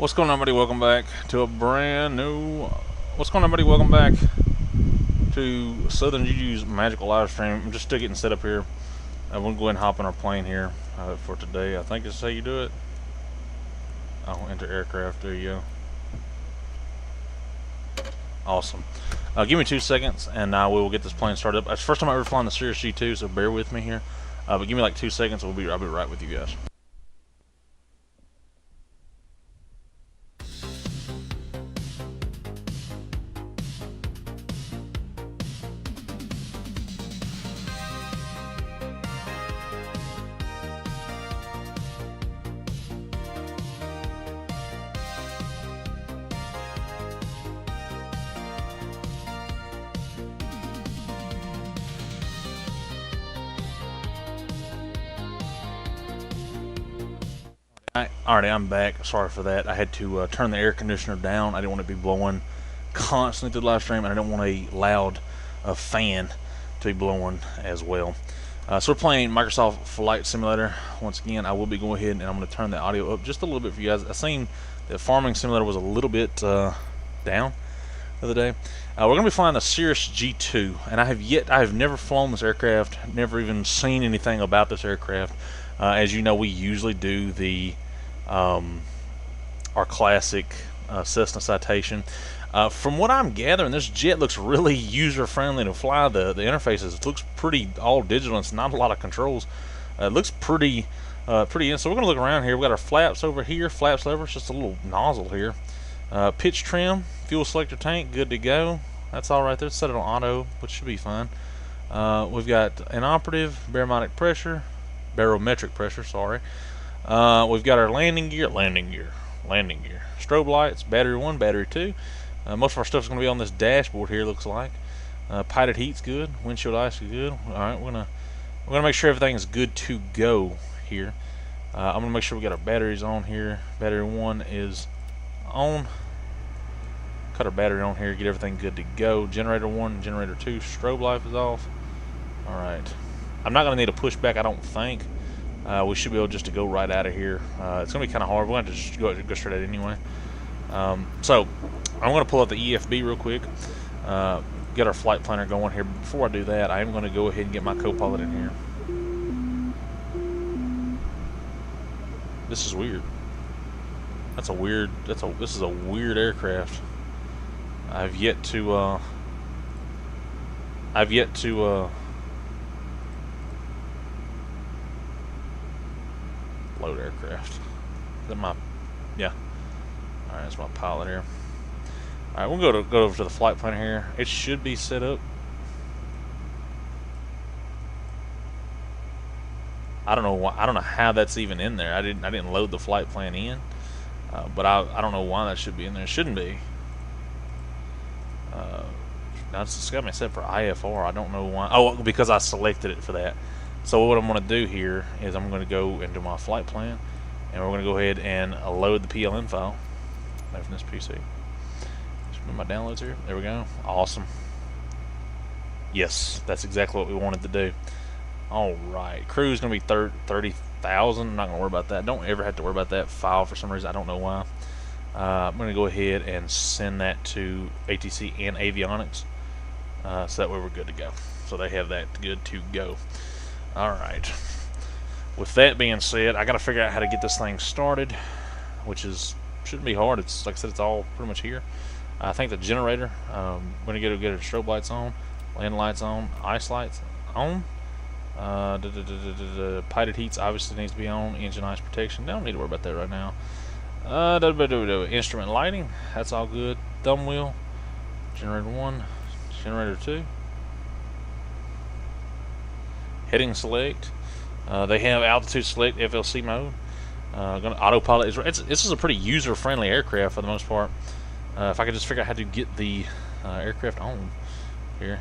What's going on, buddy? Welcome back to a brand new. What's going on, buddy? Welcome back to Southern Juju's magical live stream. I'm just still getting set up here. We'll go ahead and hop on our plane here for today. I think this is how you do it. I'll enter aircraft. There you go. Awesome. Give me 2 seconds, and we will get this plane started up. It's the first time I ever flown the Cirrus G2, so bear with me here. But give me like 2 seconds. I'll be right with you guys. Alright, I'm back. Sorry for that. I had to turn the air conditioner down. I didn't want it to be blowing constantly through the live stream, and I don't want a loud fan to be blowing as well. So we're playing Microsoft Flight Simulator. Once again, I will be going ahead and I'm going to turn the audio up just a little bit for you guys. I seen that Farming Simulator was a little bit down the other day. We're going to be flying the Cirrus G2, and I have never flown this aircraft, never even seen anything about this aircraft. As you know, we usually do the our classic Cessna Citation. From what I'm gathering, this jet looks really user-friendly to fly. The interfaces, it looks pretty all digital. It's not a lot of controls. It looks pretty in. So we're gonna look around here. We got our flaps over here, flaps lever. It's just a little nozzle here. Pitch trim, fuel selector tank, good to go. That's all right there. Set it on auto, which should be fine. We've got an operative barometric pressure. Sorry. We've got our landing gear. Strobe lights, battery 1, battery 2. Most of our stuff is going to be on this dashboard here, looks like. Pitot heat's good. Windshield ice is good. Alright, we're gonna make sure everything is good to go here. I'm gonna make sure we got our batteries on here. Battery 1 is on. Cut our battery on here, get everything good to go. Generator 1, generator 2, strobe light is off. Alright. I'm not going to need a pushback, I don't think. We should be able just to go right out of here. It's going to be kind of hard. We're going to just go straight out anyway. So, I'm going to pull out the EFB real quick. Get our flight planner going here. Before I do that, I am going to go ahead and get my co-pilot in here. This is weird. This is a weird aircraft. I've yet to load aircraft. Is that my, yeah. Alright, that's my pilot here. Alright, we'll go over to the flight planner here. It should be set up. I don't know why. I don't know how that's even in there. I didn't load the flight plan in, but I don't know why that should be in there. It shouldn't be. Now it's got me set for IFR. I don't know why. Oh, because I selected it for that. So what I'm going to do here is I'm going to go into my flight plan, and we're going to go ahead and load the PLN file from this PC. Just move my downloads here. There we go. Awesome. Yes, that's exactly what we wanted to do. All right. Crew is going to be 30,000. I'm not going to worry about that. Don't ever have to worry about that file for some reason. I don't know why. I'm going to go ahead and send that to ATC and Avionics, so that way we're good to go. So they have that good to go. Alright, with that being said, I gotta figure out how to get this thing started, which shouldn't be hard. It's like I said, it's all pretty much here. I think the generator, we're gonna get our strobe lights on, land lights on, ice lights on. Pitot heats obviously needs to be on, engine ice protection. Don't need to worry about that right now. Instrument lighting, that's all good. Thumb wheel, generator 1, generator 2. Heading select. They have altitude select, FLC mode. Gonna autopilot. This is a pretty user-friendly aircraft for the most part. If I could just figure out how to get the aircraft on here.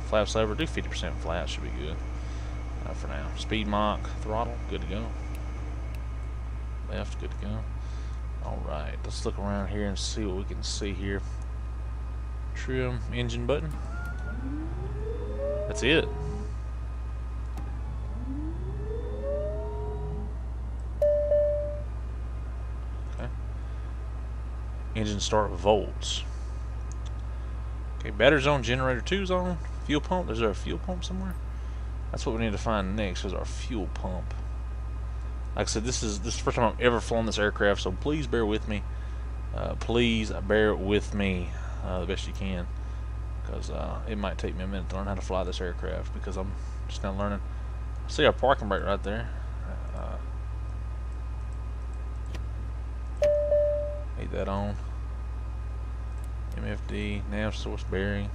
Flaps lever, do 50% flat, should be good for now. Speed Mach, throttle, good to go. Left, good to go. Alright, let's look around here and see what we can see here. Trim, engine button. That's it. Engine start volts. Okay, battery's on, generator 2's on. Fuel pump, is there a fuel pump somewhere? That's what we need to find next, is our fuel pump. Like I said, this is the first time I've ever flown this aircraft, so please bear with me. Please bear with me the best you can, because it might take me a minute to learn how to fly this aircraft, because I'm just now learning. I see our parking brake right there. Need that on. MFD, nav source bearing,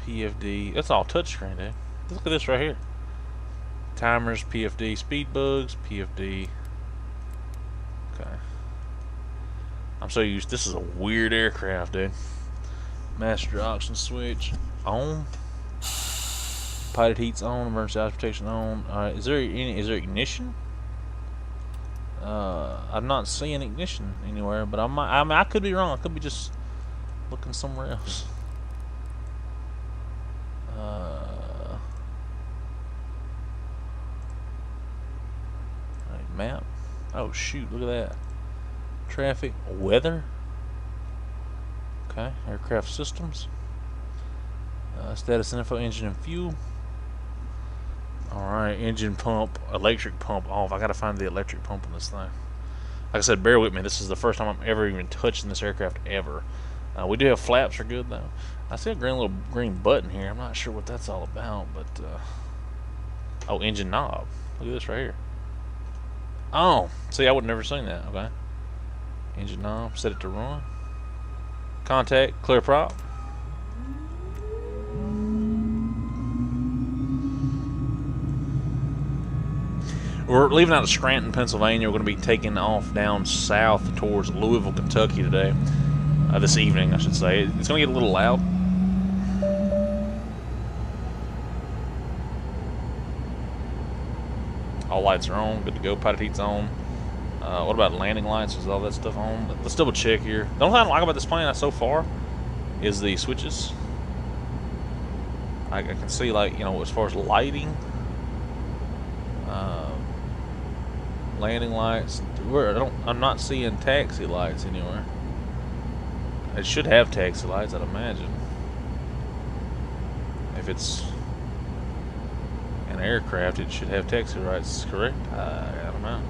PFD. That's all touchscreen, dude. Look at this right here. Timers, PFD, speed bugs, PFD. Okay. I'm so used. This is a weird aircraft, dude. Master oxygen switch on. Pilot heat's on. Emergency eyes protection on. All right. Is there ignition? I'm not seeing ignition anywhere, but I could be wrong. I could be just looking somewhere else. Right, map. Oh shoot! Look at that. Traffic, weather. Okay, aircraft systems. Status info, engine and fuel. Alright, engine pump, electric pump off. I gotta find the electric pump on this thing. Like I said, bear with me. This is the first time I'm ever even touching this aircraft ever. We do have flaps are good though. I see a little green button here. I'm not sure what that's all about, but oh, engine knob. Look at this right here. Oh, see, I would have never seen that. Okay. Engine knob, set it to run. Contact, clear prop. We're leaving out of Scranton, Pennsylvania. We're going to be taking off down south towards Louisville, Kentucky today. This evening, I should say. It's going to get a little loud. All lights are on. Good to go. Pilot heat's on. What about landing lights? Is all that stuff on? Let's double check here. The only thing I don't like about this plane so far is the switches. I can see, like, you know, as far as lighting, landing lights. I'm not seeing taxi lights anywhere. It should have taxi lights, I'd imagine. If it's an aircraft, it should have taxi lights, correct? I don't know.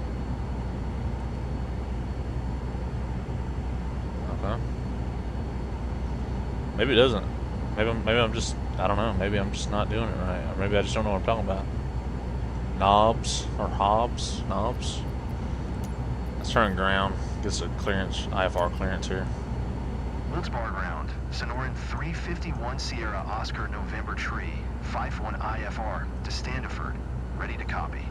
Okay. Maybe it doesn't. Maybe I'm just, I don't know. Maybe I'm just not doing it right, or maybe I just don't know what I'm talking about. Knobs or hobs, knobs. Let's turn ground. Get a clearance, IFR clearance here. Wilkes-Barre ground. Sonoran 351 Sierra Oscar November Tree 51 IFR to Standiford. Ready to copy.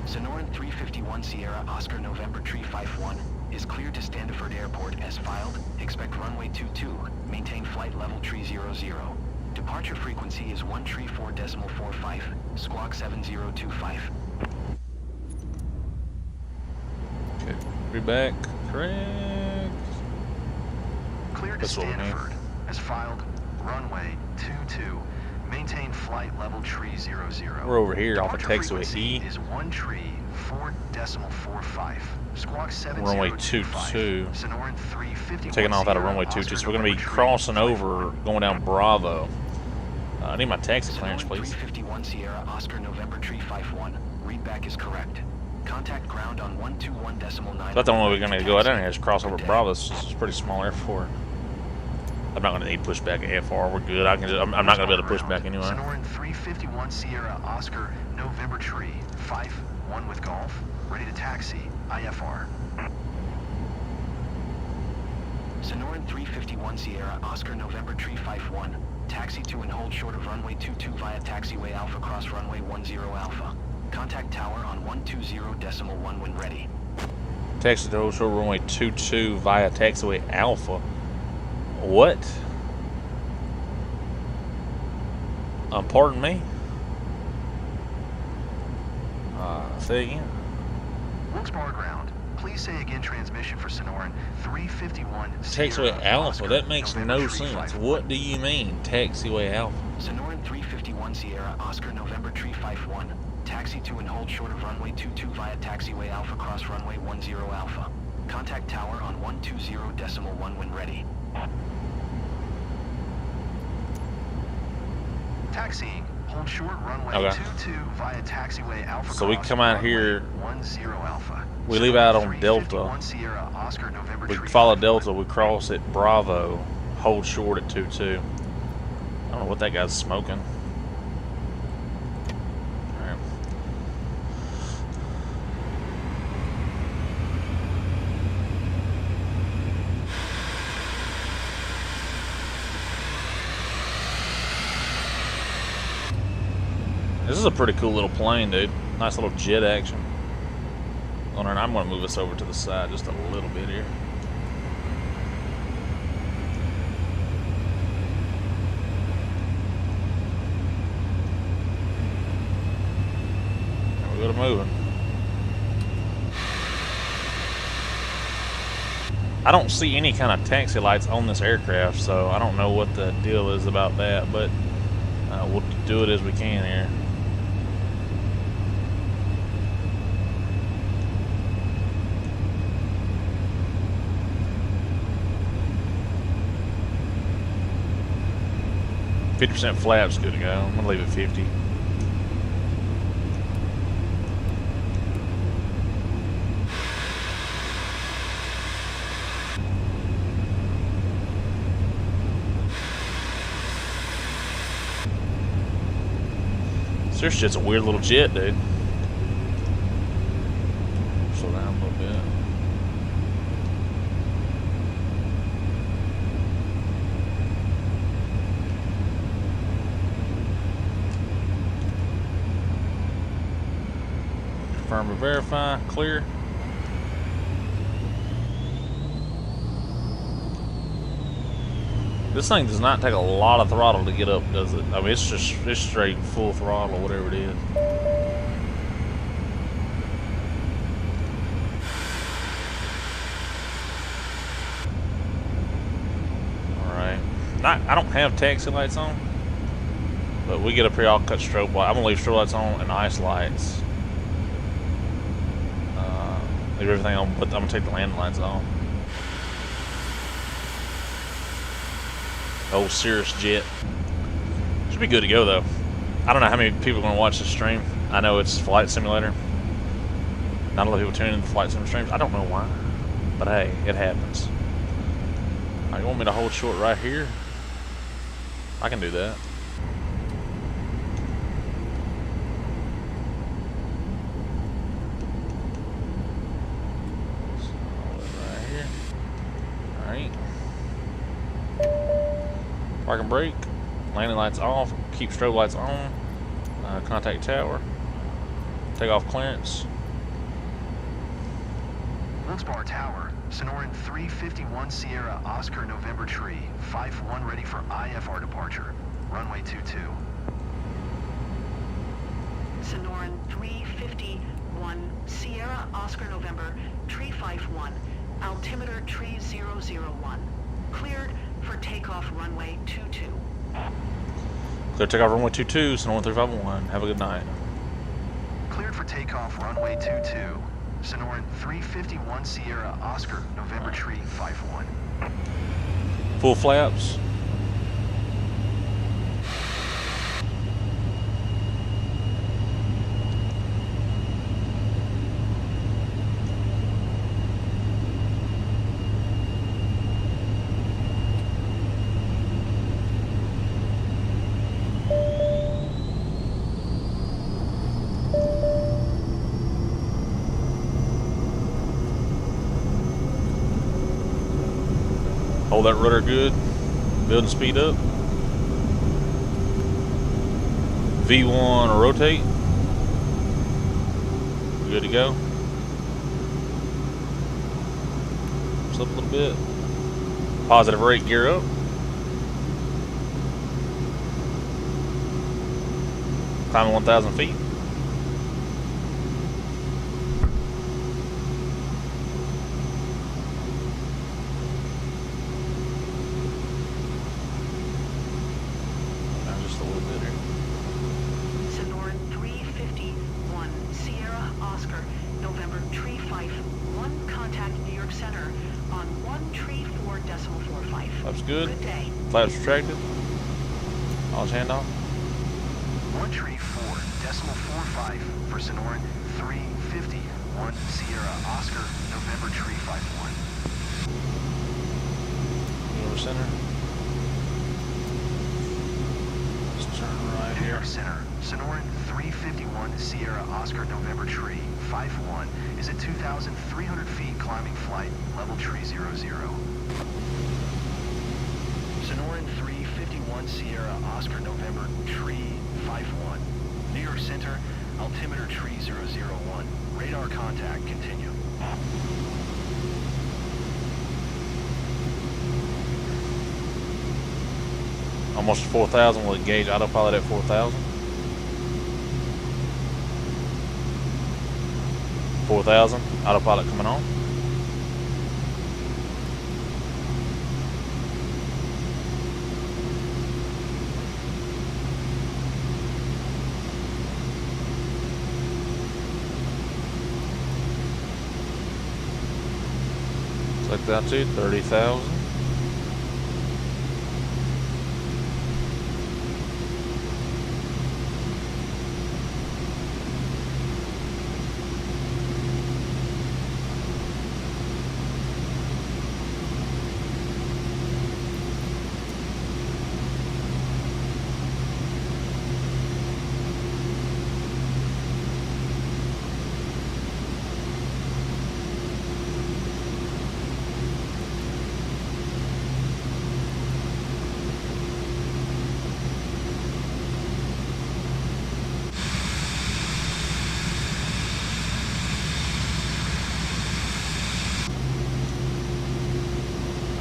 Sonoran 351 Sierra Oscar November Tree 51 is cleared to Standiford Airport as filed. Expect runway 22. Maintain flight level tree 00. Departure frequency is 134.45. Squawk 7025. Okay, be back. Correct. Cleared to Standiford as filed. Runway 22. Maintain flight level tree 00. We're over here off of taxiway E. Is 134.45. Squawk 7025. Runway 22. Sonoran 351. Taking off out of runway 22, so we're going to be crossing over, going down Bravo. I need my taxi clearance, please. 351 Sierra Oscar November Tree 51. Readback is correct. Contact ground on 121.9. That's the only way we're going to go down here is cross over Bravo. This is a pretty small airport. I'm not going to need pushback at AFR. We're good. I'm not going to be able to push back anyway. Sonoran 351 Sierra Oscar November Tree 51 with Golf. Ready to taxi. IFR. Sonoran 351 Sierra Oscar November Tree 51. Taxi to and hold short of runway 22 via taxiway Alpha cross runway 10 Alpha. Contact tower on 120.1 when ready. Taxi to hold short of runway 22 via taxiway Alpha. What? Pardon me? Say again. Wilkes-Barre ground. Please say again transmission for Sonoran 351 Taxiway Alpha? That makes no sense. What do you mean, taxiway Alpha? Sonoran 351 Sierra Oscar November Tree 51. Taxi to and hold short of runway 22 via taxiway Alpha cross runway 10 Alpha. Contact tower on 120.1 when ready. Taxiing. Hold short runway 22 via taxiway Alpha. So we come out here. 10 Alpha. We leave out on Delta. We follow Delta. We cross at Bravo. Hold short at 22. I don't know what that guy's smoking. Alright. This is a pretty cool little plane, dude. Nice little jet action. Oh, and I'm going to move us over to the side just a little bit here. We're good at moving. I don't see any kind of taxi lights on this aircraft, so I don't know what the deal is about that, but we'll do it as we can here. %, flaps good to go. I'm gonna leave it 50. Cirrus jet's a weird little jet, dude. Slow down a little bit. Confirm and verify. Clear. This thing does not take a lot of throttle to get up, does it? I mean, it's straight full throttle, whatever it is. Alright. I don't have taxi lights on, but we get up here, I'll cut strobe lights. I'm gonna leave strobe lights on and ice lights. Leave everything on, but I'm gonna take the landing lights off. Old Cirrus jet. Should be good to go though. I don't know how many people are going to watch this stream. I know it's Flight Simulator. Not a lot of people tune in to Flight Sim streams. I don't know why. But hey, it happens. Alright, you want me to hold short right here? I can do that. Right here. Alright. Park and brake, landing lights off, keep strobe lights on, contact tower, take off clearance. Wilkes-Barre Tower, Sonoran 351 Sierra Oscar November Tree, 5-1 ready for IFR departure, runway 22. Sonoran 351 Sierra Oscar November Tree 5-1, altimeter tree 001, cleared for takeoff runway 22. Clear takeoff runway 22, Sonoran 351. Have a good night. Cleared for takeoff runway 22. Sonoran 351 Sierra Oscar November Tree 5-1. Full flaps. Hold that rudder good. Building speed up. V1 rotate. We're good to go. Just up a little bit. Positive rate, gear up. Climbing 1,000 feet. good. Good day. Flaps retracted. Launch handoff. 1 tree 4.45 for Sonoran 351 Sierra Oscar November tree 51. Over center. Let's turn right New here. York Center, Sonoran 351 Sierra Oscar November tree 51 is at 2,300 feet climbing flight, level tree 00. Sonoran 351 Sierra Oscar November tree 51. New York Center, altimeter tree 001. Radar contact, continue. Almost 4,000 with gauge autopilot at 4,000. 4,000 autopilot coming on. Select altitude 30,000.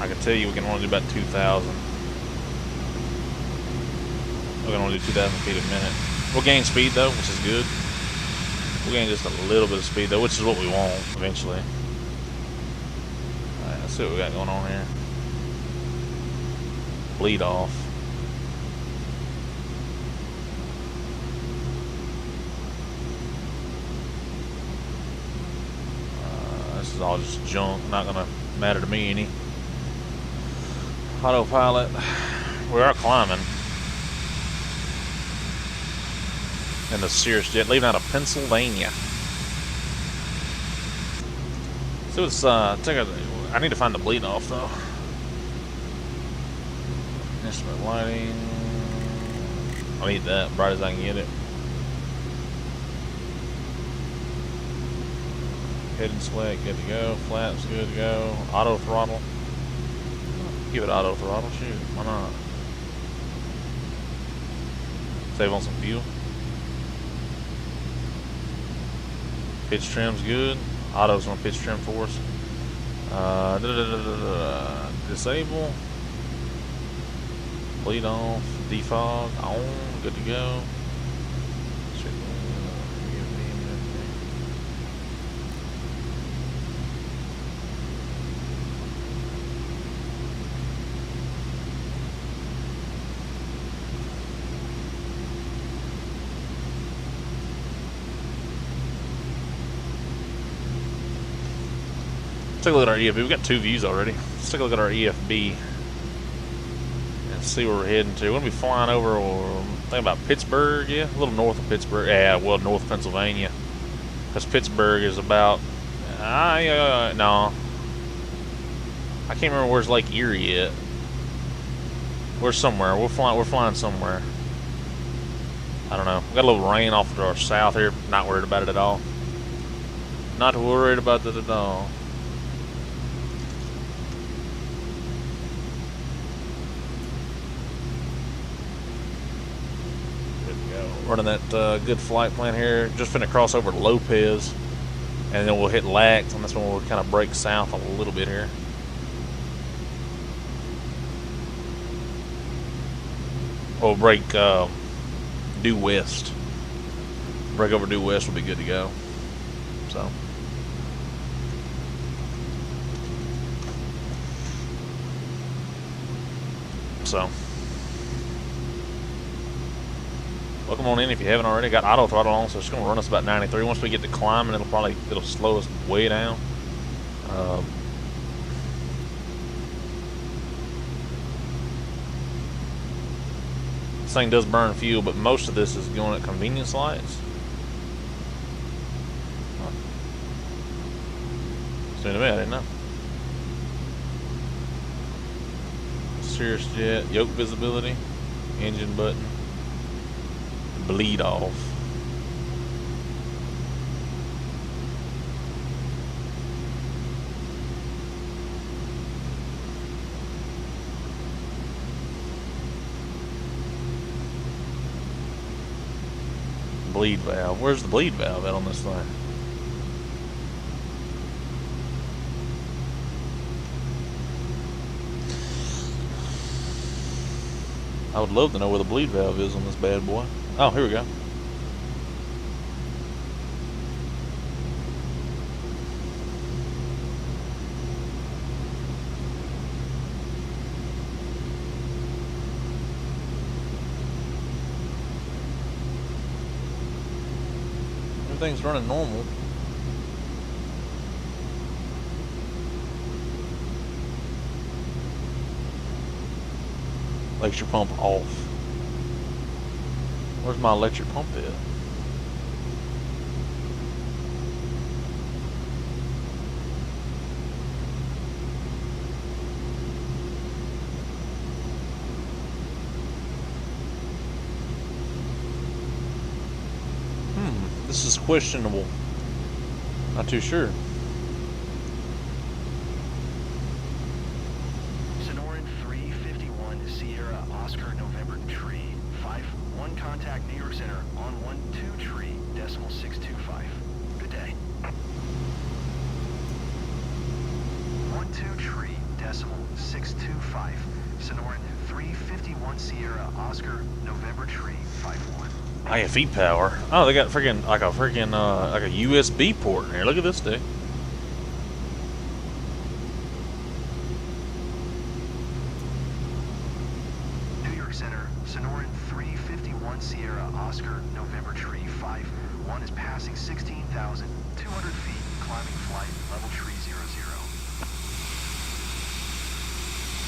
I can tell you we can only do about 2,000. We can only do 2,000 feet a minute. We'll gain speed though, which is good. We'll gain just a little bit of speed though, which is what we want eventually. Alright, let's see what we got going on here. Bleed off. This is all just junk, not gonna matter to me any. Autopilot. We are climbing. In the Cirrus jet, leaving out of Pennsylvania. So it's I need to find the bleed off though. Instrument lighting. I need that bright as I can get it. Head and select, good to go. Flaps, good to go. Auto throttle. Give it auto throttle, shoot, why not? Save on some fuel. Pitch trim's good. Auto's gonna pitch trim for us. Disable. Bleed off. Defog on. Good to go. Let's take a look at our EFB. We've got 2 views already. Let's take a look at our EFB and see where we're heading to. We're going to be flying over, think about Pittsburgh, yeah? A little north of Pittsburgh. Yeah, well, north of Pennsylvania. Because Pittsburgh is about, no. I can't remember where's Lake Erie yet. We're somewhere. We're flying somewhere. I don't know. We got a little rain off to our south here. Not worried about it at all. Not worried about it at all. Running that good flight plan here. Just finna cross over to Lopez, and then we'll hit Lax, and that's when we'll kind of break south a little bit here. We'll break due west. Break over due west will be good to go. So. Welcome on in if you haven't already. Got auto throttle on, so it's going to run us about 93. Once we get to climbing, it'll slow us way down. This thing does burn fuel, but most of this is going at convenience lights. Huh. So to me, I didn't know. Cirrus jet, yoke visibility, engine button, bleed off. Bleed valve. Where's the bleed valve at on this thing? I would love to know where the bleed valve is on this bad boy. Oh, here we go. Everything's running normal. Electric pump off. Where's my electric pump at? This is questionable. Not too sure. Sonoran 351 Sierra Oscar November tree. 5-1 contact New York Center on 12 tree, decimal 625. Good day. 12 tree, decimal 625. Sonoran 351 Sierra Oscar November tree, 5-1. IFE power. Oh, they got freaking like a USB port in here. Look at this thing. New York Center, Sonoran 351 Sierra Oscar November tree 5-1 is passing 16,200 feet, climbing flight level tree 00.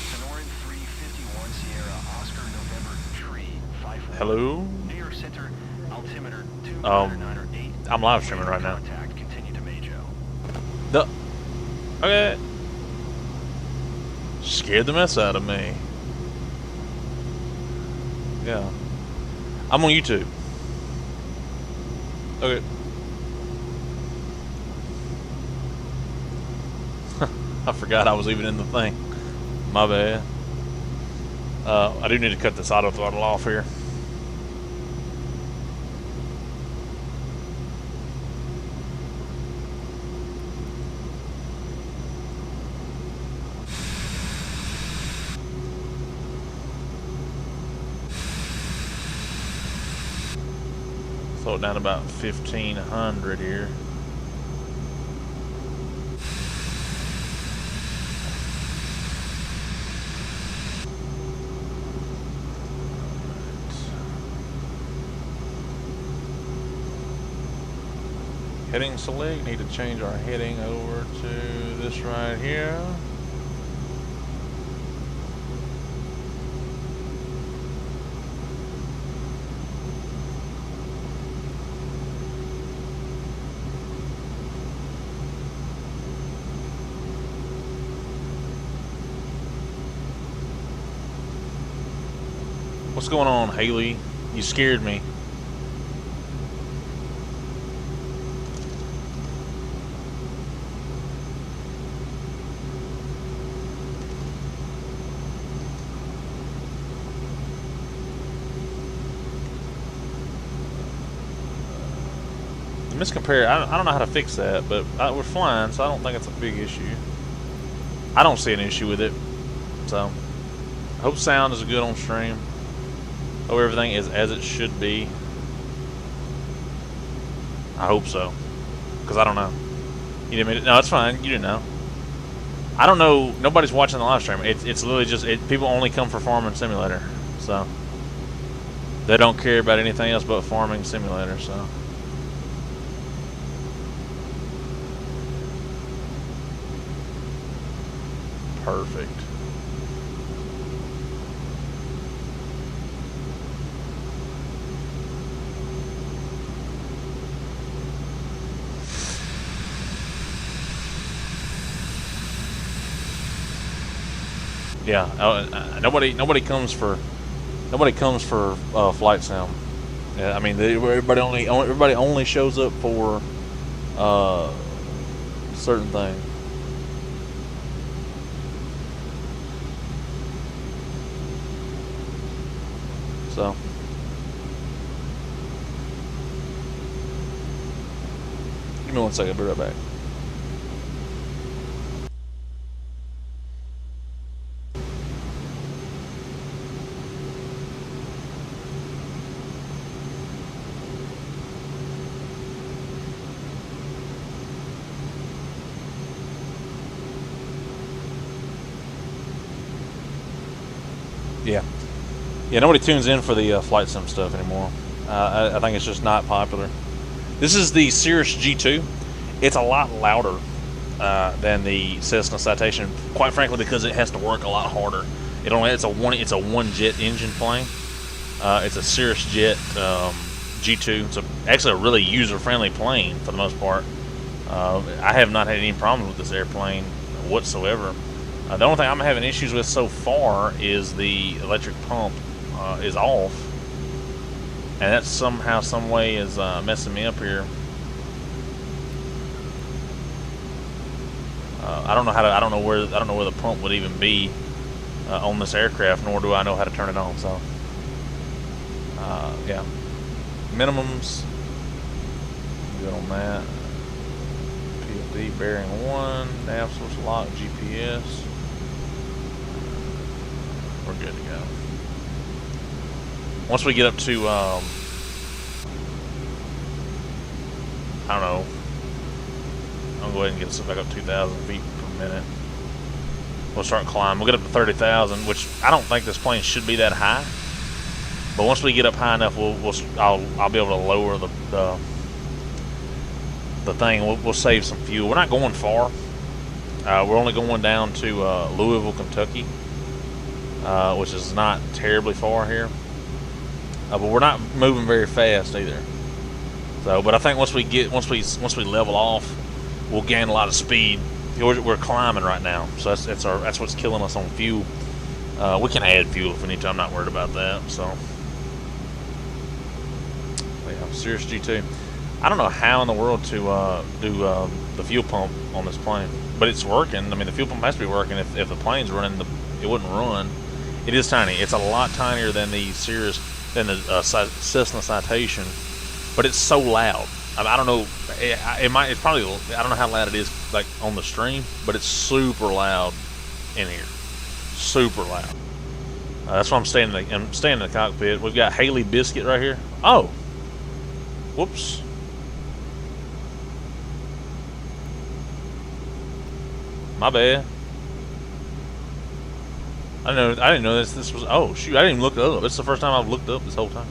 Sonoran 351 Sierra Oscar November tree 5-1. Hello. New York Center, altimeter 298. I'm live streaming right now. Contact, continue to Majo. Okay. Scared the mess out of me. Yeah. I'm on YouTube. Okay. I forgot I was even in the thing. My bad. I do need to cut this auto throttle off here. Slow it down to about 1,500 here. Heading select, need to change our heading over to this right here. What's going on, Haley? You scared me. Miscompare. I don't know how to fix that, but we're flying, so I don't think it's a big issue. I don't see an issue with it, so I hope sound is good on stream. Hope everything is as it should be. I hope so, because I don't know. You didn't mean it? No, it's fine. You didn't know. I don't know. Nobody's watching the live stream. It's literally just people only come for Farming Simulator, so they don't care about anything else but Farming Simulator. So. Perfect. Yeah, nobody comes for flight sim. Yeah, I mean everybody only shows up for certain things. So give me 1 second, I'll be right back. Yeah. Yeah, nobody tunes in for the flight sim stuff anymore. I think it's just not popular. This is the Cirrus G2. It's a lot louder than the Cessna Citation, quite frankly, because it has to work a lot harder. It's a one jet engine plane. It's a Cirrus jet G2. It's actually a really user-friendly plane for the most part. I have not had any problems with this airplane whatsoever. The only thing I'm having issues with so far is the electric pump is off, and that somehow, some way is messing me up here. I don't know where the pump would even be on this aircraft, nor do I know how to turn it on. So, yeah, minimums. Good on that. PLD bearing 1, nav source lock, GPS. We're good to go. Once we get up to, I don't know, I'll go ahead and get us back up 2,000 feet per minute. We'll start climbing. We'll get up to 30,000, which I don't think this plane should be that high. But once we get up high enough, I'll be able to lower the thing. We'll save some fuel. We're not going far. We're only going down to Louisville, Kentucky, which is not terribly far here. But we're not moving very fast either. So, but I think once we level off, we'll gain a lot of speed. We're climbing right now, so that's what's killing us on fuel. We can add fuel if we need to. I'm not worried about that. So, yeah, Cirrus G2. I don't know how in the world to do the fuel pump on this plane, but it's working. I mean, the fuel pump has to be working. If the plane's running, it wouldn't run. It is tiny. It's a lot tinier than the Cirrus, than the Cessna Citation, but it's so loud. I don't know. It's probably. I don't know how loud it is like on the stream, but it's super loud in here. Super loud. That's why I'm staying in the cockpit. We've got Haley Biscuit right here. Oh, whoops. My bad. I didn't know this was. Oh shoot! I didn't even look it up. It's the first time I've looked up this whole time.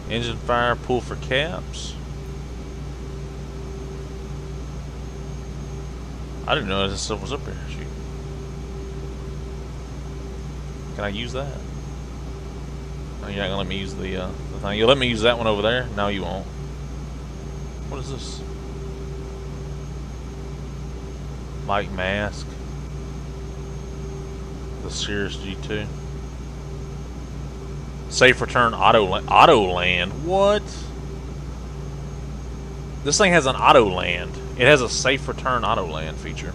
Engine fire, pull for caps. I didn't know this stuff was up here. Shoot. Can I use that? Oh, you're not gonna let me use the thing. You'll let me use that one over there? No, you won't. What is this? Mic mask. The Cirrus G2. Safe return auto land. What? This thing has an auto land. It has a safe return auto land feature.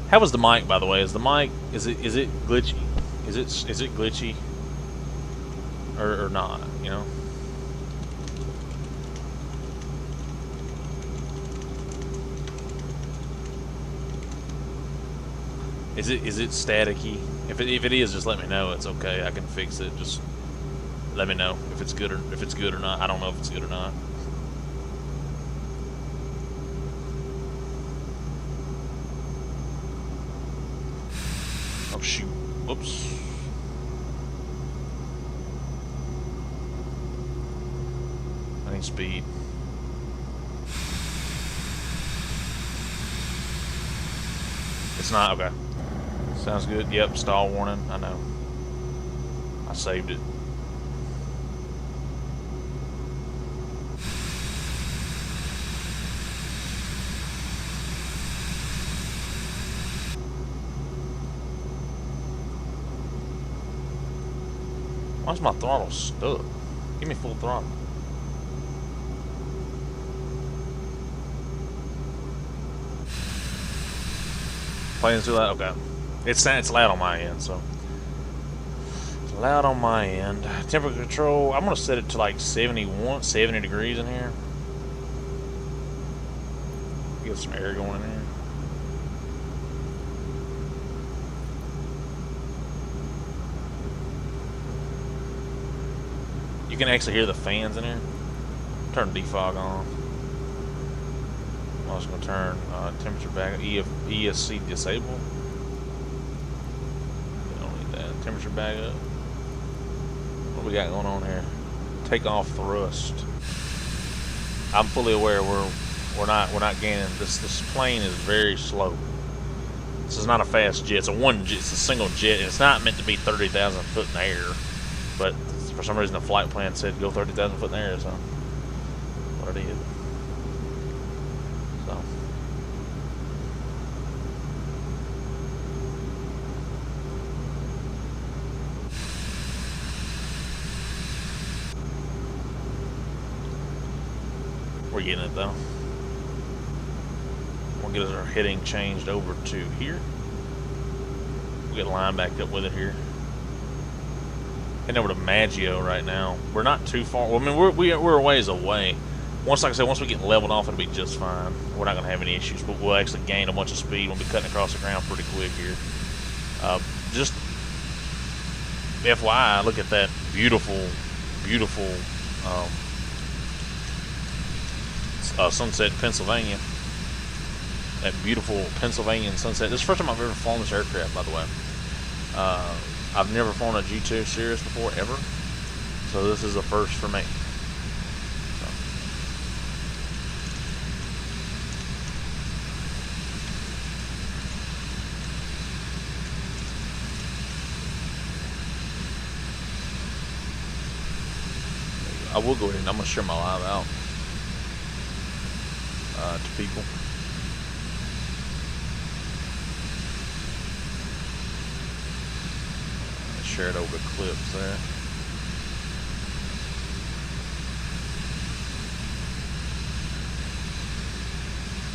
How was the mic, by the way? Is the mic is it glitchy? Is it glitchy or not? You know. Is it staticky? If it is, just let me know. It's okay. I can fix it. Just let me know if it's good or not. I don't know if it's good or not. Oh shoot! Whoops. I need speed. It's not okay. Sounds good. Yep, stall warning. I know. I saved it. Why's my throttle stuck? Give me full throttle. Playing too loud? Okay. It's loud on my end, so. It's loud on my end. Temperature control, I'm going to set it to like 70 degrees in here. Get some air going in here. You can actually hear the fans in here. Turn defog on. I'm just going to turn temperature back. ESC disable. Don't need that. Temperature back up. What we got going on here? Take off thrust. I'm fully aware we're not gaining. This plane is very slow. This is not a fast jet. It's a single jet. It's not meant to be 30,000 foot in the air, but for some reason the flight plan said go 30,000 foot in the air, so what it is. So we're getting it though. We'll get our heading changed over to here. We'll get lined back up with it here. Heading over to Maggio right now. We're not too far. Well, I mean, we're a ways away. Like I said, once we get leveled off, it'll be just fine. We're not going to have any issues, but we'll actually gain a bunch of speed. We'll be cutting across the ground pretty quick here. Just FYI, look at that beautiful sunset in Pennsylvania. That beautiful Pennsylvanian sunset. This is the first time I've ever flown this aircraft, by the way. I've never flown a G2 Cirrus before, ever. So this is a first for me. I will go ahead and I'm going to share my live out to people. Share it over clips there.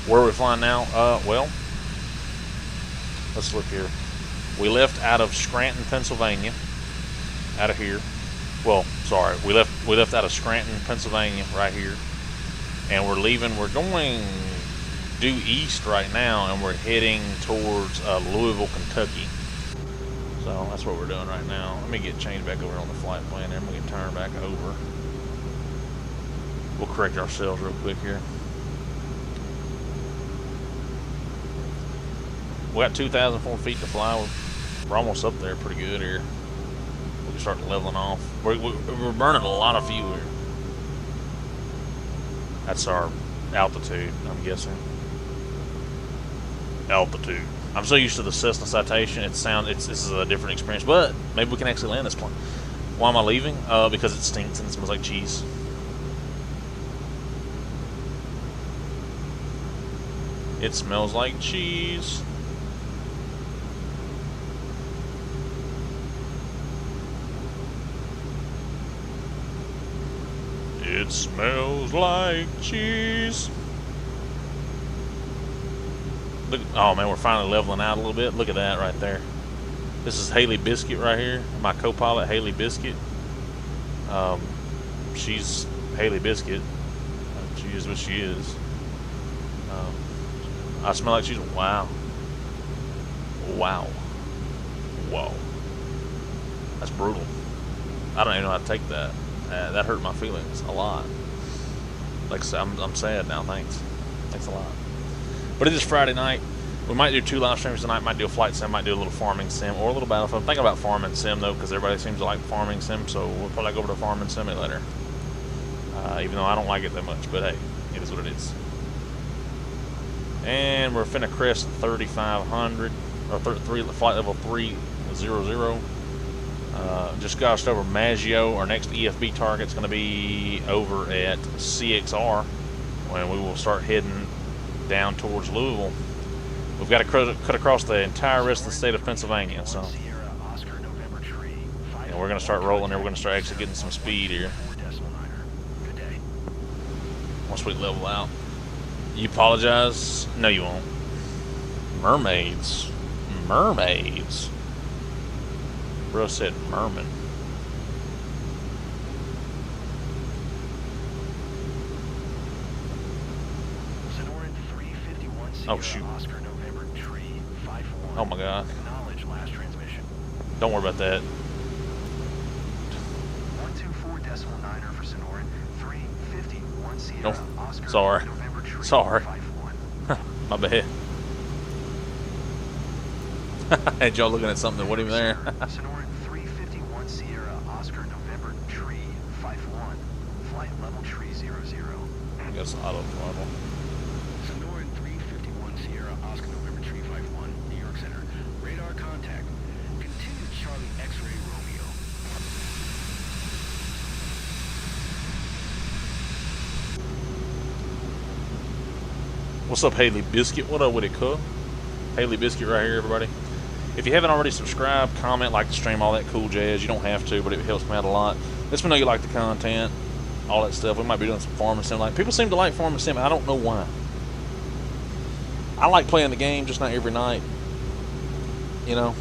Where are we flying now? Well, let's look here. We left out of Scranton, Pennsylvania. Out of here. Well, sorry, we left out of Scranton, Pennsylvania, right here, and we're leaving. We're going due east right now, and we're heading towards Louisville, Kentucky. So that's what we're doing right now. Let me get changed back over on the flight plan there. I'm gonna get turned back over. We'll correct ourselves real quick here. We got 2,004 feet to fly. We're almost up there pretty good here. We can start leveling off. We're burning a lot of fuel here. That's our altitude, I'm guessing. Altitude. I'm so used to the Cessna Citation. This is a different experience, but maybe we can actually land this plane. Why am I leaving? Because it stinks and it smells like cheese. It smells like cheese. It smells like cheese. Look, oh man, we're finally leveling out a little bit. Look at that right there. This is Haley Biscuit right here. My co-pilot, Haley Biscuit. She's Haley Biscuit. She is what she is. I smell like cheese. Wow. Wow. Whoa. That's brutal. I don't even know how to take that. That hurt my feelings a lot. Like I said, I'm sad now. Thanks a lot. But it is Friday night. We might do 2 live streams tonight. Might do a flight sim. Might do a little farming sim or a little battlefield. I'm thinking about farming sim though, because everybody seems to like farming sim. So we'll probably go over to farming simulator. Even though I don't like it that much, but hey, it is what it is. And we're finna crest 3,500 or flight level 300. Just gossed over Maggio. Our next EFB target's going to be over at CXR, when we will start heading down towards Louisville. We've got to cut across the entire rest of the state of Pennsylvania. So, yeah, And we're going to start rolling here. We're going to start actually getting some speed here. Good day. Once we level out. You apologize? No, you won't. Mermaids. Mermaids. Bro said merman. Sonoran 351 Sierra Oh, shoot. Oscar November Tree 51. Oh my god. Acknowledge last transmission. Don't worry about that. 124.9er for Sonoran 351 Sierra Nope. Oscar Sorry. November Tree Sorry. 51. My bad. Had y'all looking at something that wasn't even there. Sonoran 351 Sierra Oscar November Tree 51. Flight level tree 00. I guess auto throttle. Sonoran 351 Sierra Oscar November Tree 51, New York Center. Radar contact. Continue Charlie X-ray Romeo. What's up, Haley Biscuit? What up with it, cuz? Haley Biscuit right here, everybody. If you haven't already subscribed, comment, like the stream, all that cool jazz. You don't have to, but it helps me out a lot. Let me know you like the content, all that stuff. We might be doing some farming sim. Like, people seem to like farming sim. I don't know why. I like playing the game, just not every night. You know,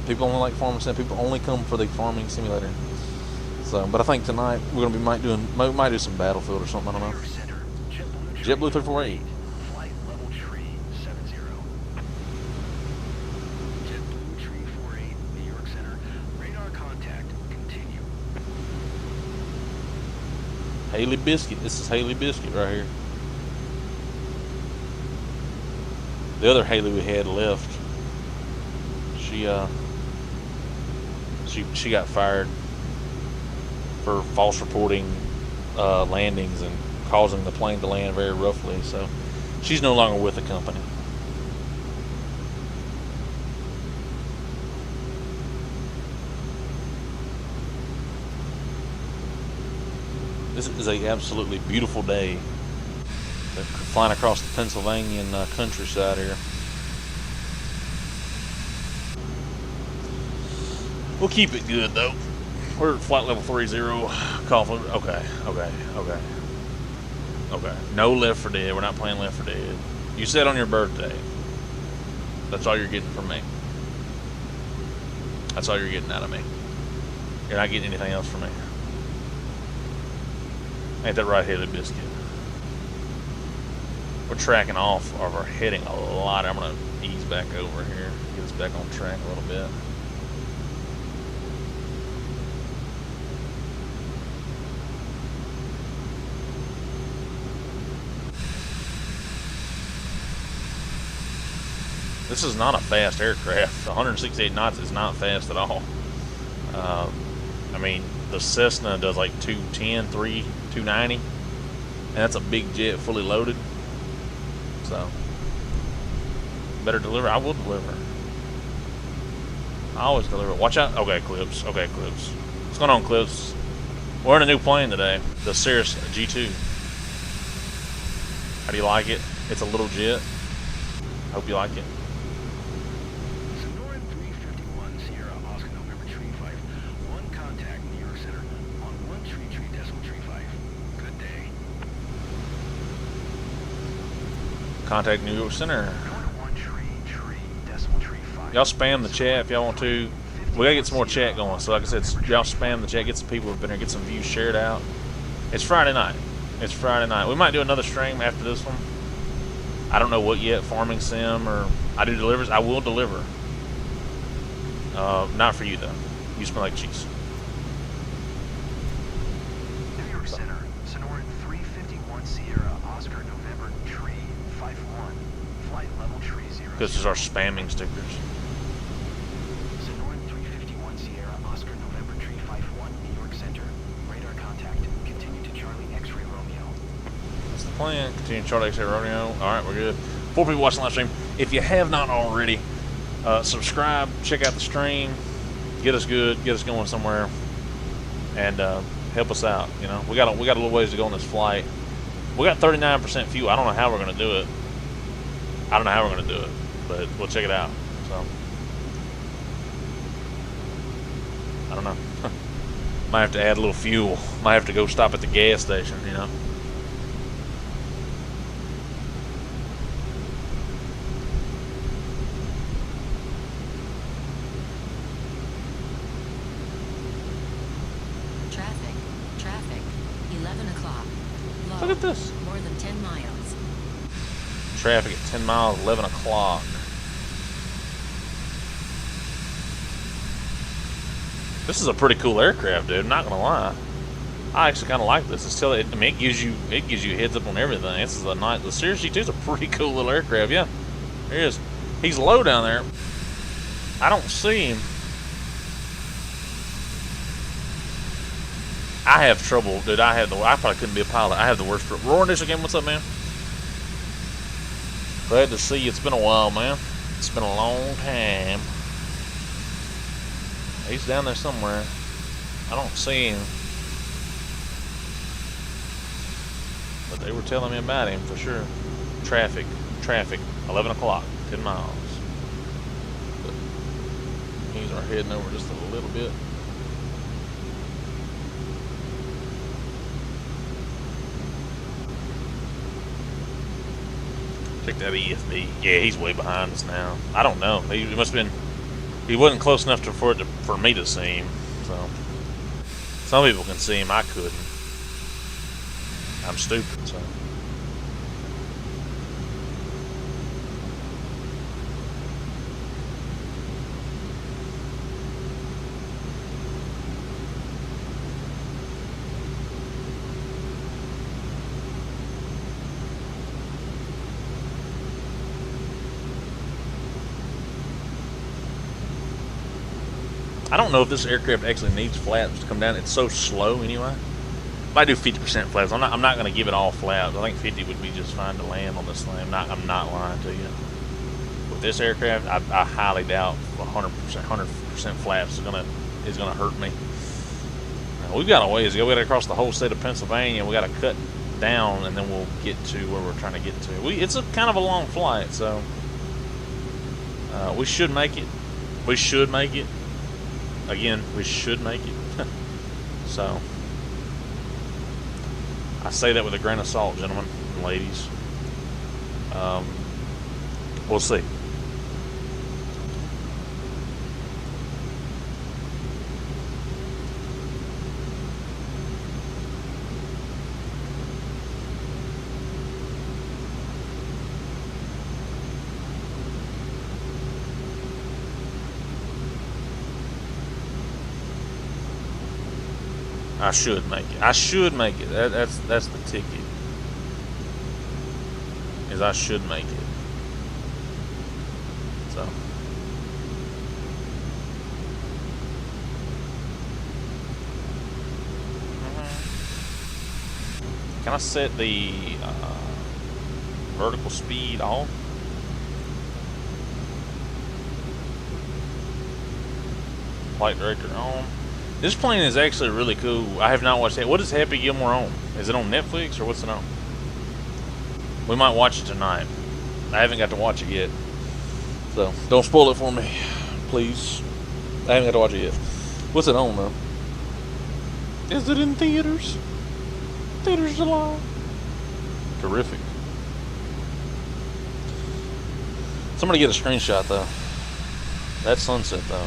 people only like farming sim. People only come for the farming simulator. So, but I think tonight we're gonna be might do some Battlefield or something. I don't know. Center. JetBlue 348. Flight level tree 70. JetBlue Tree 48, New York Center. Radar contact. Continue. Haley Biscuit. This is Haley Biscuit right here. The other Haley we had left. She got fired for false reporting landings and causing the plane to land very roughly. So she's no longer with the company. This is a absolutely beautiful day. Flying across the Pennsylvanian countryside here. We'll keep it good though. We're at flight level 30. Call for okay. No Left 4 Dead. We're not playing Left 4 Dead. You said on your birthday. That's all you're getting from me. That's all you're getting out of me. You're not getting anything else from me. Ain't that right, Haley Biscuit? We're tracking off, or we're heading a lot. I'm gonna ease back over here, get us back on track a little bit. This is not a fast aircraft. 168 knots is not fast at all. I mean, the Cessna does like 210, 290, and that's a big jet fully loaded. So, better deliver. I will deliver. I always deliver. Watch out. Okay, Clips. Okay, Clips. What's going on, Clips? We're in a new plane today, the Cirrus G2. How do you like it? It's a little jet. Hope you like it. Sonoran 351 Sierra Oscar November Tree 5. 1 contact New York Center on 133.35. Good day. Contact New York Center. Going to 133.5. Y'all spam the chat if y'all want to. We gotta get some more chat going. So like I said, y'all spam the chat, get some people who've been here, get some views shared out. It's Friday night. It's Friday night. We might do another stream after this one. I don't know what yet, farming sim, or I do delivers. I will deliver. Not for you though. You smell like cheese. New York Center, Sonoran 351 Sierra Oscar November Tree 51. Flight level tree 00. This is our spamming stickers. Sonoran 351 Sierra Oscar November Tree 51, New York Center. Radar contact. Continue to Charlie X-ray Romeo. That's the plan. Continue Charlie X-ray Romeo. Alright, we're good. 4 people watching live stream. If you have not already, subscribe, check out the stream, get us good, get us going somewhere, and help us out. You know, we got a little ways to go on this flight. We got 39% fuel. I don't know how we're gonna do it. But we'll check it out. So I don't know. Might have to add a little fuel. Might have to go stop at the gas station, you know. Traffic. 11 o'clock. Look at this. More than 10 miles. Traffic at 10 miles, 11 o'clock. This is a pretty cool aircraft, dude. I'm not gonna lie. I actually kind of like this. It's still, I mean, it gives you a heads up on everything. This is a nice. The Cirrus G2 is a pretty cool little aircraft. Yeah, there he is. He's low down there. I don't see him. I have trouble, dude. I probably couldn't be a pilot. I have the worst. Roar Initial Game, what's up, man? Glad to see you. It's been a while, man. It's been a long time. He's down there somewhere. I don't see him. But they were telling me about him for sure. Traffic. 11 o'clock, 10 miles. But these are heading over just a little bit. Check that EFB. Yeah, he's way behind us now. I don't know. He must have been. He wasn't close enough for me to see him. So some people can see him. I couldn't. I'm stupid. So. I don't know if this aircraft actually needs flaps to come down. It's so slow anyway. If I do 50% flaps, I'm not going to give it all flaps. I think 50 would be just fine to land on this thing. I'm not lying to you. With this aircraft, I highly doubt 100% flaps is gonna hurt me. Now, we've got a ways to go. We got to cross the whole state of Pennsylvania. We got to cut down, and then we'll get to where we're trying to get to. It's a kind of a long flight, so we should make it. We should make it. Again, we should make it. So, I say that with a grain of salt, gentlemen and ladies. We'll see. I should make it. I should make it. That's the ticket. Is I should make it. So. Can I set the vertical speed off? Flight director on. This plane is actually really cool. I have not watched it. What is Happy Gilmore on? Is it on Netflix or what's it on? We might watch it tonight. I haven't got to watch it yet. So, don't spoil it for me, please. I haven't got to watch it yet. What's it on, though? Is it in theaters? Theaters July. Terrific. Somebody get a screenshot, though. That sunset, though.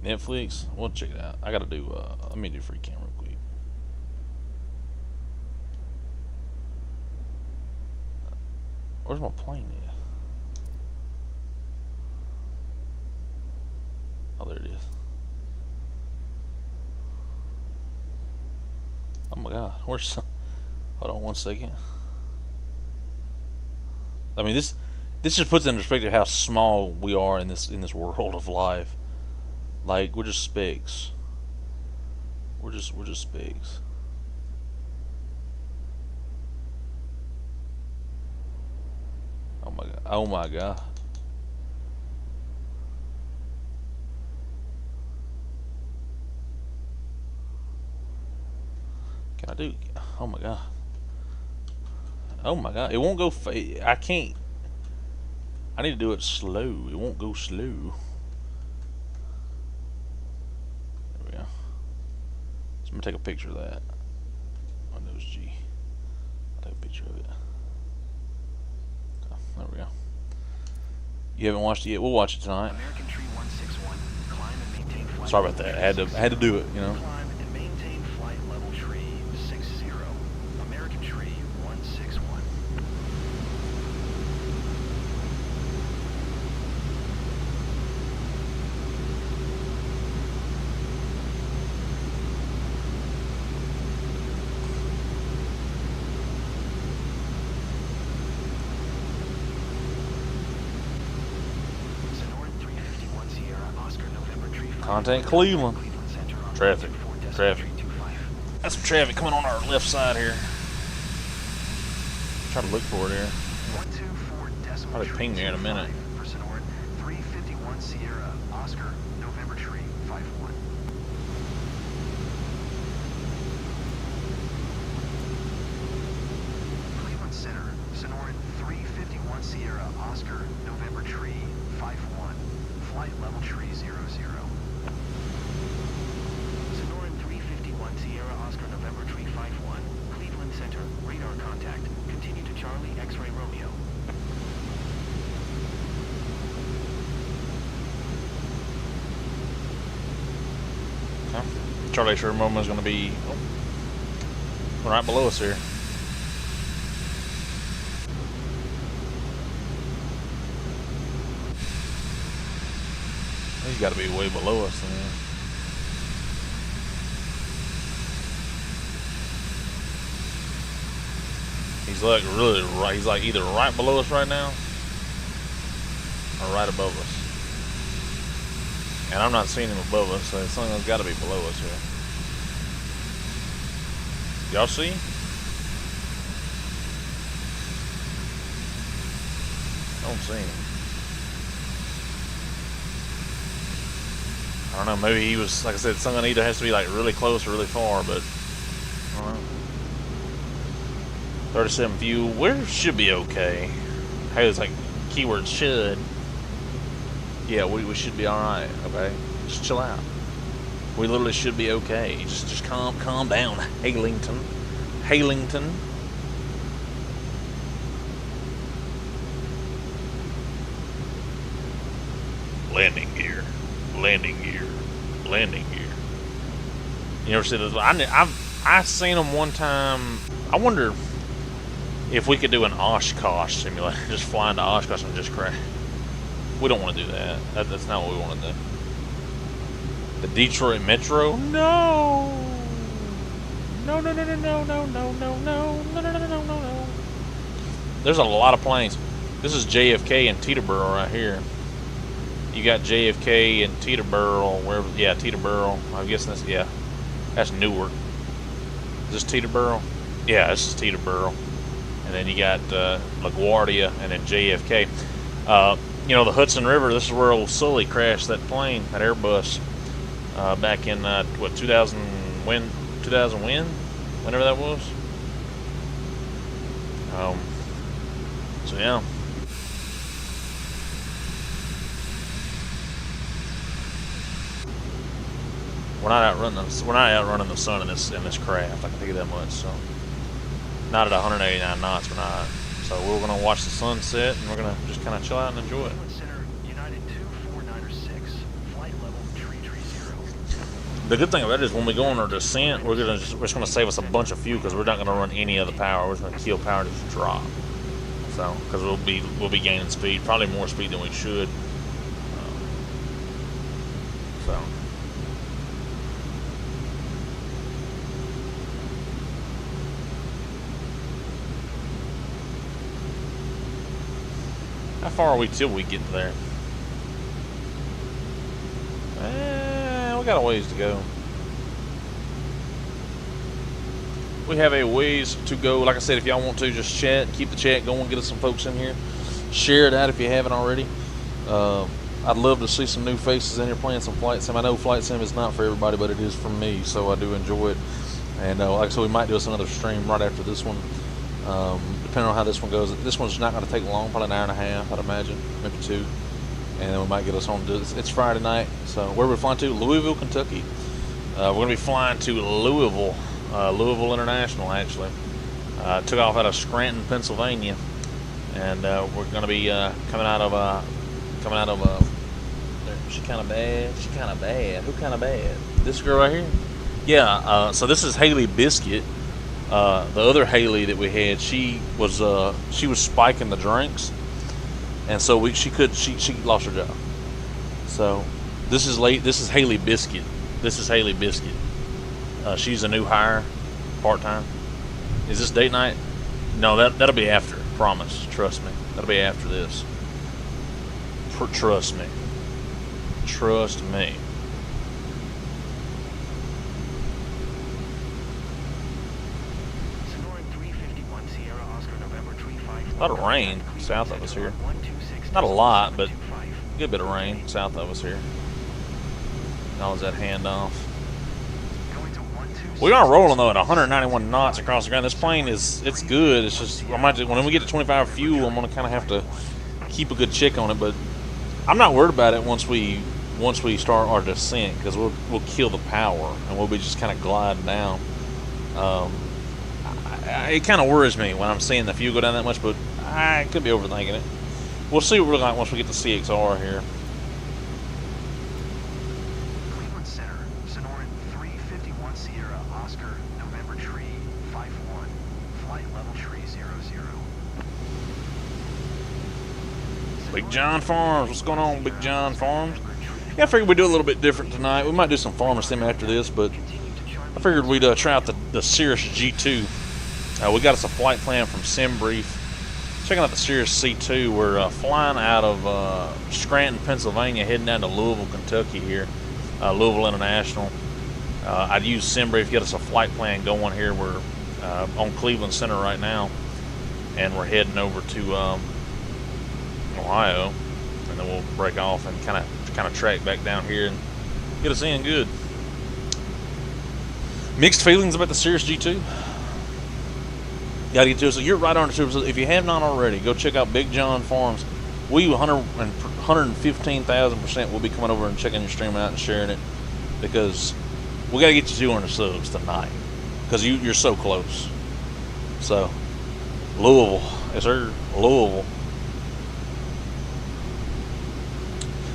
Netflix? We'll check it out. I gotta do, let me do free cam real quick. Where's my plane at? Oh, there it is. Oh my god, where's some... Hold on one second. I mean, this just puts in perspective how small we are in this world of life. Like, we're just specks. We're just specks. Oh my god. Oh my god. Can I do? Oh my god. Oh my god. It won't go. I can't. I need to do it slow. It won't go slow. There we go. So I'm gonna take a picture of that. Windows G. I'll take a picture of it. Oh, there we go. You haven't watched it yet? We'll watch it tonight. American Tree 161, climb and maintain flight. Sorry about that. I had to do it, you know. Climb and maintain flight level tree 60. American Tree 161. Sonoran 351 Sierra Oscar November Tree 5. Contact Cleveland. Cleveland Center on Traffic. 124 Traffic. Tree 25. Got some traffic coming on our left side here. Try to look for it here. 124 Probably ping me in a minute. For Sonoran 351 Sierra Oscar November Tree 51. Cleveland Center, Sonoran 351 Sierra Oscar November Tree 51. Flight level tree 00. Sonoran 351 Sierra Oscar November Tree 51. Cleveland Center, radar contact. Continue to Charlie X-ray Romeo. Okay. Charlie X-ray Romeo is going to be right below us here. He's got to be way below us then. He's like really right. He's like either right below us right now or right above us. And I'm not seeing him above us, so something has got to be below us here. Y'all see? I don't see him. I don't know, maybe he was, like I said, something either has to be like really close or really far, but I don't know. 37 view, where should be okay. Hey, it's like keyword should. Yeah, we should be alright, okay? Just chill out. We literally should be okay. Just calm down, Halington. Landing gear. You ever see this? I seen them one time. I wonder if we could do an Oshkosh simulator, just fly into Oshkosh and just crash. We don't want to do that. That's not what we want to do. The Detroit Metro? No. No. There's a lot of planes. This is JFK and Teterboro right here. You got JFK and Teterboro, wherever. Yeah, Teterboro. I'm guessing that's, yeah, that's Newark. Is this Teterboro? Yeah, this is Teterboro. And then you got LaGuardia and then JFK. You know, the Hudson River, this is where old Sully crashed that plane, that Airbus, back in, what, 2000 when? Whenever that was. So, yeah. We're not outrunning the sun in this craft. I can tell you that much. So, not at 189 knots. We're not. So we're gonna watch the sunset and we're gonna just kind of chill out and enjoy it. Center, United 2496, flight level tree 0. The good thing about it is when we go on our descent, we're just gonna save us a bunch of fuel because we're not gonna run any other power. We're just gonna kill power to just drop. So, because we'll be gaining speed, probably more speed than we should. So. How far are we till we get there? We got a ways to go. We have a ways to go. Like I said, if y'all want to, just chat, keep the chat going, get us some folks in here. Share it out if you haven't already. I'd love to see some new faces in here playing some Flight Sim. I know Flight Sim is not for everybody, but it is for me, so I do enjoy it. And like I said, we might do us another stream right after this one. depending on how this one goes. This one's not going to take long, probably an hour and a half, I'd imagine, maybe 2. And then we might get us on to this. It's Friday night, so where are we flying to? Louisville, Kentucky. We're going to be flying to Louisville, Louisville International, actually. Took off out of Scranton, Pennsylvania, and we're going to be coming out of. She kind of bad. She kind of bad. Who kind of bad? This girl right here. Yeah. So this is Haley Biscuit. The other Haley that we had, she was spiking the drinks, and so she lost her job. So this is Haley Biscuit. This is Haley Biscuit. She's a new hire, part time. Is this date night? No, that'll be after. Promise. Trust me. That'll be after this. Trust me. Trust me. A lot of rain south of us here. Not a lot, but a good bit of rain south of us here. How was that handoff? We are rolling though at 191 knots across the ground. This plane it's good. It's just when we get to 25 fuel, I'm gonna kind of have to keep a good check on it. But I'm not worried about it once we start our descent, because we'll kill the power and we'll be just kind of gliding down. It kind of worries me when I'm seeing the fuel go down that much, but I could be overthinking it. We'll see what we're like once we get to CXR here. Cleveland Center, Sonoran 351 Sierra, Oscar, November Tree 51, flight level tree 00. Big John Farms, what's going on, Big John Farms? Yeah, I figured we'd do a little bit different tonight. We might do some farmer sim after this, but I figured we'd try out the Cirrus G2. We got us a flight plan from SimBrief. Checking out the Cirrus C2. We're flying out of Scranton, Pennsylvania, heading down to Louisville, Kentucky here. Louisville International. I'd use SimBrief to get us a flight plan going here. We're on Cleveland Center right now, and we're heading over to Ohio, and then we'll break off and kind of track back down here and get us in good. Mixed feelings about the Cirrus G2. Got to get to it. So you're right on the super. If you have not already, go check out Big John Farms. We 115,000% will be coming over and checking your stream out and sharing it, because we got to get you 200 subs tonight, because you're so close. So Louisville, yes sir, Louisville.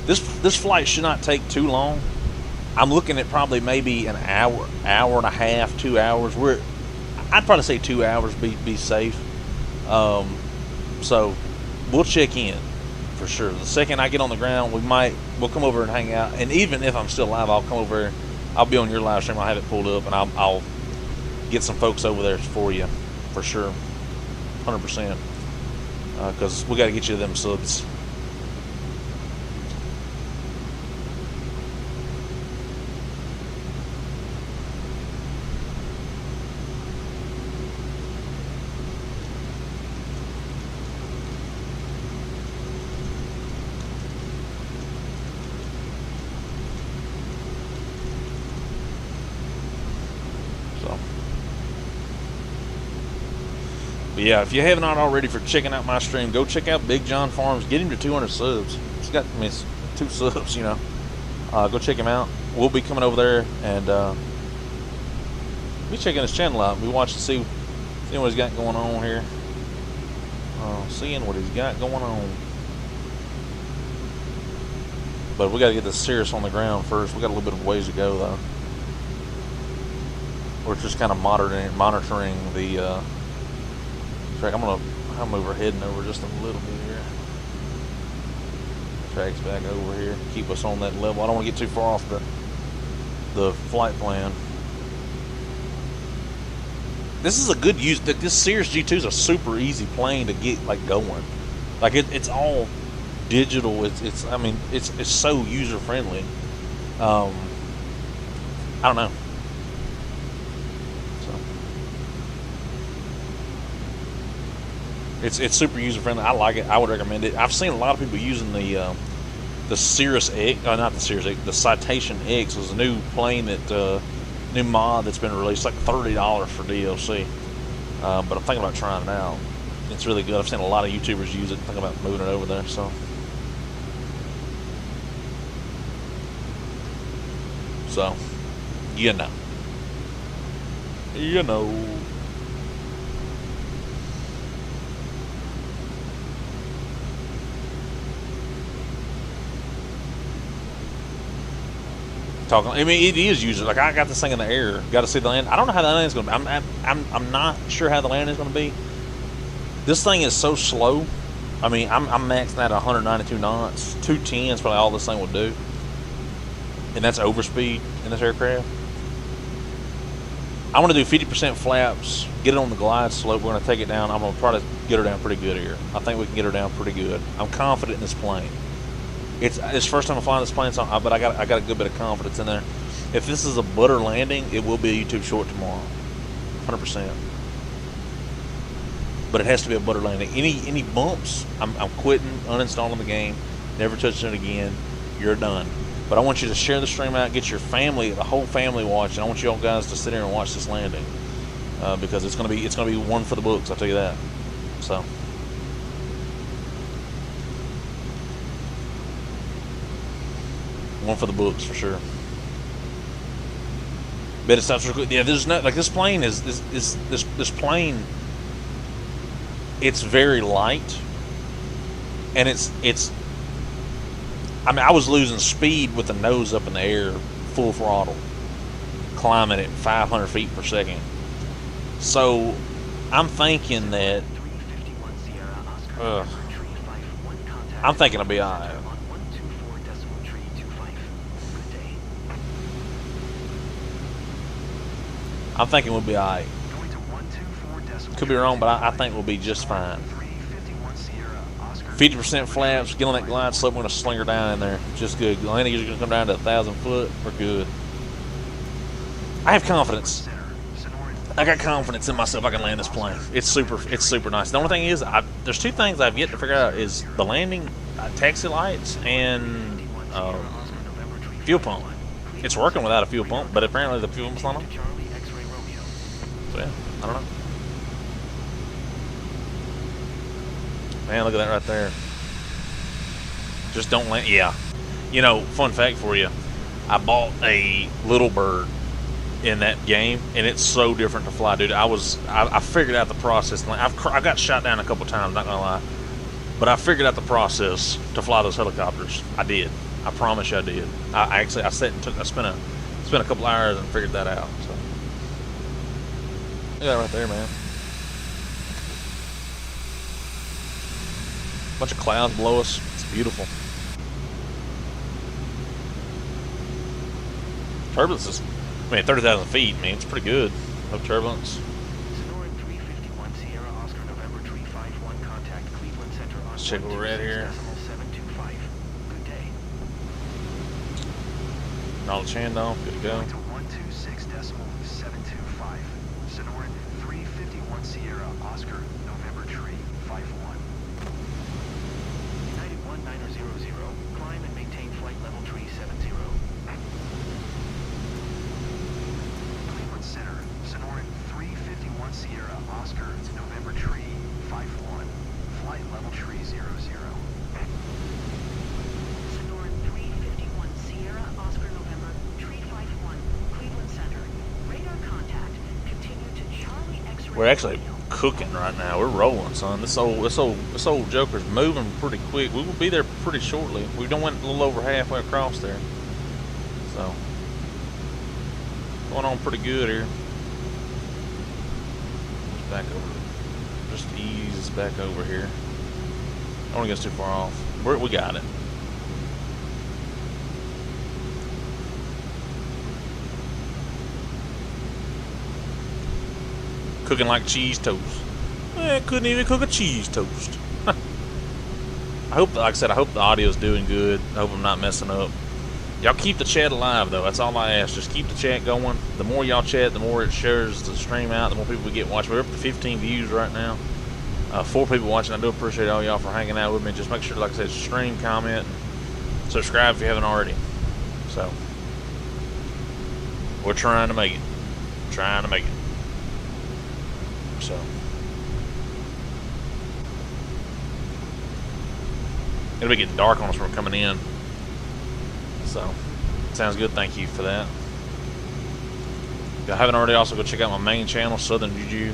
This flight should not take too long. I'm looking at probably maybe an hour and a half, 2 hours. I'd probably say 2 hours, be safe. So we'll check in for sure. The second I get on the ground, we'll come over and hang out. And even if I'm still live, I'll come over. I'll be on your live stream. I'll have it pulled up, and I'll get some folks over there for you for sure, 100%. Because we got to get you them subs. But yeah, if you haven't already for checking out my stream, go check out Big John Farms. Get him to 200 subs. He's got, it's 2 subs, you know. Go check him out. We'll be coming over there and be checking his channel out. We watch to see what he's got going on here. Seeing what he's got going on. But we got to get the Cirrus on the ground first. We got a little bit of ways to go though. We're just kind of monitoring the track. I'm overheading over just a little bit here. Track's back over here. Keep us on that level. I don't want to get too far off the flight plan. This is a good use. This Cirrus G2 is a super easy plane to get going. Like it's all digital. It's so user friendly. I don't know. It's super user friendly. I like it. I would recommend it. I've seen a lot of people using the Cirrus X, not the Cirrus X, the Citation X was a new plane that new mod that's been released, like $30 for DLC. But I'm thinking about trying it out. It's really good. I've seen a lot of YouTubers use it, thinking about moving it over there. So, you know. You know. Talking, I mean, it is usually like I got this thing in the air. Got to see the land. I don't know how the landing's going to be. I'm not sure how the landing's going to be. This thing is so slow. I mean, I'm maxing at 192 knots. 210 is probably all this thing will do, and that's overspeed in this aircraft. I want to do 50% flaps, get it on the glide slope. We're going to take it down. I'm going to try to get her down pretty good here. I think we can get her down pretty good. I'm confident in this plane. It's first time I'm flying this plane, so but I got a good bit of confidence in there. If this is a butter landing, it will be a YouTube short tomorrow, 100%. But it has to be a butter landing. Any bumps, I'm quitting, uninstalling the game, never touching it again. You're done. But I want you to share the stream out, get your family, the whole family watching. I want you all guys to sit here and watch this landing because it's gonna be one for the books. I'll tell you that. So. One for the books for sure. But it's not so good. Yeah, there's no like this plane is this plane. It's very light, and it's. I mean, I was losing speed with the nose up in the air, full throttle, climbing at 500 feet per second. So, I'm thinking that. I'm thinking it'll be alright. I'm thinking we'll be alright. Could be wrong, but I think we'll be just fine. 50% flaps, get on that glide slope. We're going to sling her down in there. Just good. Landing is going to come down to 1,000 foot. We're good. I have confidence. I got confidence in myself I can land this plane. It's super nice. The only thing is, there's two things I've yet to figure out is the landing, taxi lights, and fuel pump. It's working without a fuel pump, but apparently the fuel pump's not on. So yeah, I don't know. Man, look at that right there. Just don't land. Yeah. You know, fun fact for you. I bought a Little Bird in that game, and it's so different to fly, dude. I figured out the process. I got shot down a couple times, not gonna lie. But I figured out the process to fly those helicopters. I did. I promise you I did. I spent a couple hours and figured that out. So. Look at that right there, man. Bunch of clouds below us. It's beautiful. Turbulence is, 30,000 feet. It's pretty good. No turbulence. Let's check where we're at here. Knowledge handoff. Good to go. We're actually cooking right now. We're rolling, son. This old joker's moving pretty quick. We will be there pretty shortly. We done went a little over halfway across there. So going on pretty good here. Just back over. Just ease back over here. Don't want to get too far off. We got it. Cooking like cheese toast. Couldn't even cook a cheese toast. I hope, like I said, I hope the audio's doing good. I hope I'm not messing up. Y'all keep the chat alive, though. That's all I ask. Just keep the chat going. The more y'all chat, the more it shares the stream out, the more people we get watching. We're up to 15 views right now. 4 people watching. I do appreciate all y'all for hanging out with me. Just make sure, like I said, stream, comment, and subscribe if you haven't already. So, we're trying to make it. Trying to make it. So, It'll be getting dark on us when we're coming in. So, sounds good. Thank you for that. If y'all haven't already, also go check out my main channel, Southern Juju.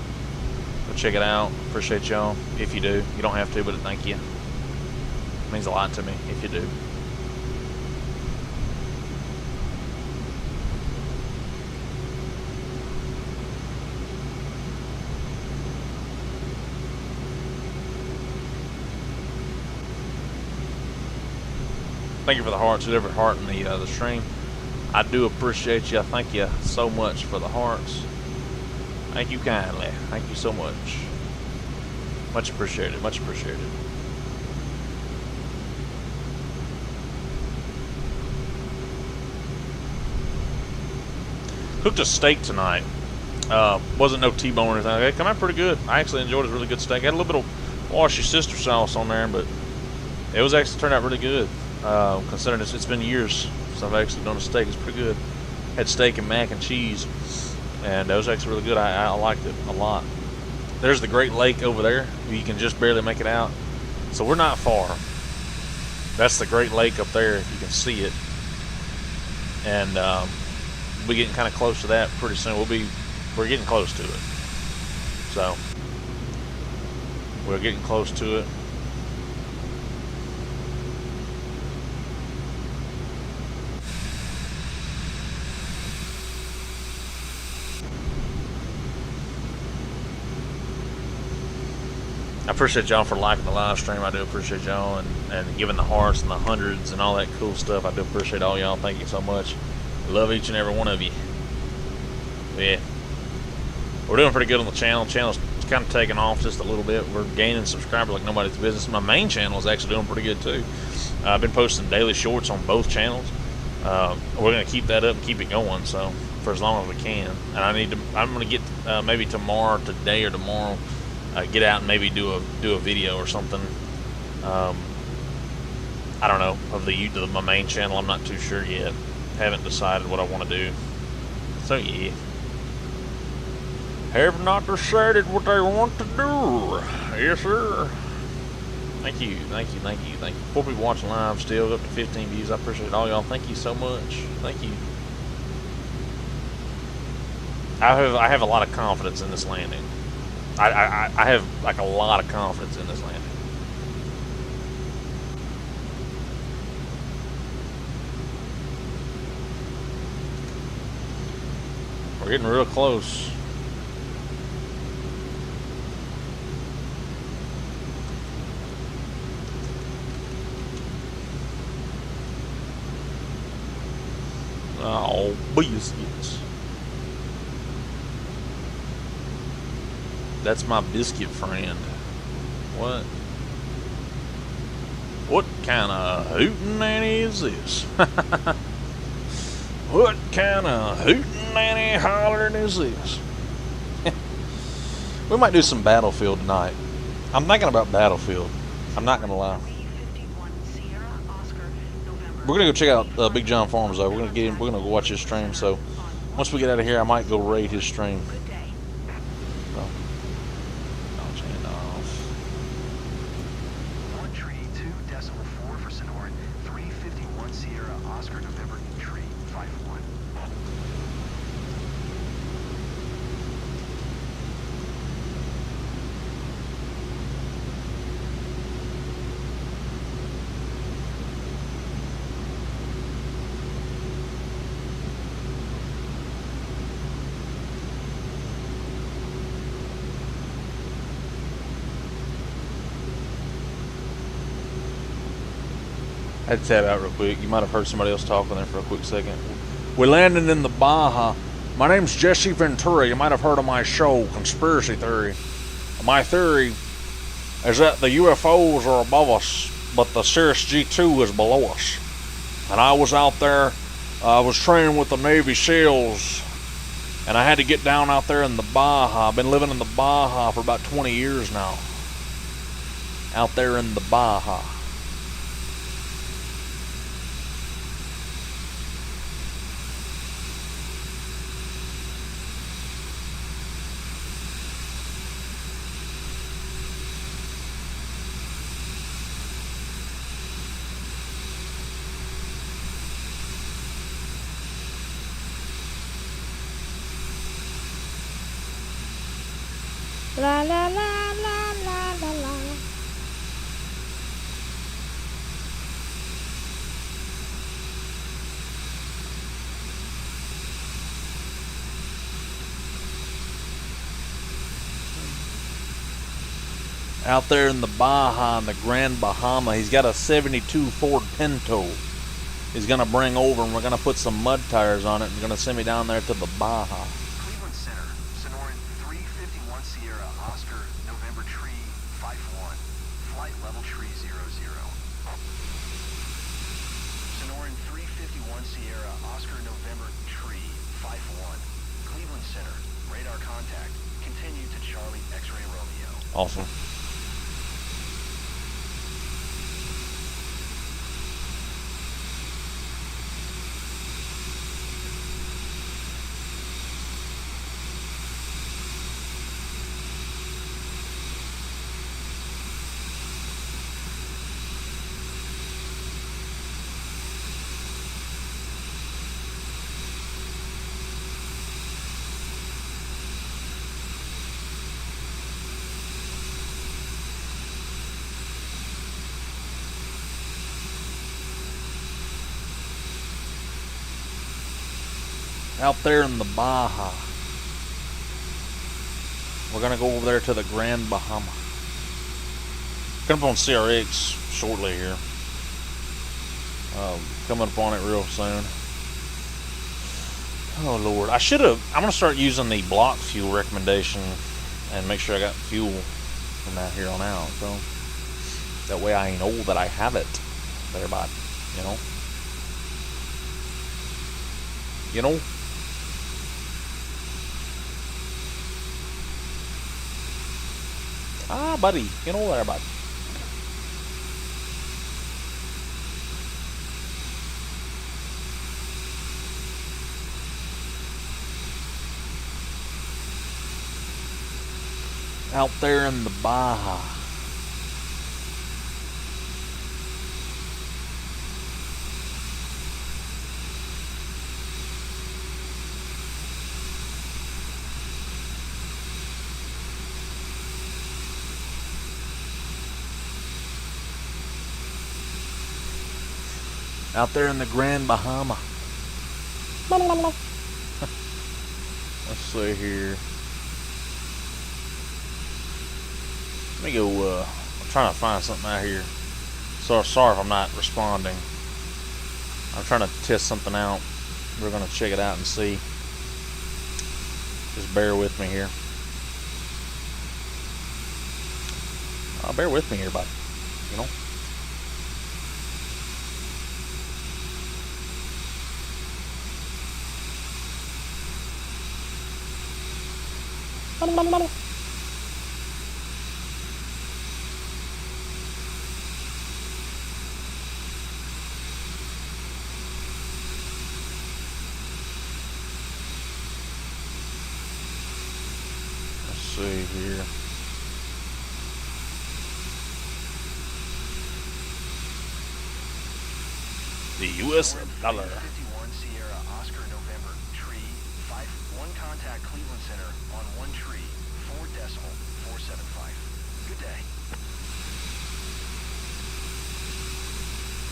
Go check it out. Appreciate y'all. If you do, you don't have to, but thank you. It means a lot to me if you do. Thank you for the hearts, whoever heart in the stream. I do appreciate you. Thank you so much for the hearts. Thank you kindly. Thank you so much. Much appreciated. Much appreciated. Cooked a steak tonight. Wasn't no T-bone or anything. It came out pretty good. I actually enjoyed it. It was really good steak. Had a little bit of wash your sister sauce on there, but it was actually turned out really good. Considering it's been years since I've actually done a steak. It's pretty good. Had steak and mac and cheese, and it was actually really good. I liked it a lot. There's the Great Lake over there. You can just barely make it out. So we're not far. That's the Great Lake up there, if you can see it. And we'll be getting kind of close to that pretty soon. We're getting close to it. So we're getting close to it. I appreciate y'all for liking the live stream. I do appreciate y'all and giving the hearts and the hundreds and all that cool stuff. I do appreciate all y'all. Thank you so much. Love each and every one of you. Yeah. We're doing pretty good on the channel. The channel's kind of taking off just a little bit. We're gaining subscribers like nobody's business. My main channel is actually doing pretty good too. I've been posting daily shorts on both channels. We're going to keep that up and keep it going, so for as long as we can. And I'm going to get maybe today or tomorrow, get out and maybe do a video or something. I don't know, of my main channel. I'm not too sure yet. Haven't decided what I want to do. So yeah, have not decided what I want to do. Yes, sir. Thank you. 4 people watching live still, up to 15 views. I appreciate all y'all. Thank you so much. Thank you. I have a lot of confidence in this landing. I have like a lot of confidence in this landing. We're getting real close. Oh, biscuits. That's my biscuit friend. What? What kind of hootenanny is this? What kind of hootenanny hollering is this? We might do some Battlefield tonight. I'm thinking about Battlefield. I'm not gonna lie. We're gonna go check out Big John Farms though. We're gonna get him. We're gonna go watch his stream. So once we get out of here, I might go raid his stream. So, I'll turn off. 132.4 for Sonoran. 351 Sierra Oscar November tree 51. I had to tab out real quick. You might have heard somebody else talking there for a quick second. We're landing in the Baja. My name's Jesse Ventura. You might have heard of my show, Conspiracy Theory. My theory is that the UFOs are above us, but the Cirrus G2 is below us. And I was out there, I was training with the Navy SEALs, and I had to get down out there in the Baja. I've been living in the Baja for about 20 years now. Out there in the Baja. La la la la la la la. Out there in the Baja, in the Grand Bahama, he's got a 72 Ford Pinto. He's gonna bring over, and we're gonna put some mud tires on it, and gonna send me down there to the Baja. Cleveland Center, Sonoran 351 Sierra, Oscar, November tree 51, flight level tree 00. Sonoran 351 Sierra, Oscar, November tree 51, Cleveland Center, radar contact, continue to Charlie X-ray Romeo. Awesome. Out there in the Baja. We're gonna go over there to the Grand Bahama. Coming up on CRX shortly here. Coming up on it real soon. Oh Lord, I'm gonna start using the block fuel recommendation and make sure I got fuel from that here on out. So that way I know that I have it. Everybody, you know. You know. Ah, buddy, you know there, bud. Out there in the Baja. Out there in the Grand Bahama. Let's see here. Let me go, I'm trying to find something out here. So sorry if I'm not responding. I'm trying to test something out. We're going to check it out and see. Just bear with me here. Bear with me here, buddy. You know? Let's see here. The U.S. dollar. 51 Sierra, Oscar, November, tree 51 contact Cleveland Center on 1 tree 4.475. Good day.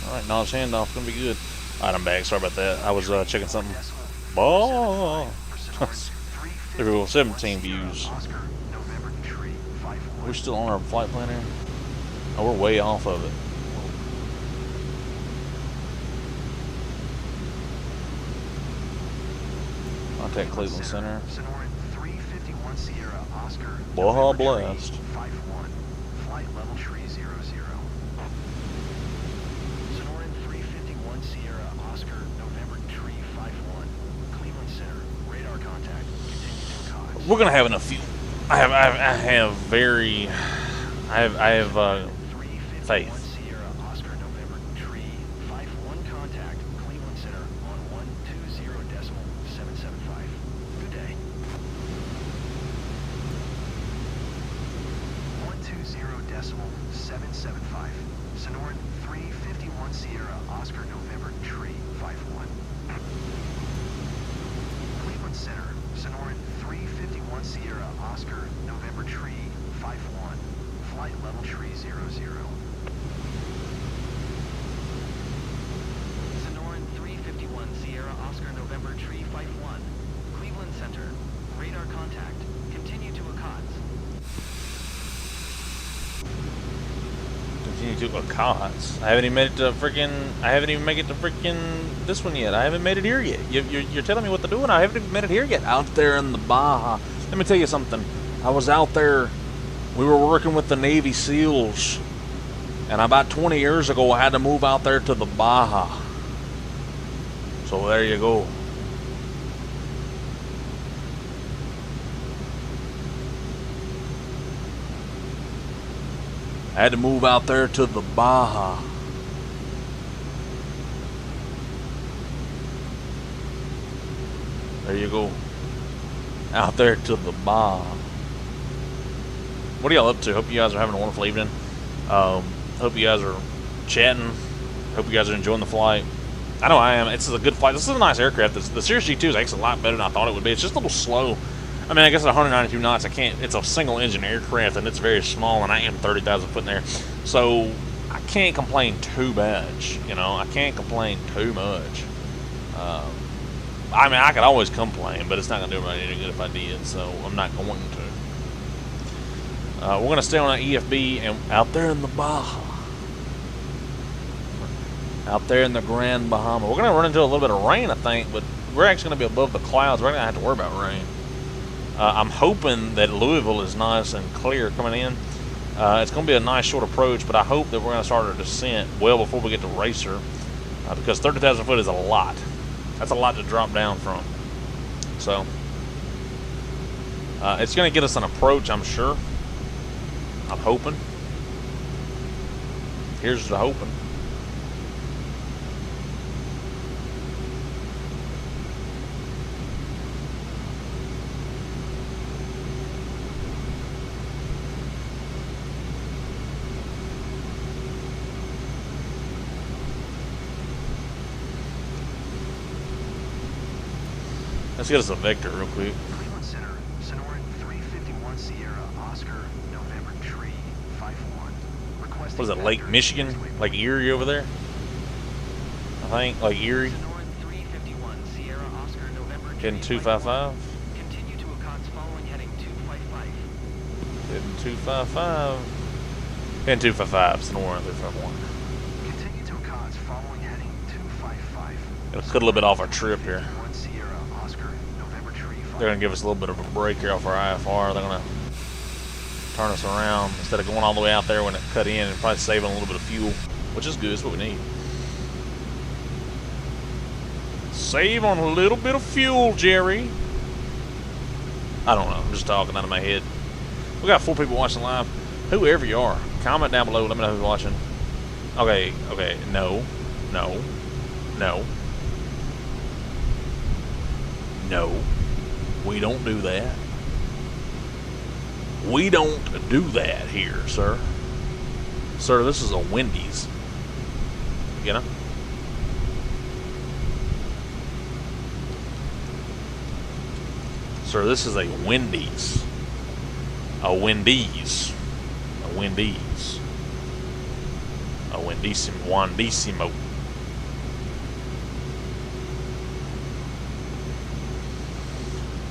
All right, knowledge handoff gonna be good. All right, I'm back. Sorry about that. I was checking something. Ball. There we go. 17 views. Oscar, November, tree 51. We're still on our flight plan here. Oh, we're way off of it. Contact Cleveland Center. Sonoran 351 Sierra, Oscar, Baja November, blast. tree 51. Flight level tree 00. Sonoran 351 Sierra, Oscar, November, tree 51. Cleveland Center, radar contact. Continue to cause. We're gonna have enough fuel. I have faith. 351 Sierra, Oscar, November, tree 51 contact Cleveland Center on 120.775. Good day. 120.775. Sonoran 351 Sierra, Oscar, November, tree 51. Cleveland Center, Sonoran 351 Sierra, Oscar, November, tree Sonoran 351 Sierra Oscar November Tree 51. Cleveland Center. Radar contact. Continue to ACOTS. Continue to Accots. I haven't even made it to freaking. I haven't even made it to freaking this one yet. I haven't made it here yet. You're telling me what to do, and I haven't even made it here yet. Out there in the Baja. Let me tell you something. I was out there. We were working with the Navy SEALs, and about 20 years ago, I had to move out there to the Baja. So there you go. I had to move out there to the Baja. There you go. Out there to the Baja. What are y'all up to? Hope you guys are having a wonderful evening. Hope you guys are chatting. Hope you guys are enjoying the flight. I know I am. It's a good flight. This is a nice aircraft. The Cirrus G2 is actually a lot better than I thought it would be. It's just a little slow. I mean, I guess at 192 knots, I can't. It's a single-engine aircraft, and it's very small, and I am 30,000 foot in there, so I can't complain too much. You know, I can't complain too much. I mean, I could always complain, but it's not gonna do me any good if I did. So I'm not going to. We're gonna stay on that EFB and out there in the Baja, out there in the Grand Bahama. We're gonna run into a little bit of rain, I think, but we're actually gonna be above the clouds. We're not gonna have to worry about rain. I'm hoping that Louisville is nice and clear coming in. It's going to be a nice short approach, but I hope that we're going to start our descent well before we get to Racer, because 30,000 foot is a lot. That's a lot to drop down from. So it's going to get us an approach, I'm sure. I'm hoping. Here's the hoping. Let's get us a vector real quick. Cleveland Center. Sonoran 351 Sierra Oscar November Tree 51. Requesting What is it, Lake Michigan? Like Erie over there? I think, like Erie. Sonoran 351 Sierra Oscar November Tree Heading 255. Continue to ACOTS following heading 255. Heading 255. Heading 255, Sonoran 351. Continue to ACOTS following heading 255. It'll cut a little bit off our trip here. 351 Sierra Oscar November Tree 51. They're going to give us a little bit of a break here off our IFR. They're going to turn us around instead of going all the way out there when it cut in, and probably saving a little bit of fuel, which is good. It's what we need. Save on a little bit of fuel, Jerry. I don't know. I'm just talking out of my head. We got 4 people watching live. Whoever you are, comment down below. Let me know who's watching. Okay. No. We don't do that. We don't do that here, sir. Sir, this is a Wendy's. You know? Sir, this is a Wendy's. A Wendy's. A Wendy's. A Wendissimo.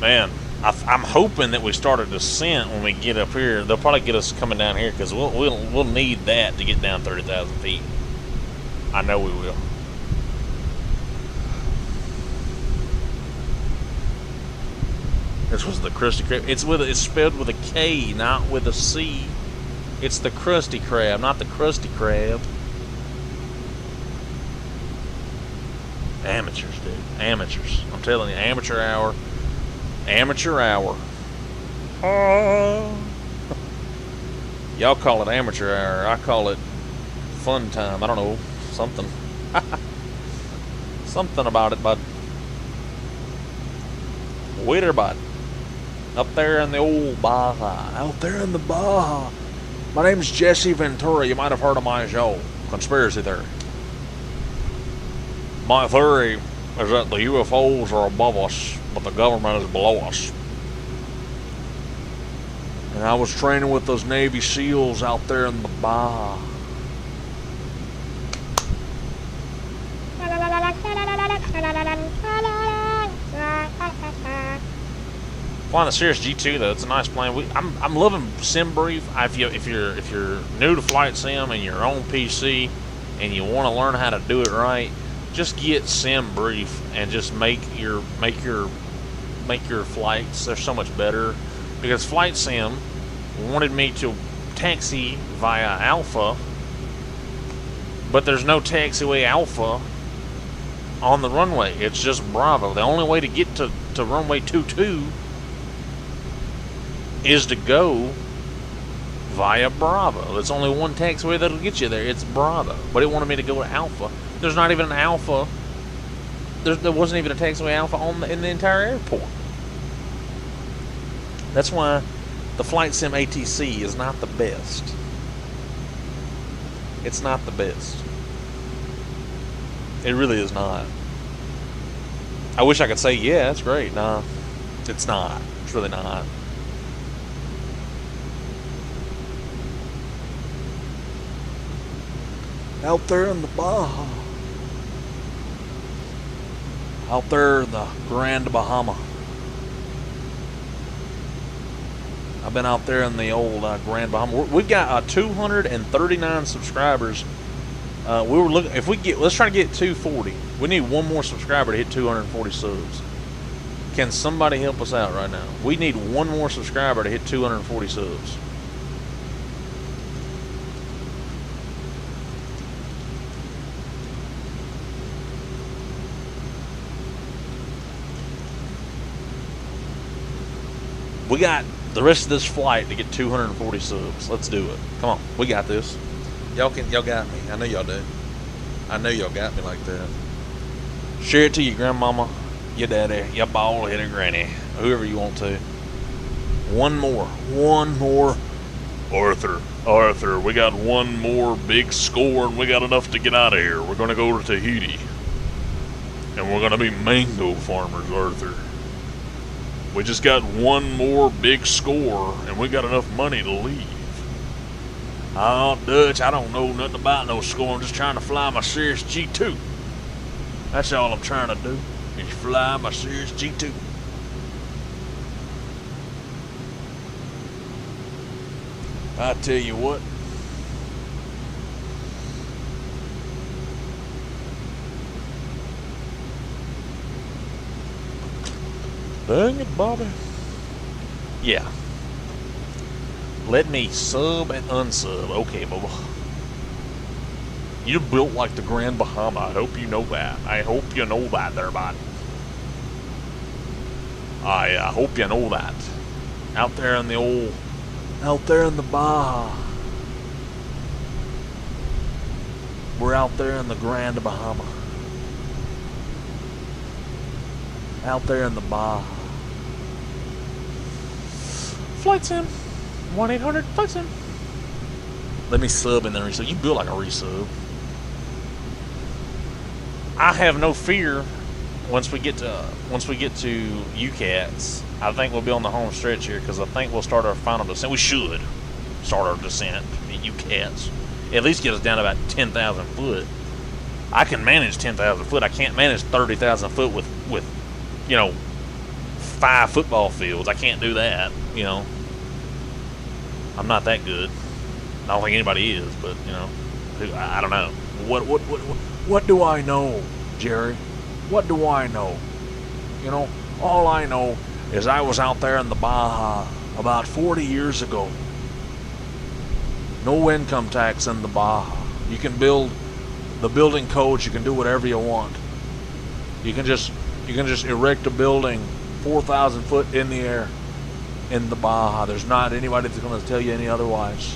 Man, I'm hoping that we start a descent when we get up here. They'll probably get us coming down here, because we'll need that to get down 30,000 feet. I know we will. This was the Krusty Krab. It's spelled with a K, not with a C. It's the Krusty Krab, not the Krusty Krab. Amateurs, dude. Amateurs. I'm telling you, amateur hour. Amateur hour. Y'all call it amateur hour. I call it fun time. I don't know. Something. Something about it, bud. Waiter, bud. Up there in the old Baja. Out there in the Baja. My name's Jesse Ventura. You might have heard of my show, Conspiracy Theory. My theory is that the UFOs are above us, but the government is below us. And I was training with those Navy SEALs out there in the Baja. Flying the Cirrus G2 though, it's a nice plane. I'm loving Sim Brief. If you're new to flight sim and you're on PC and you want to learn how to do it right, just get Sim Brief and just make your flights. They're so much better, because Flight Sim wanted me to taxi via Alpha, but there's no taxiway Alpha on the runway. It's just Bravo. The only way to get to runway 22 is to go via Bravo. There's only one taxiway that'll get you there. It's Bravo. But it wanted me to go to Alpha. There's not even an Alpha. There wasn't even a taxiway Alpha in the entire airport. That's why the Flight Sim ATC is not the best. It's not the best. It really is not. I wish I could say, yeah, it's great. Nah, it's not. It's really not. Out there in the Baja. Out there in the Grand Bahama. I've been out there in the old Grand Bahama. We've got 239 subscribers. We were looking, let's try to get 240. We need one more subscriber to hit 240 subs. Can somebody help us out right now? We need one more subscriber to hit 240 subs. We got the rest of this flight to get 240 subs. Let's do it. Come on, we got this. Y'all got me. I know y'all do. I know y'all got me like that. Share it to your grandmama, your daddy, your bald-headed granny, whoever you want to. One more. Arthur, we got one more big score and we got enough to get out of here. We're going to go to Tahiti. And we're going to be mango farmers, Arthur. We just got one more big score and we got enough money to leave. Oh, Dutch, I don't know nothing about no score. I'm just trying to fly my Cirrus G2. That's all I'm trying to do, is fly my Cirrus G2. I tell you what. Dang it, Bobby. Yeah. Let me sub and unsub. Okay, Bubba. You're built like the Grand Bahama. I hope you know that. I hope you know that there, bud. I hope you know that. Out there in the Baja. We're out there in the Grand Bahama. Out there in the Baja. Flight Sim. 1-800 Flight Sim. Let me sub and then resub. You build like a resub. I have no fear once we get to UCATS. I think we'll be on the home stretch here because I think we'll start our final descent. We should start our descent at UCATS. At least get us down to about 10,000 foot. I can manage 10,000 foot. I can't manage 30,000 foot with 5 football fields. I can't do that. I'm not that good. I don't think anybody is, but I don't know. What do I know, Jerry? What do I know? All I know is I was out there in the Baja about 40 years ago. No income tax in the Baja. You can build the building codes. You can do whatever you want. You can just erect a building 4,000 foot in the air in the Baja. There's not anybody that's going to tell you any otherwise.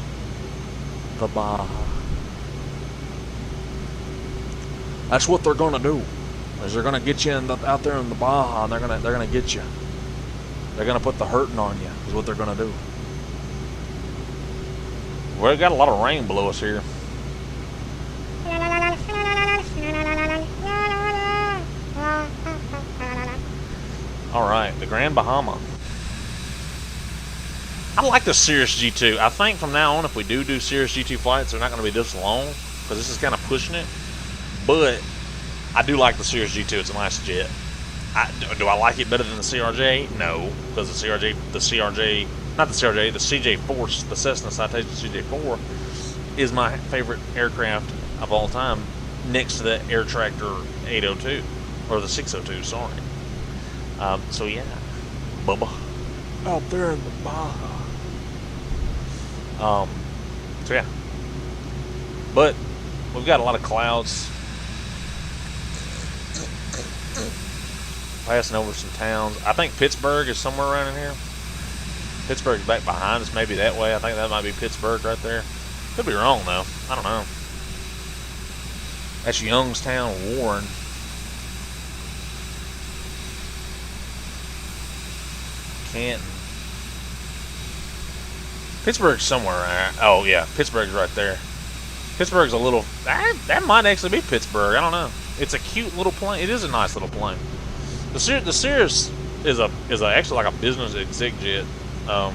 The Baja. That's what they're going to do. Is they're going to get you out there in the Baja, and they're going to get you. They're going to put the hurting on you. Is what they're going to do. We've got a lot of rain below us here. All right, the Grand Bahama. I like the Cirrus G2. I think from now on, if we do Cirrus G2 flights, they're not going to be this long because this is kind of pushing it. But I do like the Cirrus G2. It's a nice jet. Do I like it better than the CRJ? No, because the CJ4, the Cessna Citation CJ4 is my favorite aircraft of all time, next to the Air Tractor 802 or the 602. Sorry. So yeah, Bubba out there in the Baja. So yeah, but we've got a lot of clouds. Passing over some towns. I think Pittsburgh is somewhere around in here. Pittsburgh's back behind us, maybe that way. I think that might be Pittsburgh right there. Could be wrong though. I don't know. That's Youngstown, Warren. Canton. Pittsburgh's somewhere around. Oh yeah, Pittsburgh's right there. Pittsburgh's a little. That might actually be Pittsburgh. I don't know. It's a cute little plane. It is a nice little plane. The Cirrus is actually like a business exec jet. Oh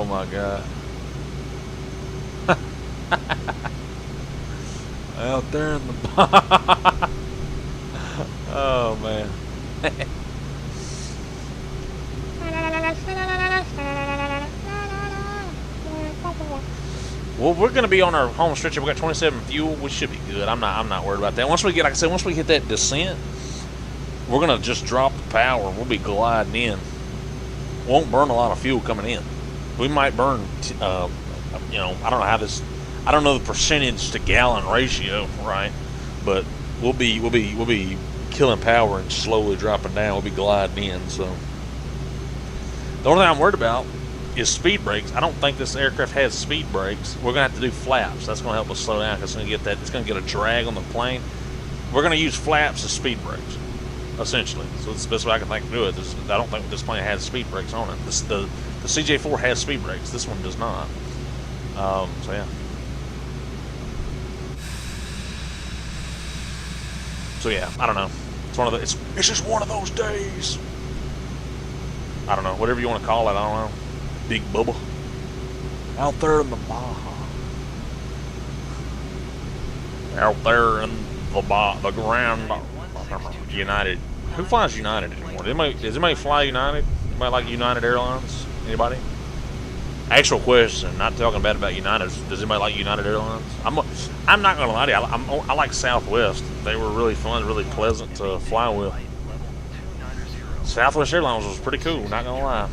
my god. Out there in the oh man. Well, we're going to be on our home stretch. We got 27 fuel. We should be good. I'm not worried about that. Once we get, like I said, once we hit that descent, we're going to just drop the power. We'll be gliding in. Won't burn a lot of fuel coming in. We might burn, I don't know how this. I don't know the percentage to gallon ratio, right? But we'll be killing power and slowly dropping down. We'll be gliding in. So the only thing I'm worried about is speed brakes. I don't think this aircraft has speed brakes. We're gonna have to do flaps. That's gonna help us slow down because it's gonna get a drag on the plane. We're gonna use flaps as speed brakes, essentially. So it's the best way I can think to do it. I don't think this plane has speed brakes on it. The CJ4 has speed brakes. This one does not. So yeah. So yeah, I don't know. It's just one of those days. I don't know. Whatever you want to call it. I don't know. Big Bubba out there in the Baja. Out there in the Grand United. Who flies United anymore? Does anybody fly United? Anybody like United Airlines? Anybody? Actual question. Not talking bad about United. Does anybody like United Airlines? I'm not gonna lie to you. I like Southwest. They were really fun, really pleasant to fly with. Southwest Airlines was pretty cool. Not gonna lie.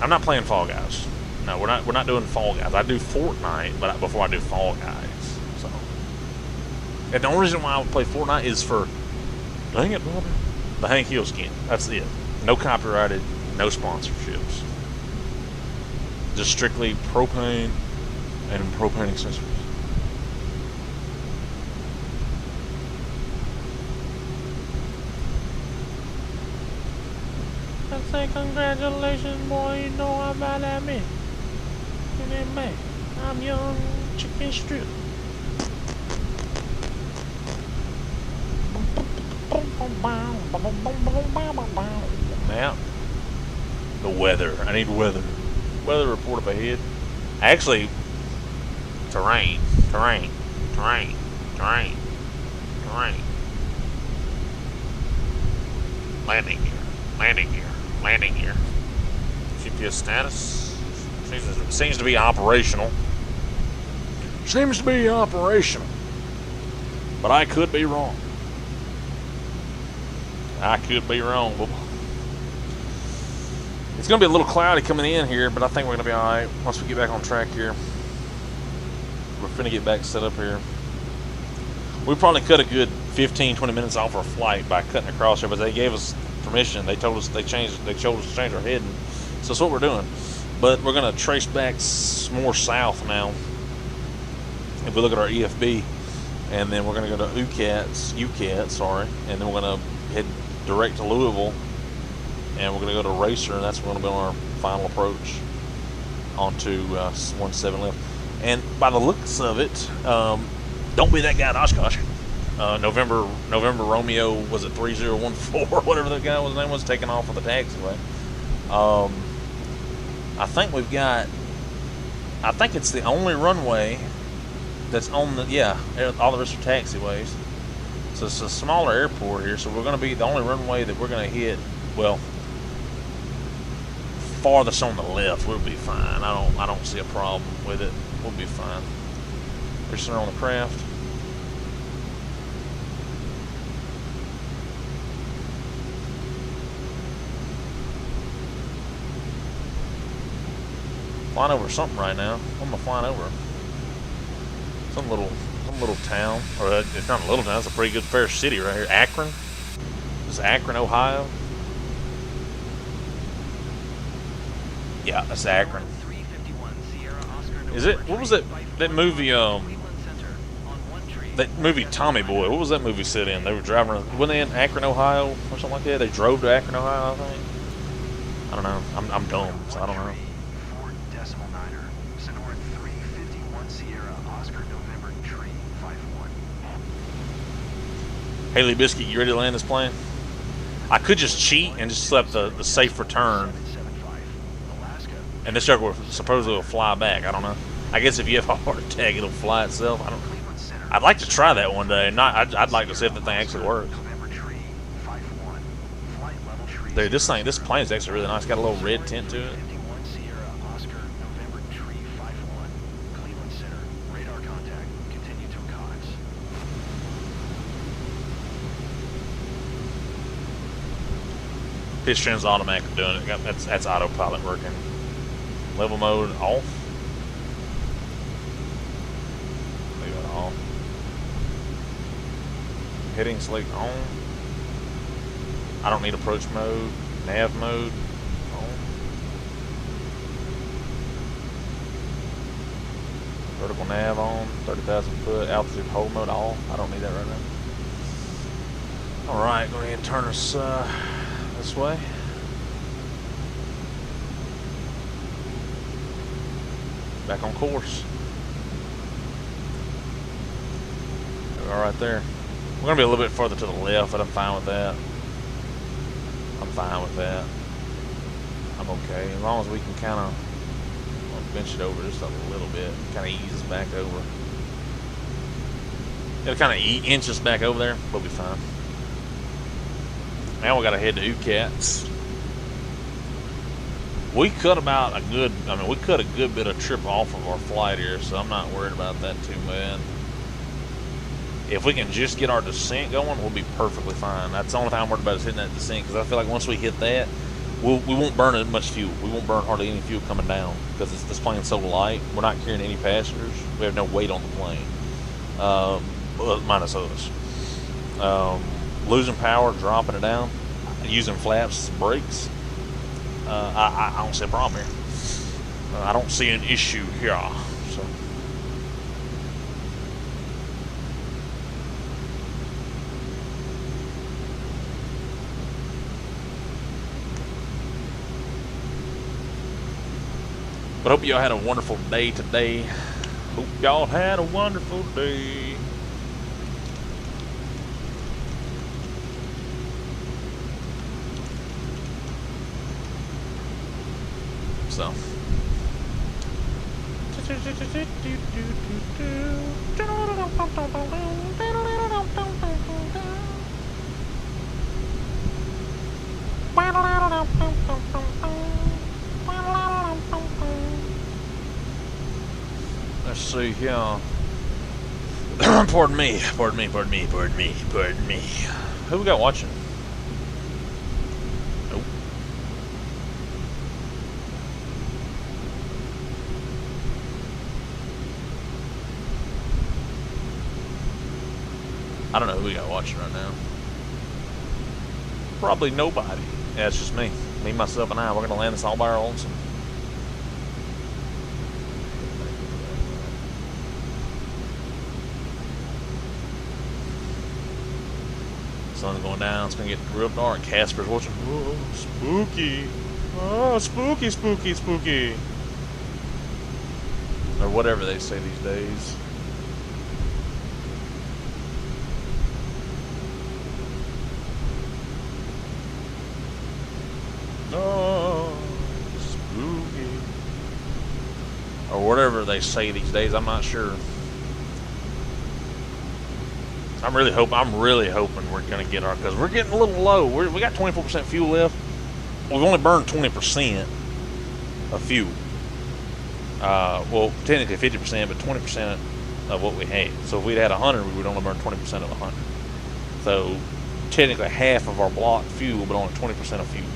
I'm not playing Fall Guys. No, we're not doing Fall Guys. I do Fortnite, but before I do Fall Guys. So, and the only reason why I would play Fortnite is for, dang it, brother, the Hank Hill skin. That's it. No copyrighted, no sponsorships. Just strictly propane and propane accessories. I say congratulations, boy, you know how about that me. And then man, I'm young chicken strip. Now, the weather. I need weather. Weather report up ahead. Actually, terrain. Landing gear. GPS status seems to be operational. But I could be wrong. It's going to be a little cloudy coming in here, but I think we're going to be alright once we get back on track here. We're finna get back set up here. We probably cut a good 15-20 minutes off our flight by cutting across here, but they gave us permission. They told us they chose us to change our heading. So that's what we're doing. But we're going to trace back more south now. If we look at our EFB, and then we're going to go to UCAT, and then we're going to head direct to Louisville, and we're going to go to Racer, and that's going to be on our final approach onto 17 left. And by the looks of it, Don't be that guy in Oshkosh. November Romeo, was it 3014, whatever that guy was name was, taking off on the taxiway. I think we've got, I think it's the only runway that's on the, yeah, all the rest are taxiways. So it's a smaller airport here, so we're going to be the only runway that we're going to hit, well, farthest on the left. We'll be fine. I don't see a problem with it. We'll be fine. We're center on the craft. Flying over something right now. What am I flying over? Some little town, or it's not a little town. It's a pretty good fair city right here. Akron. This is Akron, Ohio. Yeah, that's Akron. Is it? What was that movie? That movie Tommy Boy. What was that movie set in? They were driving. Wasn't they in Akron, Ohio, or something like that? They drove to Akron, Ohio. I think. I don't know. I'm dumb, so I don't know. Haley Biscuit, you ready to land this plane? I could just cheat and just select the safe return, and this sucker supposedly will fly back. I don't know. I guess if you have a heart attack, it'll fly itself. I don't. I'd like to try that one day. I'd like to see if the thing actually works. Dude, this plane is actually really nice. Got a little red tint to it. Pitch trim's automatically doing it. That's autopilot working. Level mode off. Leave it off. Heading select on. I don't need approach mode. Nav mode on. Vertical nav on. 30,000 foot. Altitude hold mode off. I don't need that right now. Alright, go ahead and turn us this way. Back on course. There we are right there. We're going to be a little bit further to the left, but I'm fine with that. I'm fine with that. I'm okay. As long as we can kind of bench it over just a little bit. Kind of ease us back over. It'll kind of inch us back over there. We'll be fine. Now we got to head to UCATS. We cut about a good, we cut a good bit of trip off of our flight here, so I'm not worried about that too bad. If we can just get our descent going, we'll be perfectly fine. That's the only thing I'm worried about is hitting that descent, because I feel like once we hit that, we won't burn as much fuel. We won't burn hardly any fuel coming down, because this plane's so light. We're not carrying any passengers. We have no weight on the plane, minus us. Losing power, dropping it down, using flaps, brakes. I don't see a problem here. I don't see an issue here. So. But hope y'all had a wonderful day today. Hope y'all had a wonderful day. So. Let's see here. Pardon me. Who we got watching? Nope. I don't know who we got watching right now. Probably nobody. Yeah, it's just me. Me, myself, and I. We're going to land this all by our lonesome. Sun's going down. It's going to get real dark. Casper's watching. Oh, spooky. Oh, spooky, spooky, spooky. Or whatever they say these days. or whatever they say these days. I'm not sure. I'm really hoping we're gonna get our, because we're getting a little low. We got 24% fuel left. We've only burned 20% of fuel. Well, technically 50%, but 20% of what we had. So if we'd had 100, we would only burn 20% of 100. So technically half of our block fuel, but only 20% of fuel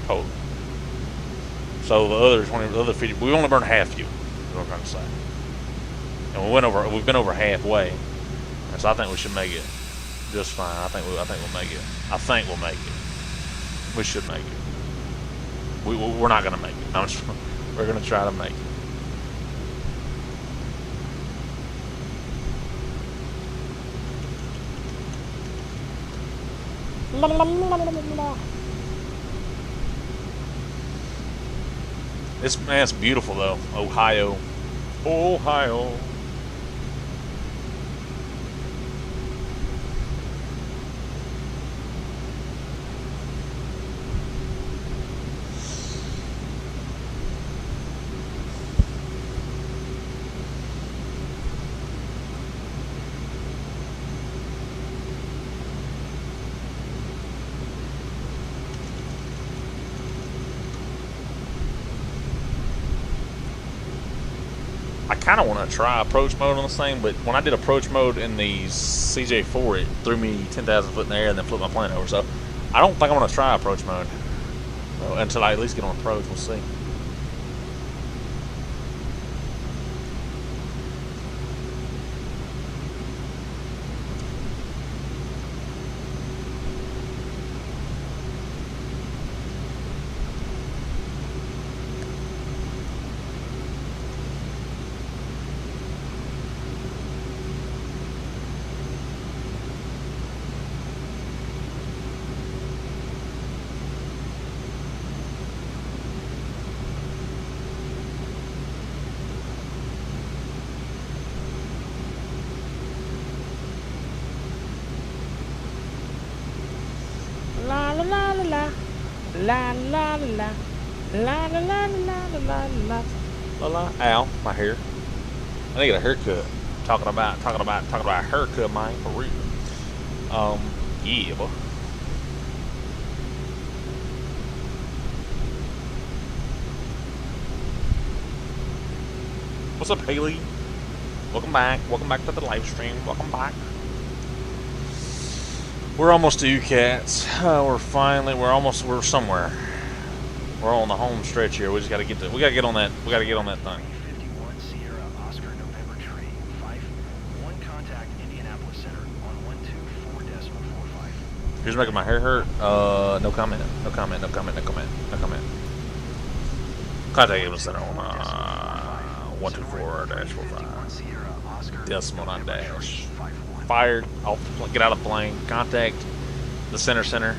total. So the other 50, we only burned half fuel. Is what I'm trying to say. And we've been over halfway. And so I think we should make it just fine. I think we'll make it. I think we'll make it. We should make it. We're not gonna make it. We're gonna try to make it. It's beautiful though, Ohio. I kind of want to try approach mode on this thing, but when I did approach mode in the CJ4, it threw me 10,000 foot in the air and then flipped my plane over. So I don't think I'm going to try approach mode until I at least get on approach. We'll see. La la la la la la la la la la la la la la la. Ow, my hair. I need to get a haircut. Talking about a haircut, man, for real. Yeah, boy. What's up, Haley? Welcome back. Welcome back to the live stream. Welcome back. We're almost to UCATS. We're somewhere. We're on the home stretch here. We just gotta get on that thing. 51 Sierra Oscar November Tree 5-1 contact Indianapolis Center on 124.45. Who's making my hair hurt? No comment. Contact Indianapolis Center on 124-45. Decimal 9 dash. Fired off the plane, get out of the plane, contact the center.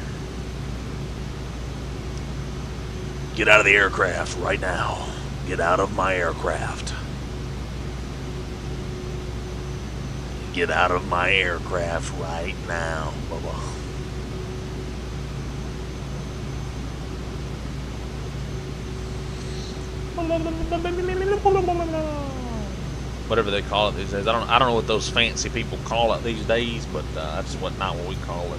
Get out of the aircraft right now. Get out of my aircraft. Get out of my aircraft right now, Bubba. Whatever they call it these days. I don't know what those fancy people call it these days, but that's not what we call it.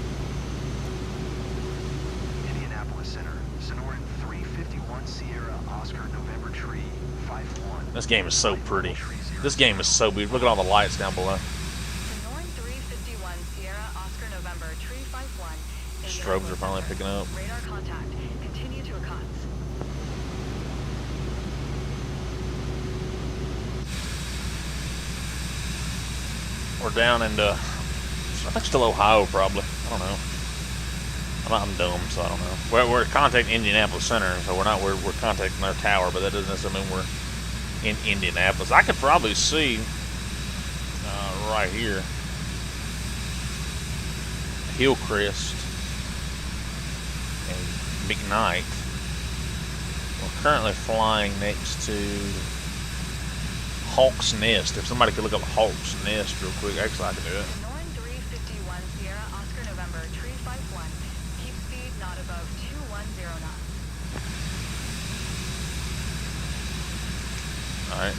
Indianapolis Center, Sonoran 351 Sierra Oscar November Tree 5-1. This game is so pretty. This game is so beautiful. Look at all the lights down below. Sonoran 351 Sierra Oscar November Tree 51. Strobes are finally picking up. Radar contact. Continue to Akats. We're down into, I think still Ohio probably. I don't know. I'm dumb, so I don't know. We're contacting Indianapolis Center, so we're contacting their tower, but that doesn't necessarily mean we're in Indianapolis. I could probably see right here Hillcrest and McKnight. We're currently flying next to Hawk's Nest. If somebody could look up Hawk's Nest real quick, actually I can do it. Sonoran 351 Sierra Oscar November Tree 51. Keep speed not above 210 knots. All right.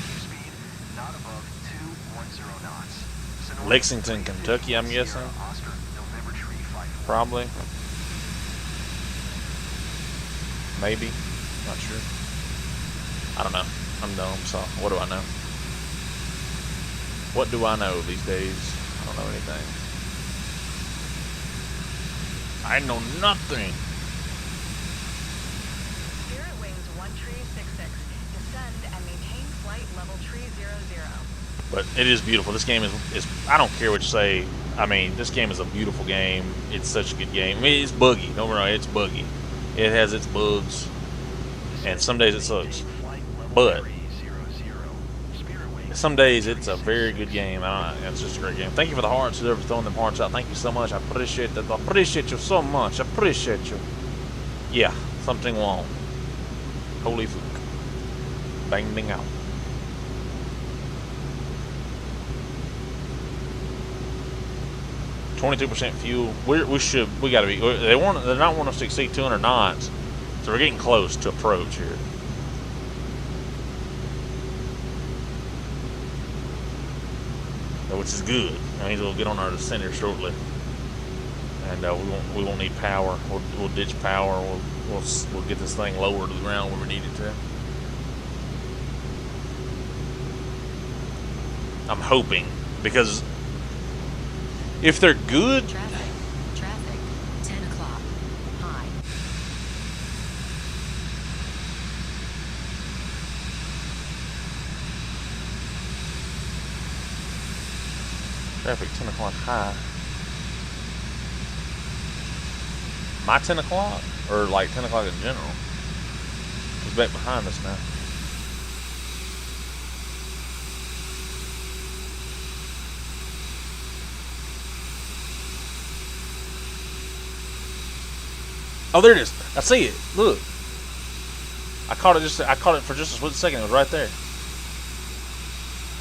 Keep speed not above 210 knots. Sonora Lexington, Kentucky, I'm 351 guessing. Sierra, Oscar, November Tree 51. Probably. Maybe. Not sure. I don't know. I'm dumb, so what do I know? What do I know these days? I don't know anything. I know nothing. Spirit Wings 1366. Descend and maintain flight level tree 00. But it is beautiful. This game is I don't care what you say. I mean, this game is a beautiful game. It's such a good game. I mean, it's buggy. Don't get me wrong, it's buggy. It has its bugs, and some days it sucks. But some days it's a very good game. It's just a great game. Thank you for the hearts. Whoever's throwing them hearts out, thank you so much. I appreciate that. I appreciate you so much. I appreciate you. Yeah, something wrong. Holy fuck. Bang ding out. %, fuel. We gotta be. They're not wanting us to exceed 200 knots, so we're getting close to approach here. Which is good. That means we'll get on our descent here shortly, and we won't need power. We'll ditch power. We'll get this thing lower to the ground where we need it to. I'm hoping, because if they're good. Traffic. 10 o'clock. High. Traffic 10 o'clock high. My 10 o'clock? Or like 10 o'clock in general? He's back behind us now. Oh, there it is. I see it. Look. I caught it for just a split second. It was right there.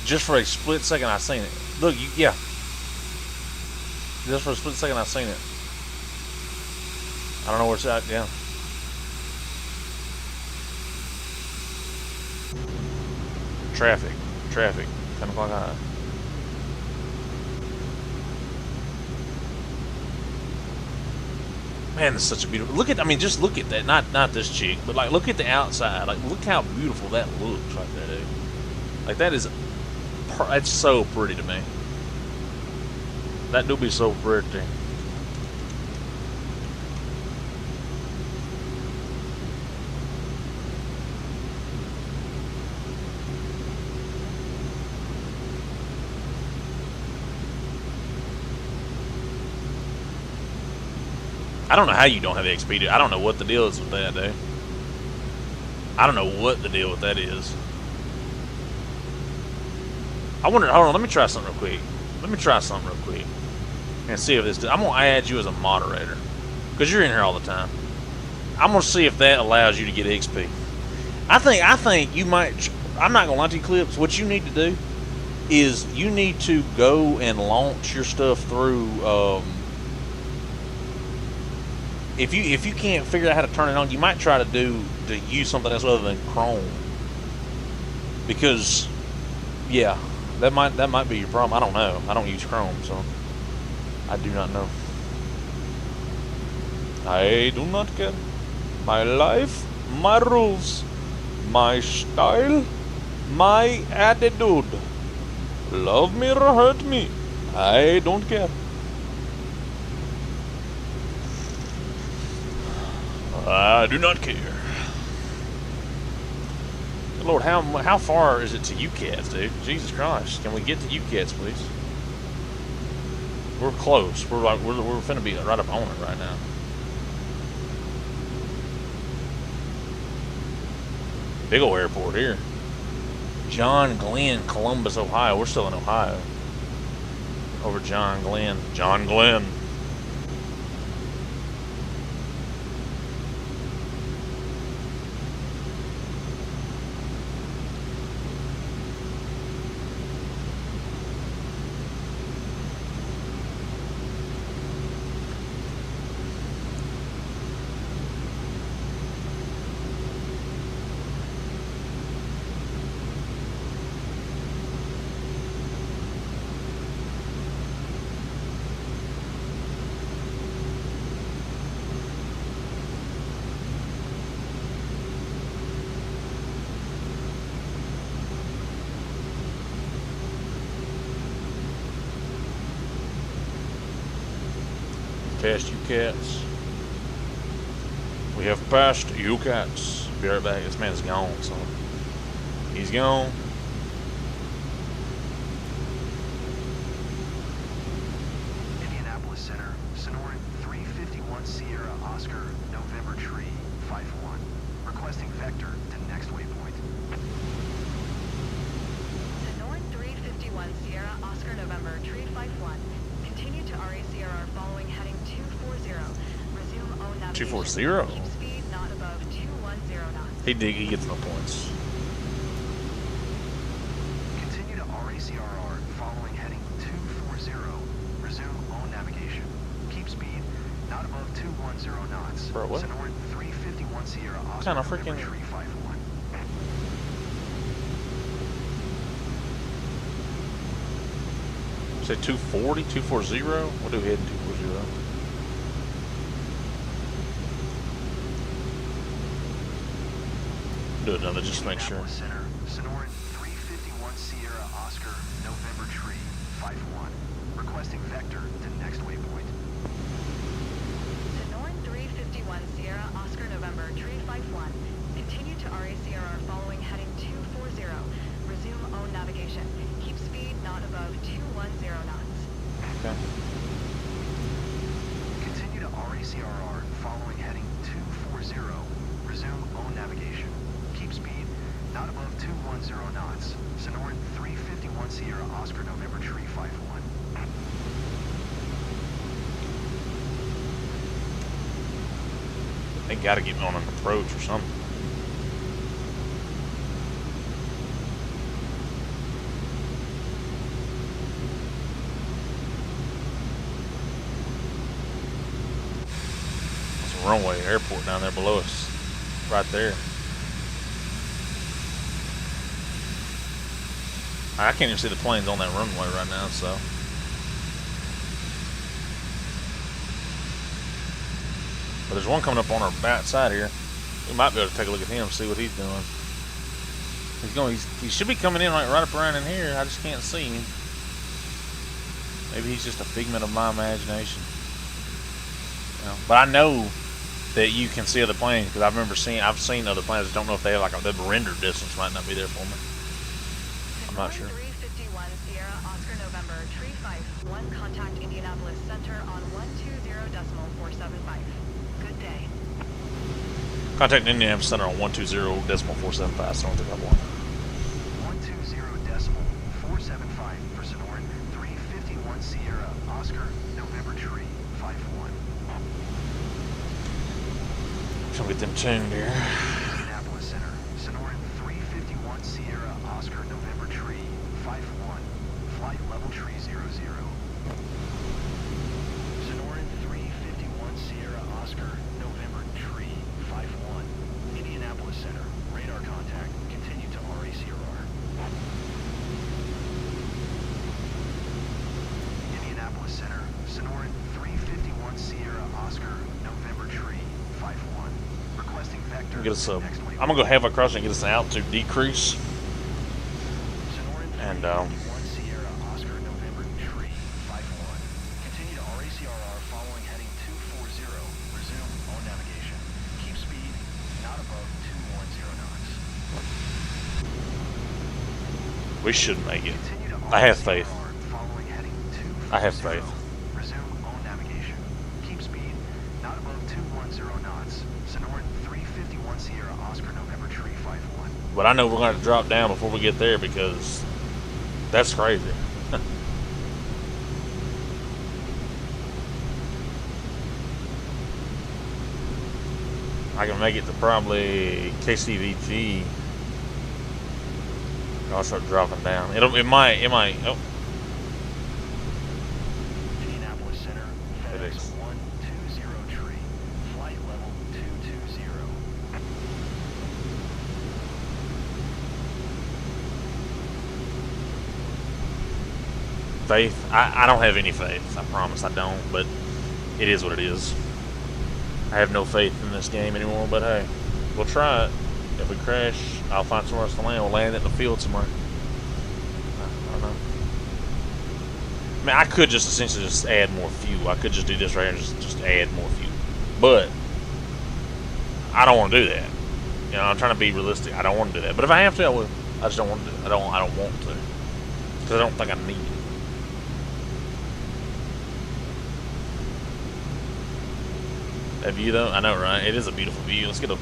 Just for a split second, I seen it. Look, yeah. Just for a split second, I seen it. I don't know where it's at. Yeah. Traffic. 10 o'clock high. Man, it's such a beautiful. Look at. I mean, just look at that. Not this chick, but like, look at the outside. Like, look how beautiful that looks right there, dude. Like, that is. That's so pretty to me. That do be so pretty. I don't know how you don't have XP. I don't know what the deal is with that, dude. I don't know what the deal with that is. I wonder. Hold on. Let me try something real quick. And see if this. I'm gonna add you as a moderator because you're in here all the time. I'm gonna see if that allows you to get XP. I think you might. I'm not gonna lie to you, Clips. What you need to do is you need to go and launch your stuff through. If you can't figure out how to turn it on, you might try to use something else other than Chrome. Because, yeah, that might be your problem. I don't know. I don't use Chrome, so I do not know. I do not care. My life, my rules, my style, my attitude. Love me or hurt me, I don't care. I do not care. Good Lord, how far is it to UCATs, dude? Jesus Christ, can we get to UCATs, please? We're close. We're finna be right up on it right now. Big ol' airport here. John Glenn, Columbus, Ohio. We're still in Ohio. Over John Glenn. John Glenn. passed you cats. We have passed you cats. Be right back. This man's gone, so he's gone. Indianapolis Center, Sonoran 351 Sierra Oscar, November Tree, 5-1. Requesting vector to next waypoint. Sonoran 351 Sierra Oscar November Tree 51. Continue to RACRR following heading 240. Resume O navigation. 240? Keep speed not above 210 knots. He gets no points. Continue to RACRR following heading 240. Resume O navigation. Keep speed not above 210 knots. Bro, what? Sonoran 351 Sierra Oscar, Kinda November freaking- Tree 5-1. Say 240, 240. We'll do head 240. Do another just to make sure. Indianapolis Center, Sonoran 351 Sierra Oscar, November Tree, 5-1. Requesting vector to next waypoint. Sonoran 351 Sierra Oscar November Tree 51. Continue to RACRR following heading 240. Resume O navigation. Keep speed not above 210 knots. Okay. Continue to RACRR following heading 240. Resume O navigation. Keep speed not above 210 knots. Sonoran 351 Sierra Oscar, November Tree 5-1. They gotta get me on an approach or something. There's a runway airport down there below us. Right there. I can't even see the planes on that runway right now, so. But there's one coming up on our back side here. We might be able to take a look at him, see what he's doing. He should be coming in right up around in here. I just can't see him. Maybe he's just a figment of my imagination. You know, but I know that you can see other planes because I've seen other planes. I just don't know if they have like the render distance might not be there for me. I'm not sure. 351 Sierra Oscar November Tree 51. Contact Indianapolis Center on 120.475. Good day. Contact Indianapolis Center on 120.475. So I don't think I want. 120.475 for Sonoran 351 Sierra Oscar, November Tree 5-1. Trying to get them tuned here. Indianapolis Center, Sonoran 351 Sierra Oscar, November Tree 5-1. Flight level tree 00. Sonoran 351 Sierra Oscar, November Tree 5-1. Indianapolis Center, radar contact. Continue to RACRR. Indianapolis Center, Sonoran 351 Sierra Oscar, November Tree 5-1. Requesting vector. Get us a. next I'm waypoint. gonna go halfway across and get us an altitude decrease. Sonoran And 351 Sierra Oscar, November Tree 5-1. Continue to RACRR following heading 240. Resume on navigation. Keep speed not above 210 knots. we should make it. Continue to I have faith. RACRR following heading 240. I have faith. Resume on navigation. Keep speed not above 210 knots. Sonoran 351 Sierra Oscar, November Tree 5-1. But I know we're gonna have to drop down before we get there because that's crazy. I can make it to probably KCVG. I'll start dropping down. It might. Oh, Indianapolis Center, It FedEx is. 120 Tree, flight level 220. faith. I don't have any faith. I promise I don't. But it is what it is. I have no faith in this game anymore. But hey, we'll try it. If we crash, I'll find somewhere else to land. We'll land it in the field somewhere. I don't know. mean, I could just essentially just add more fuel. I could just do this right here and just add more fuel. But I don't want to do that. You know, I'm trying to be realistic. I don't want to do that. But if I have to, I will. I just don't want to do it. I don't want to. Because I don't think I need it. That view though, I know, right? It is a beautiful view. Let's get a...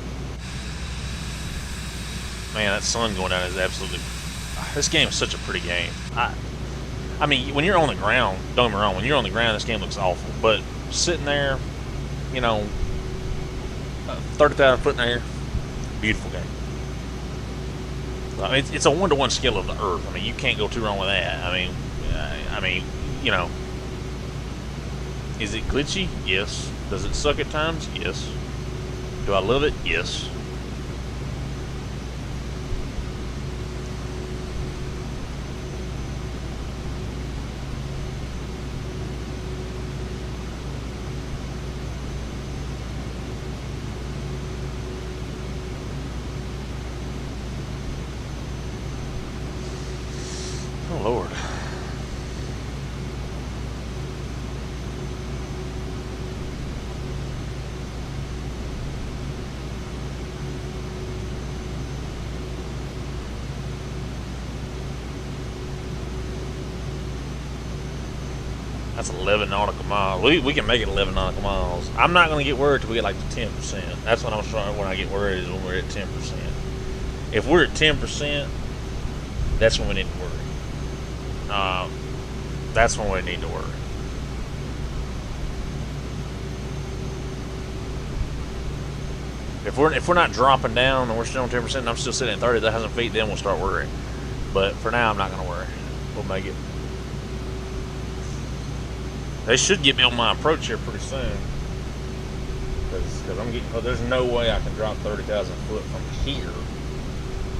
Man, that sun going down is absolutely... This game is such a pretty game. I mean, when you're on the ground, don't get me wrong, when you're on the ground, this game looks awful. But sitting there, you know, 30,000 foot in the air, beautiful game. I mean, it's a 1-to-1 scale of the Earth. I mean, you can't go too wrong with that. I mean, you know, is it glitchy? Yes. Does it suck at times? Yes. Do I love it? Yes. Oh, Lord. That's 11 nautical miles. We can make it 11 nautical miles. I'm not going to get worried till we get like to 10%. That's when I'm trying. When I get worried is when we're at 10%. If we're at 10%, that's when we need to worry. That's when we need to worry. If we're not dropping down and we're still on 10% and I'm still sitting at 30,000 feet, then we'll start worrying. But for now, I'm not going to worry. We'll make it. They should get me on my approach here pretty soon. Because I'm getting. There's no way I can drop 30,000 foot from here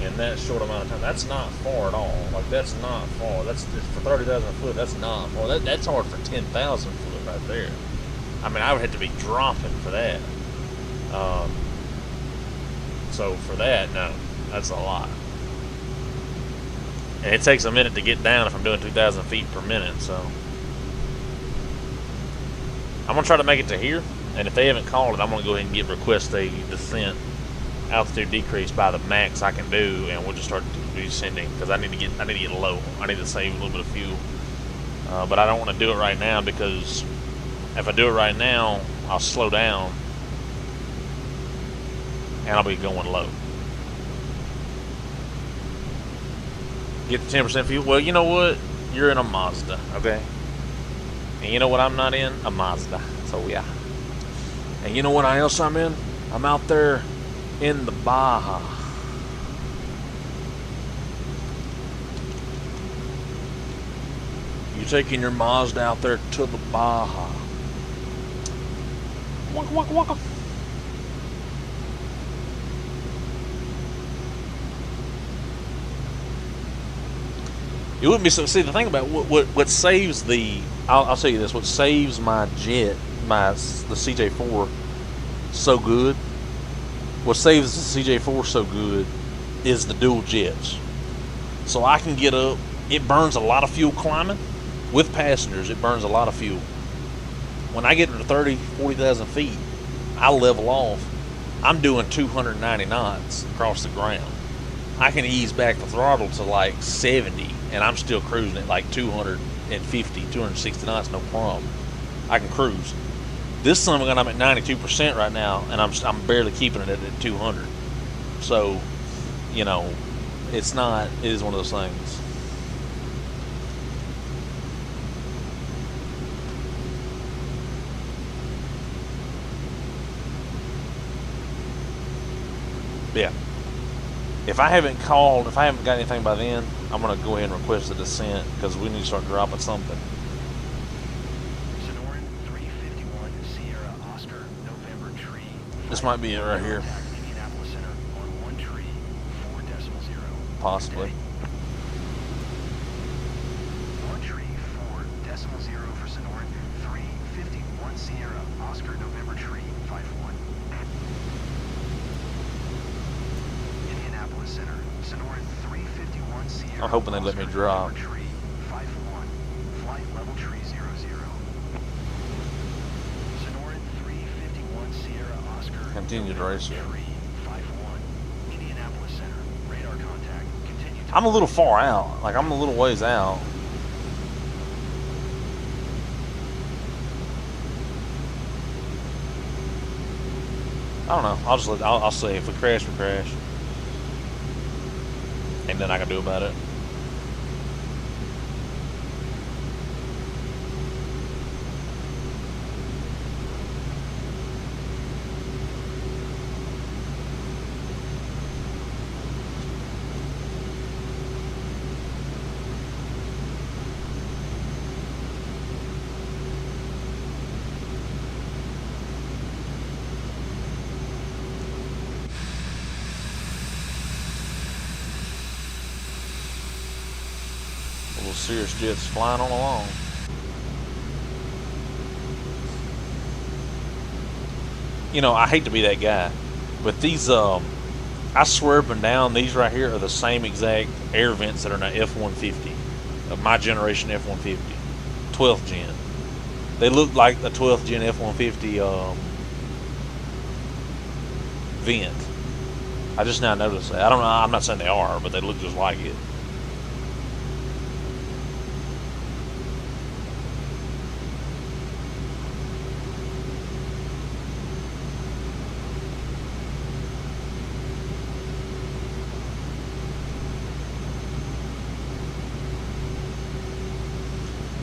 in that short amount of time. That's not far at all. Like, that's not far. That's for 30,000 foot. That's not far. That's hard for 10,000 foot right there. I mean, I would have to be dropping for that. So for that, no, that's a lot. And it takes a minute to get down if I'm doing 2,000 feet per minute. So I'm gonna try to make it to here. And if they haven't called it, I'm gonna go ahead and request a descent altitude decrease by the max I can do, and we'll just start descending because I need to get low. I need to save a little bit of fuel, but I don't want to do it right now because if I do it right now, I'll slow down and I'll be going low. Get the 10% fuel. Well, you know what? You're in a Mazda, okay? And you know what I'm not in? A Mazda. So yeah. And you know what else I'm in? I'm out there in the Baja. You're taking your Mazda out there to the Baja. Waka waka waka. It wouldn't be so. See, the thing about what saves the, I'll tell you this. What saves my jet, the CJ4, so good. What saves the CJ4 so good is the dual jets. So I can get up. It burns a lot of fuel climbing. With passengers, it burns a lot of fuel. When I get to 30, 40,000 feet, I level off. I'm doing 290 knots across the ground. I can ease back the throttle to like 70, and I'm still cruising at like 250, 260 knots, no problem. I can cruise. This son of a gun, I'm at 92% right now, and I'm barely keeping it at 200. So, you know, it is one of those things. Yeah. If I haven't got anything by then, I'm going to go ahead and request a descent because we need to start dropping something. Sonoran 351 Sierra Oscar November tree. This might be it right here. Indianapolis Center on 1 tree 4.0. Possibly. 1 tree 4.0 for Sonoran 351 Sierra Oscar November tree 51. Indianapolis Center, Sonoran 351 Sierra. I'm hoping they let me drop. Tree 51. Flight level tree Continue to race it. 351, Indianapolis Center. Radar contact. Continue to I'm a little far out. Like, I'm a little ways out. I don't know. I'll say if we crash, we crash. Ain't nothing I can do about it. Little Cirrus jets flying on along. You know, I hate to be that guy, but these, I swear up and down, these right here are the same exact air vents that are in an F-150, my generation F-150, 12th gen. They look like the 12th gen F-150 vent. I just now noticed that. I don't know. I'm not saying they are, but they look just like it.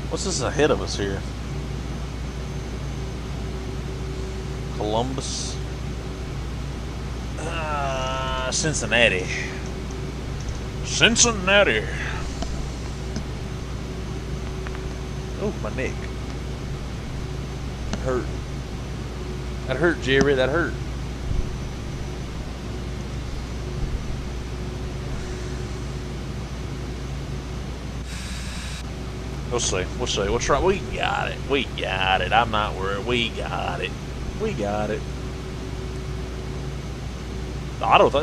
What's this ahead of us here? Columbus. Cincinnati. Cincinnati. Oh, my neck. That hurt. That hurt, Jerry. That hurt. We'll see. We'll see. We'll try. We got it. We got it. I'm not worried. We got it. We got it.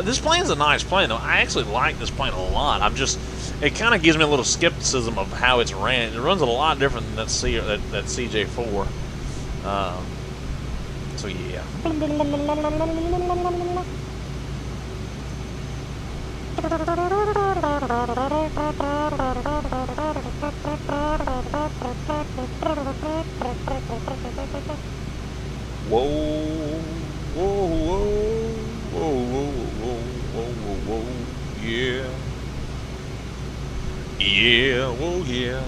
This plane's a nice plane, though. I actually like this plane a lot. It kind of gives me a little skepticism of how it's ran. It runs a lot different than that CJ4. So yeah. Whoa, whoa, whoa, whoa, whoa, whoa, whoa, whoa, whoa, yeah, yeah, whoa, yeah.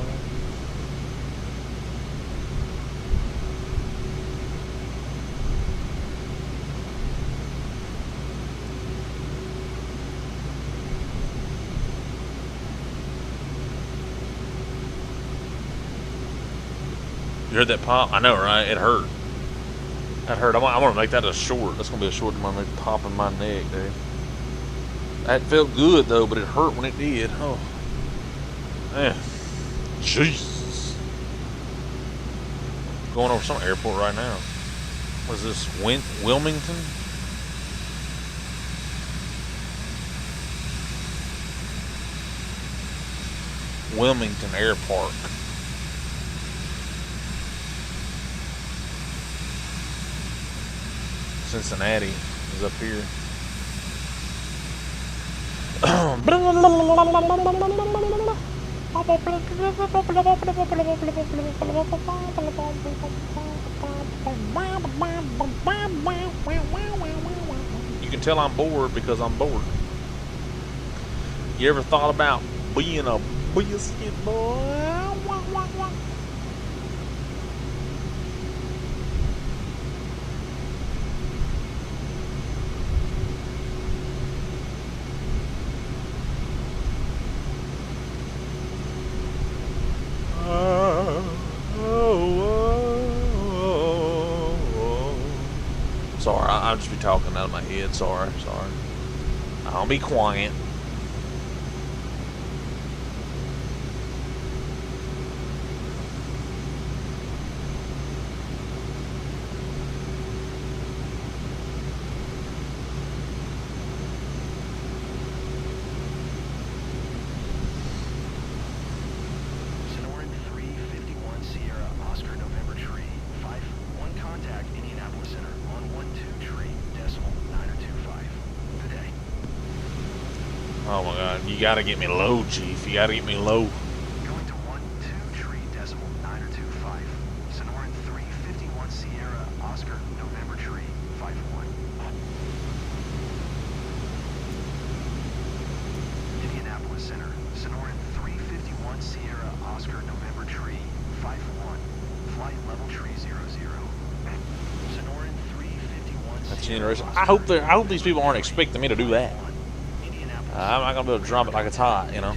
You heard that pop? I know, right? It hurt. That hurt. I'm gonna make that a short. That's gonna be a short. I'm gonna pop in my neck, dude. That felt good though, but it hurt when it did. Oh, man, Jesus. Going over some airport right now. What is this? Wilmington? Wilmington Air Park. Cincinnati is up here. You can tell I'm bored because I'm bored. You ever thought about being a biscuit boy? Sorry, I'll just be talking out of my head. Sorry. I'll be quiet. Oscar November tree, 5-1 contact Indianapolis Center on 12 tree, decimal Oh my God, you gotta get me low, Chief. You gotta get me low. Going to 12-tree.925. Sonoran 351 Sierra, Oscar, November tree, 51. Indianapolis Center, Sonoran 351 Sierra, Oscar, November tree, 51. Flight level tree 00. Sonoran 351 That's Sierra, interesting. Oscar, I hope these people aren't expecting me to do that. Indianapolis I'm not gonna be able to drop it like it's hot, you know.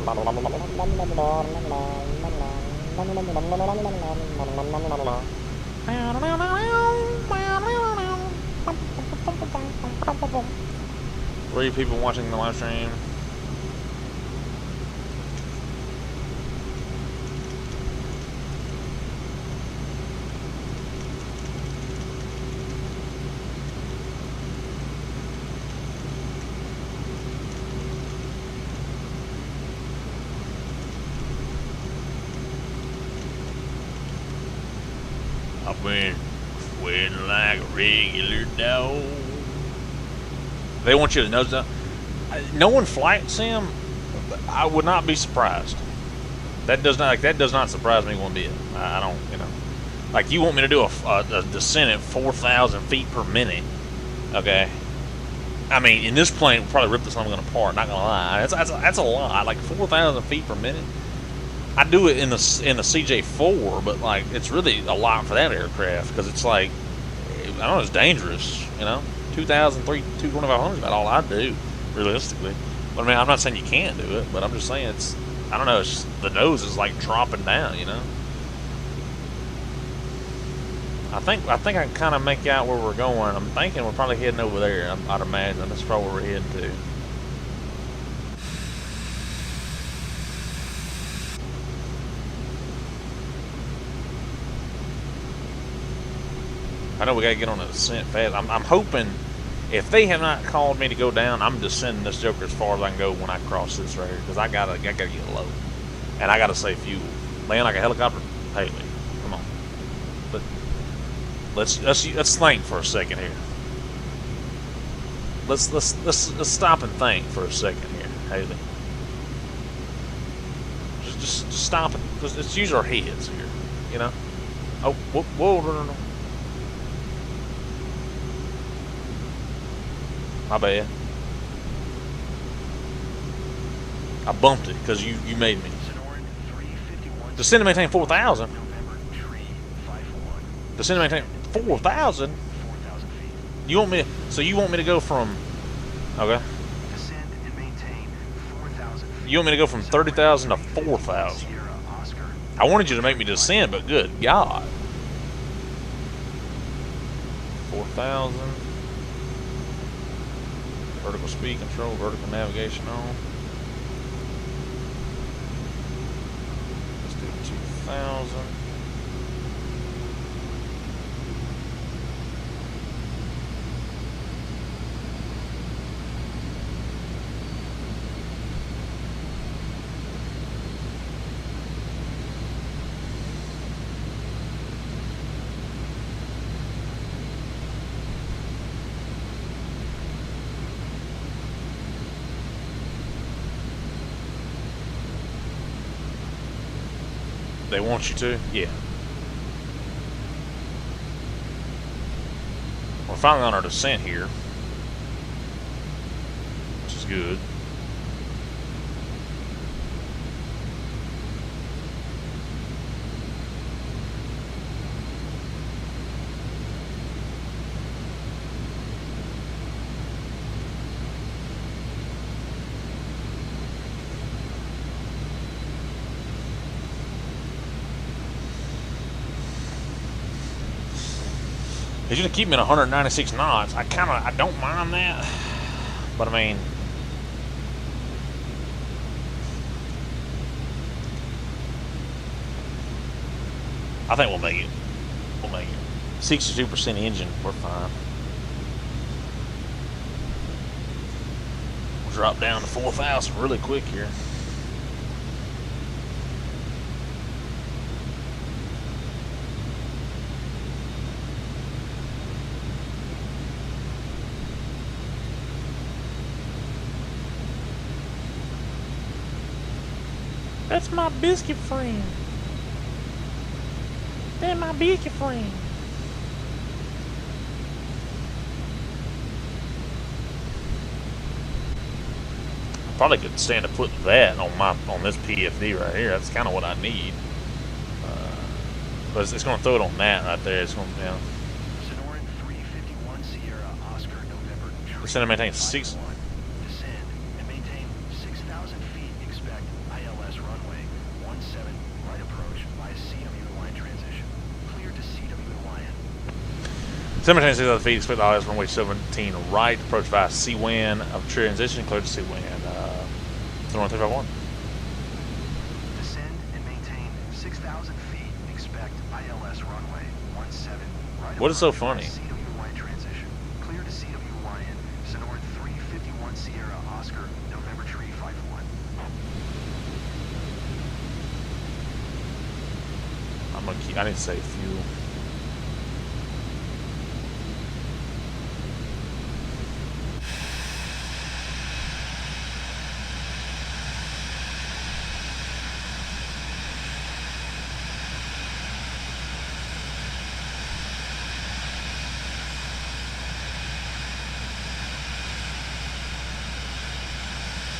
continue to RACR. Three people watching the live stream. I've been sweating like a regular dog. They want you to nose down. Knowing flight sim, I would not be surprised. That does not surprise me one bit. I don't, you know, like you want me to do a descent at 4,000 feet per minute. Okay. I mean, in this plane, we'll probably rip this something apart. Not gonna lie, that's a lot. Like 4,000 feet per minute. I do it in the CJ4, but like it's really a lot for that aircraft because it's like I don't know, it's dangerous. You know, 2,000, 2,500 is about all I do realistically. But I mean, I'm not saying you can't do it, but I'm just saying it's I don't know. It's just, the nose is like dropping down. You know. I think I can kind of make out where we're going. I'm thinking we're probably heading over there. I'd imagine that's probably where we're heading to. I know we gotta get on a descent fast. I'm hoping if they have not called me to go down, I'm descending this joker as far as I can go when I cross this right here because I gotta get low, and I gotta save fuel. Land like a helicopter, Haley. Come on, but let's think for a second here. Let's stop and think for a second here, Haley. Just stop it. Let's use our heads here, you know. Oh, whoa, no. My bad. I bumped it because you made me. Descend to maintain 4,000. Descend to maintain 4,000. You want me? So you want me to go from? Okay. Descend and maintain 4,000 feet. You want me to go from 30,000 to 4,000? I wanted you to make me descend, but good God. 4,000. Vertical speed control, vertical navigation on. Let's do 2,000. They want you to? Yeah. We're finally on our descent here, which is good. He's gonna keep me at 196 knots. I don't mind that, but I mean, I think we'll make it. We'll make it. 62% engine, we're fine. drop down to 4,000 really quick here. That's my biscuit friend. That's my biscuit friend. I probably could stand to put that on this PFD right here. That's kind of what I need. But it's going to throw it on that right there. It's going to, yeah. Sonoran 351 Sierra Oscar November. It's going to maintain 6. Descend and maintain 6,000 feet. Expect ILS runway 17 right approach by CW line transition. Clear to CW line. 17 6,000 feet. Expect ILS runway 17 right approach via C-WAN of transition. Clear to C-WAN. Sonoran 351. Descend and maintain 6,000 feet. Expect ILS runway 17 right. What is so approach by funny? CW line transition. Clear to CW line. Sonoran 351 Sierra Oscar November Tree 51. I'm gonna keep. I need to save fuel.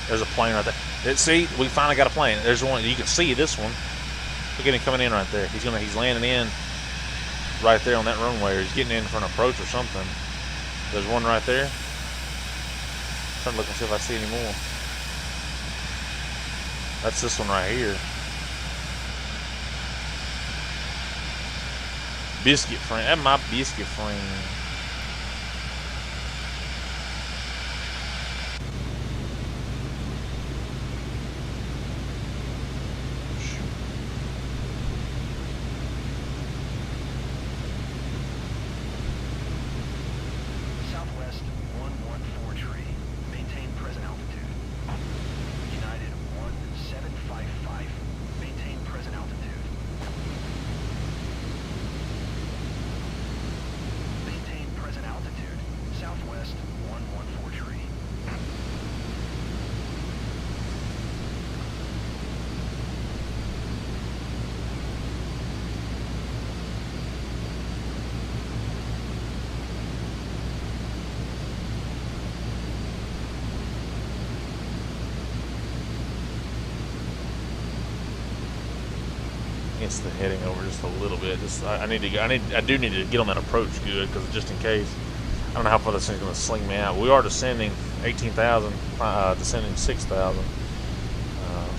There's a plane right there. See, we finally got a plane. There's one. You can see this one. Look at him coming in right there. He's landing in right there on that runway, or he's getting in for an approach or something. There's one right there. I'm trying to look and see if I see any more. That's this one right here. Biscuit friend. That's my biscuit friend. Southwest 114 tree. Maintain present altitude. United 1755. Maintain present altitude. Maintain present altitude. Southwest 114 tree. Against the heading over just a little bit. I do need to get on that approach good, because just in case. I don't know how far this thing's going to sling me out. We are descending 18,000, descending 6,000.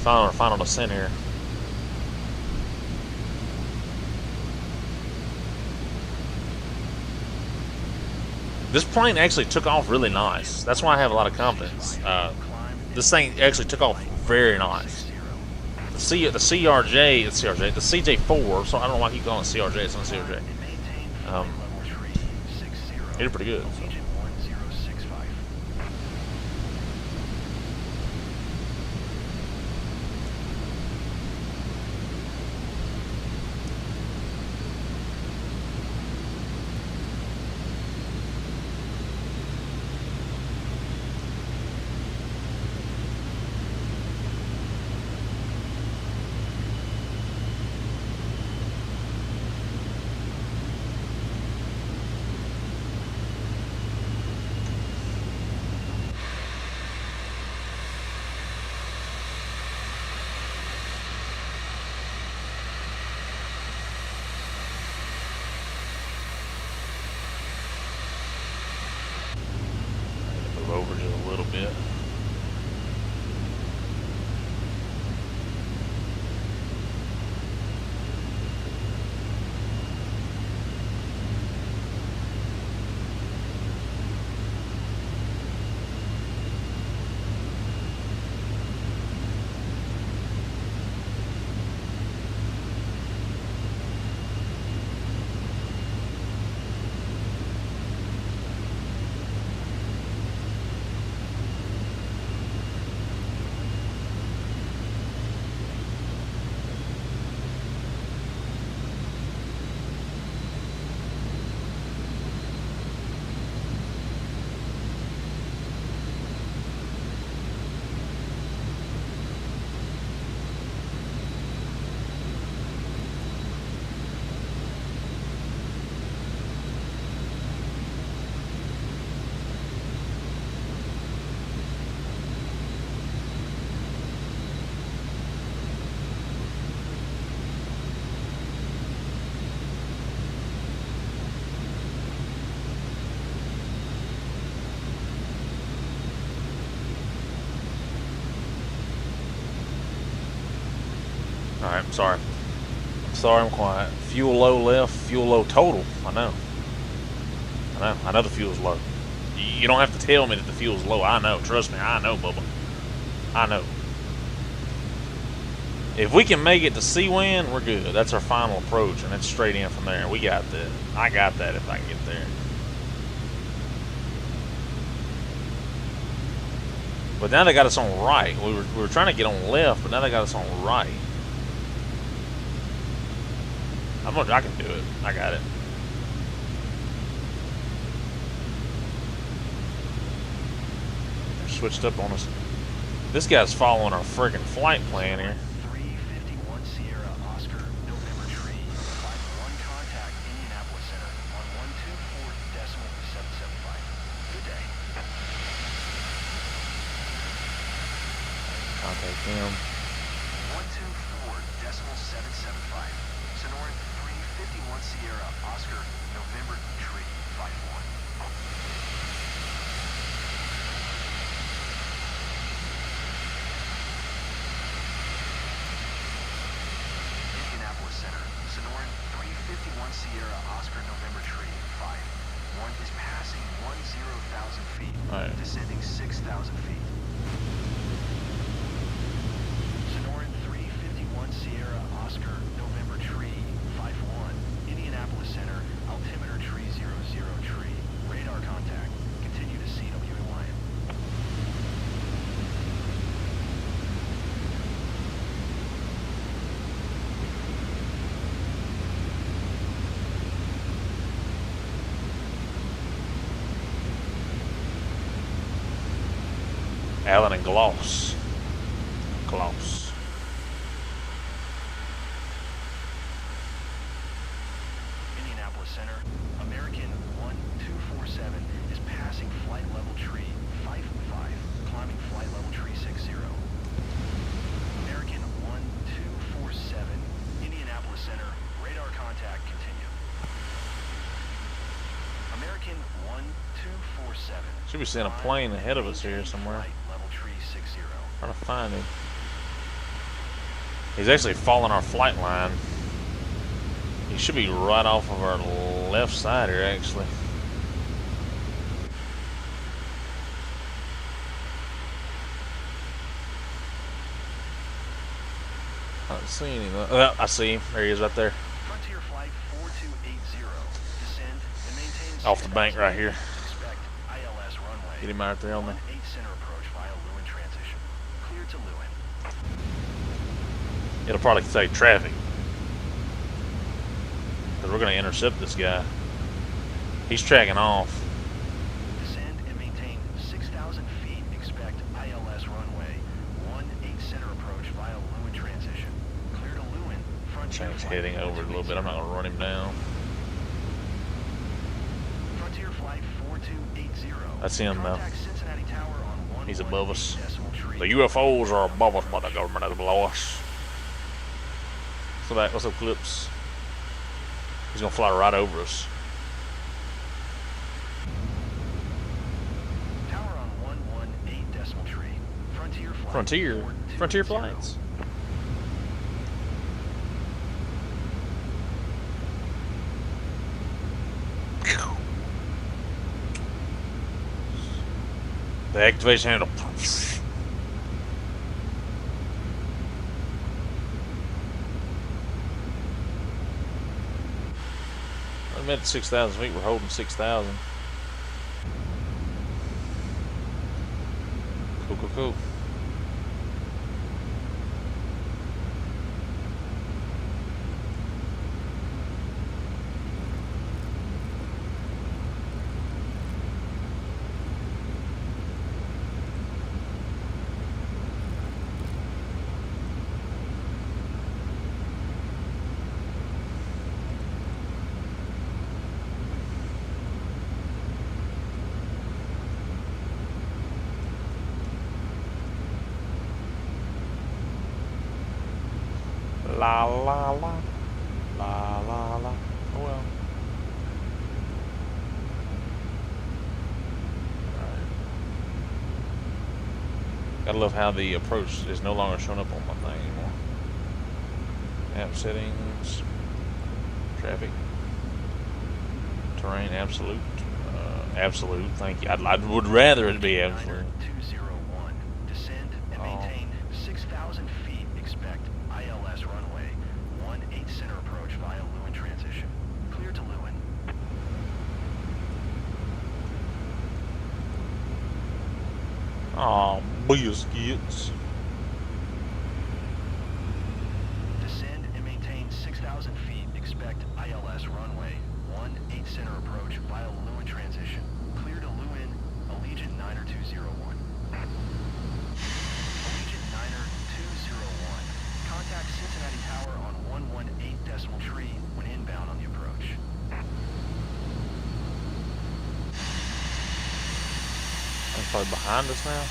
Final descent here. This plane actually took off really nice. That's why I have a lot of confidence. This thing actually took off very nice. The CJ4, so I don't know why I keep calling it CRJ, it's not CRJ. It did pretty good. So. Over just a little bit. Alright, sorry. Sorry, I'm quiet. Fuel low left, fuel low total. I know. I know the fuel's low. You don't have to tell me that the fuel's low. I know. Trust me, I know, Bubba. I know. If we can make it to Seawind, we're good. That's our final approach, and it's straight in from there. We got that. I got that if I can get there. But now they got us on right. We were trying to get on left, but now they got us on right. I can do it. I got it. They're switched up on us. This guy's following our freaking flight plan here. 351 Sierra Oscar, November Tree, 51 contact Indianapolis Center on 124.775. Good day. Contact him. 124.775. Sonoran 351 Sierra Oscar, November Tree, 51. Indianapolis Center, Sonoran 351 Sierra Oscar, November Tree, 51 is passing 10,000 feet, Right. descending 6,000 feet. Sonoran 351 Sierra Oscar, November Tree, 51. Indianapolis Center, altimeter tree 00 tree. Radar contact. Continue to CW Lion. Allen and Gloss. Gloss. Indianapolis Center, American 1247 is passing flight level tree 55, climbing flight level tree 60. American 1247, Indianapolis Center, radar contact continue. American 1247. Should be seeing a plane ahead of us here somewhere. Flight level tree 60. Trying to find him. He's actually following our flight line. He should be right off of our left side here, actually. I don't see any. Well, I see him. There he is right there. Frontier Flight 4280. Descend and maintain Off the bank right here. Expect ILS runway. Get him out there on me. 18 center approach via Lewin transition. Clear to Lewin. It'll probably say traffic. Because we're going to intercept this guy. He's tracking off. Descend and maintain 6,000 feet. Expect ILS runway. 18 center approach via Lewin transition. Clear to Lewin. Frontier Change Flight heading over a little bit. I'm not going to run him down. Frontier Flight 4280. That's him, though. Contact Cincinnati Tower on He's above us. 118.3. The UFOs are above us, but the government is below us. So that, what's up, Clips? He's going to fly right over us. Tower on 118.3. Frontier Flight Frontier 4280. Flights. The activation handle. I'm at 6,000 feet. We're holding 6,000. Cool, cool, cool. La la la. La la la. Oh well. Alright. Gotta love how the approach is no longer showing up on my thing anymore. App settings. Traffic. Terrain absolute. Absolute. Thank you. I would rather it be absolute. 201. Descend and maintain 6,000 feet. Expect ILS runway 18 center approach via Lewin transition. Clear to Lewin. Aw, biscuits. Descend and maintain 6,000 feet. Expect ILS runway 18 center approach via Lewin transition. Clear to Lewin, Allegiant Niner 201. Allegiant Niner 201. Contact Cincinnati Tower on 118 decimal tree when inbound on the approach. He's probably behind us now.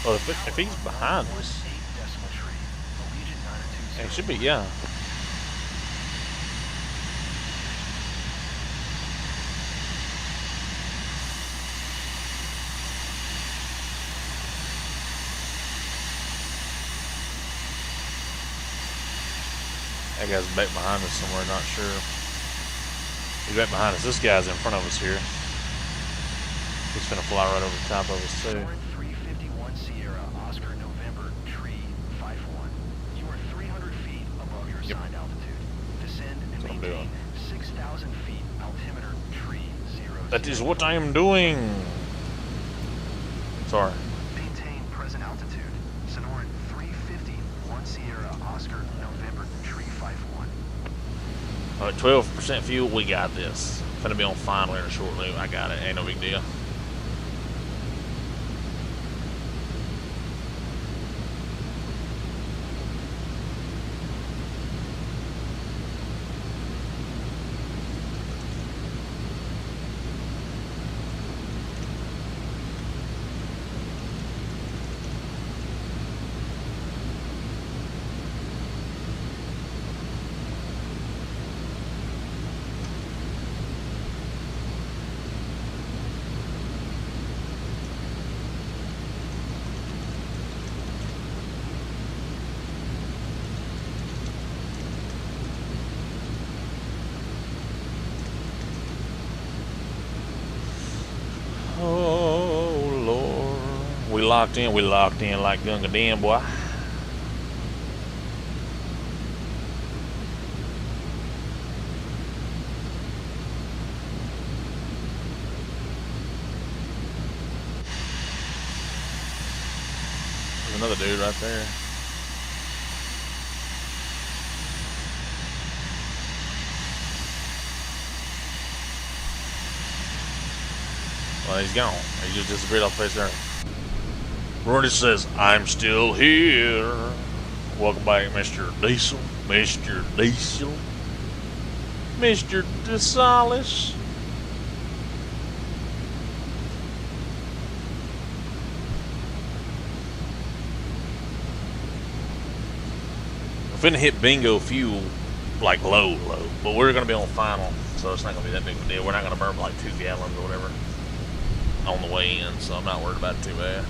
Well, if he's behind us, 118 decimal tree. Allegiant Niner 201. it should be, yeah. That guy's back behind us somewhere, not sure. He's back behind us. This guy's in front of us here. He's finna fly right over the top of us too. Soarin' 351 Sierra, Oscar November, tree 51. You are 300 feet above your assigned altitude. Descend and That's what I'm maintain doing. 6,000 feet, altimeter, tree 00. That is what I am doing. Sorry. Maintain present altitude. Sonoran 351 Sierra, Oscar November, tree 51. Alright, 12% fuel, we got this. Finna be on final here shortly. I got it, ain't no big deal. Oh Lord, we locked in like Gunga Din, boy. There's another dude right there. Well, he's gone. He just disappeared off the face of the earth. Rory says, I'm still here. Welcome back, Mr. Diesel. Mr. Diesel. Mr. DeSalis. We're finna hit bingo fuel, like low, but we're gonna be on final, so it's not gonna be that big of a deal. We're not gonna burn like 2 gallons or whatever on the way in, so I'm not worried about it too bad.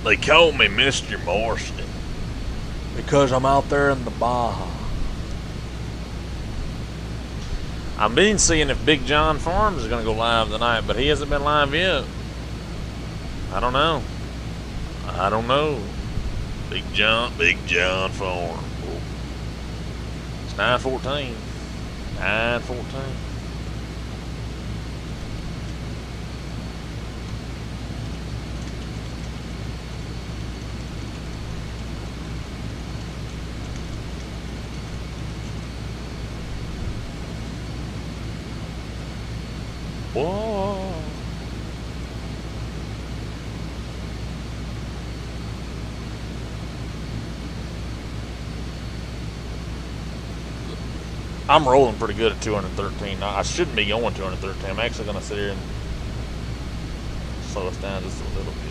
They call me Mr. Marston because I'm out there in the Baja. I've been seeing if Big John Farms is going to go live tonight, but he hasn't been live yet. I don't know. Big John Farm. It's 9:14. 9:14. Whoa. I'm rolling pretty good at 213. I shouldn't be going 213. I'm actually going to sit here and slow us down just a little bit.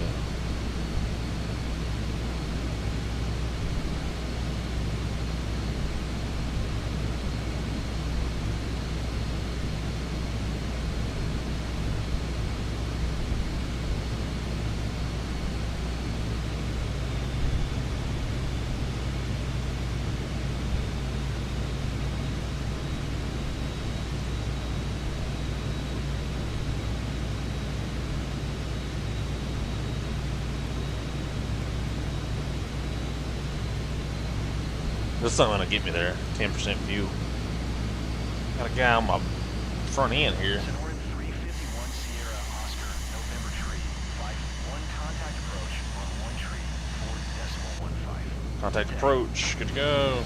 This ain't gonna get me there. 10% fuel. Got a guy on my front end here. Sonoran 351 Sierra Oscar, November tree, 5-1 contact approach on 1 tree, 4.15. Contact approach. Good to go.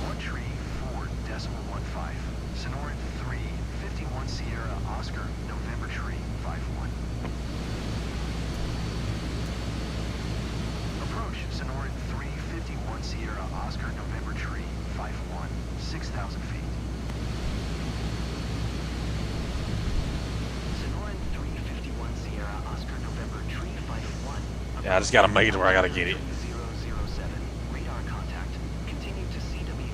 1 tree, 4.15. Sonoran 351 Sierra Oscar, November tree, 5-1. Approach Sonoran 351 Sierra Oscar, November tree, 5-1, 6,000 feet. Sonoran 351 Sierra Oscar, November tree, 5-1. Yeah, I just gotta make it to where I gotta get it. 007. Radar contact. Continue to CW.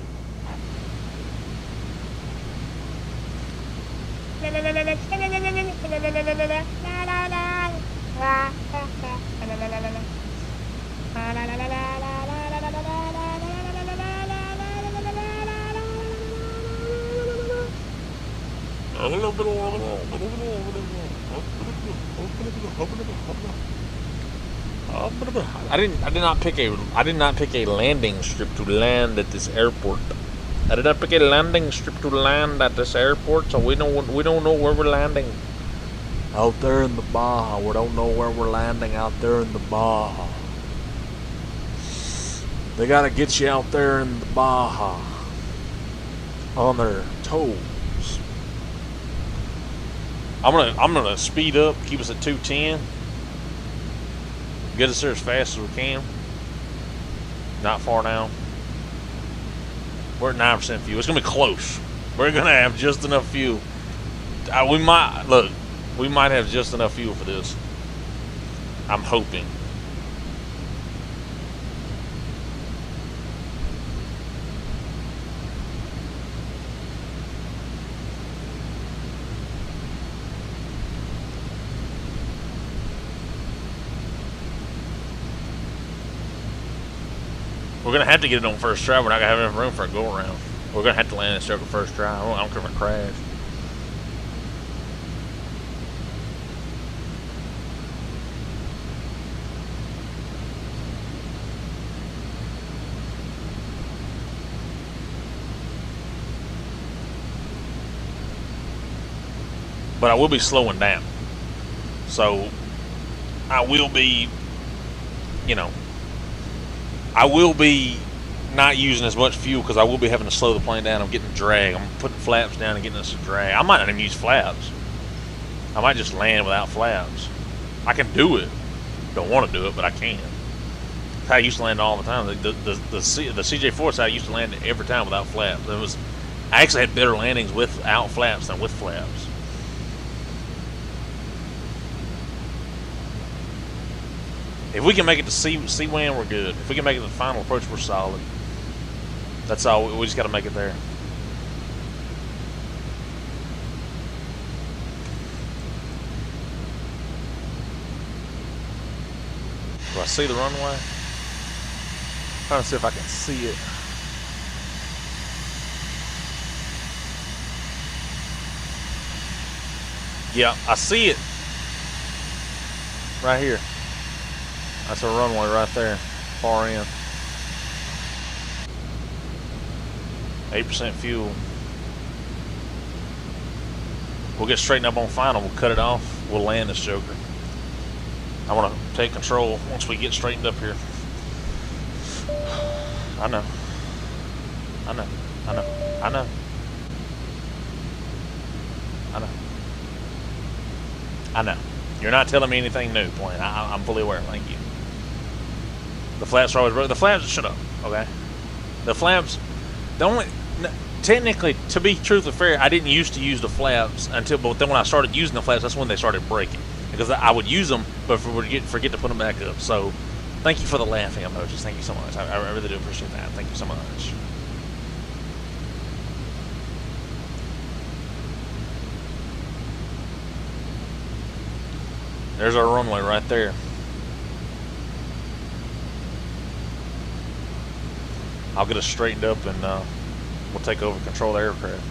I did not pick a landing strip to land at this airport. I did not pick a landing strip to land at this airport, so we don't know where we're landing. Out there in the Baja, we don't know where we're landing out there in the Baja. They gotta get you out there in the Baja on their toes. I'm gonna speed up, keep us at 210. Get us there as fast as we can. Not far now. We're at 9% fuel. It's gonna be close. We're gonna have just enough fuel. We might have just enough fuel for this. I'm hoping. We're gonna have to get it on first try. We're not gonna have enough room for a go around. We're gonna have to land this circle first try. I don't care if it crash. But I will be slowing down. So I will be, I will be not using as much fuel because I will be having to slow the plane down. I'm getting drag. I'm putting flaps down and getting us a drag. I might not even use flaps. I might just land without flaps. I can do it. Don't want to do it, but I can. That's how I used to land all the time. The CJ4 I used to land every time without flaps. I actually had better landings without flaps than with flaps. If we can make it to C-WAN, we're good. If we can make it to the final approach, we're solid. That's all. We just got to make it there. Do I see the runway? Trying to see if I can see it. Yeah, I see it. Right here. That's a runway right there, far in. 8% fuel. We'll get straightened up on final. We'll cut it off. We'll land this joker. I want to take control once we get straightened up here. I know. I know. I know. I know. I know. I know. You're not telling me anything new, plane. I'm fully aware. Thank you. The flaps are always broken. The flaps, shut up, okay? The flaps, technically, to be truthfully fair, I didn't used to use the flaps but then when I started using the flaps, that's when they started breaking. Because I would use them, but forget to put them back up. So, thank you for the laughing emojis. Thank you so much. I really do appreciate that. Thank you so much. There's our runway right there. I'll get us straightened up and we'll take over control of the aircraft.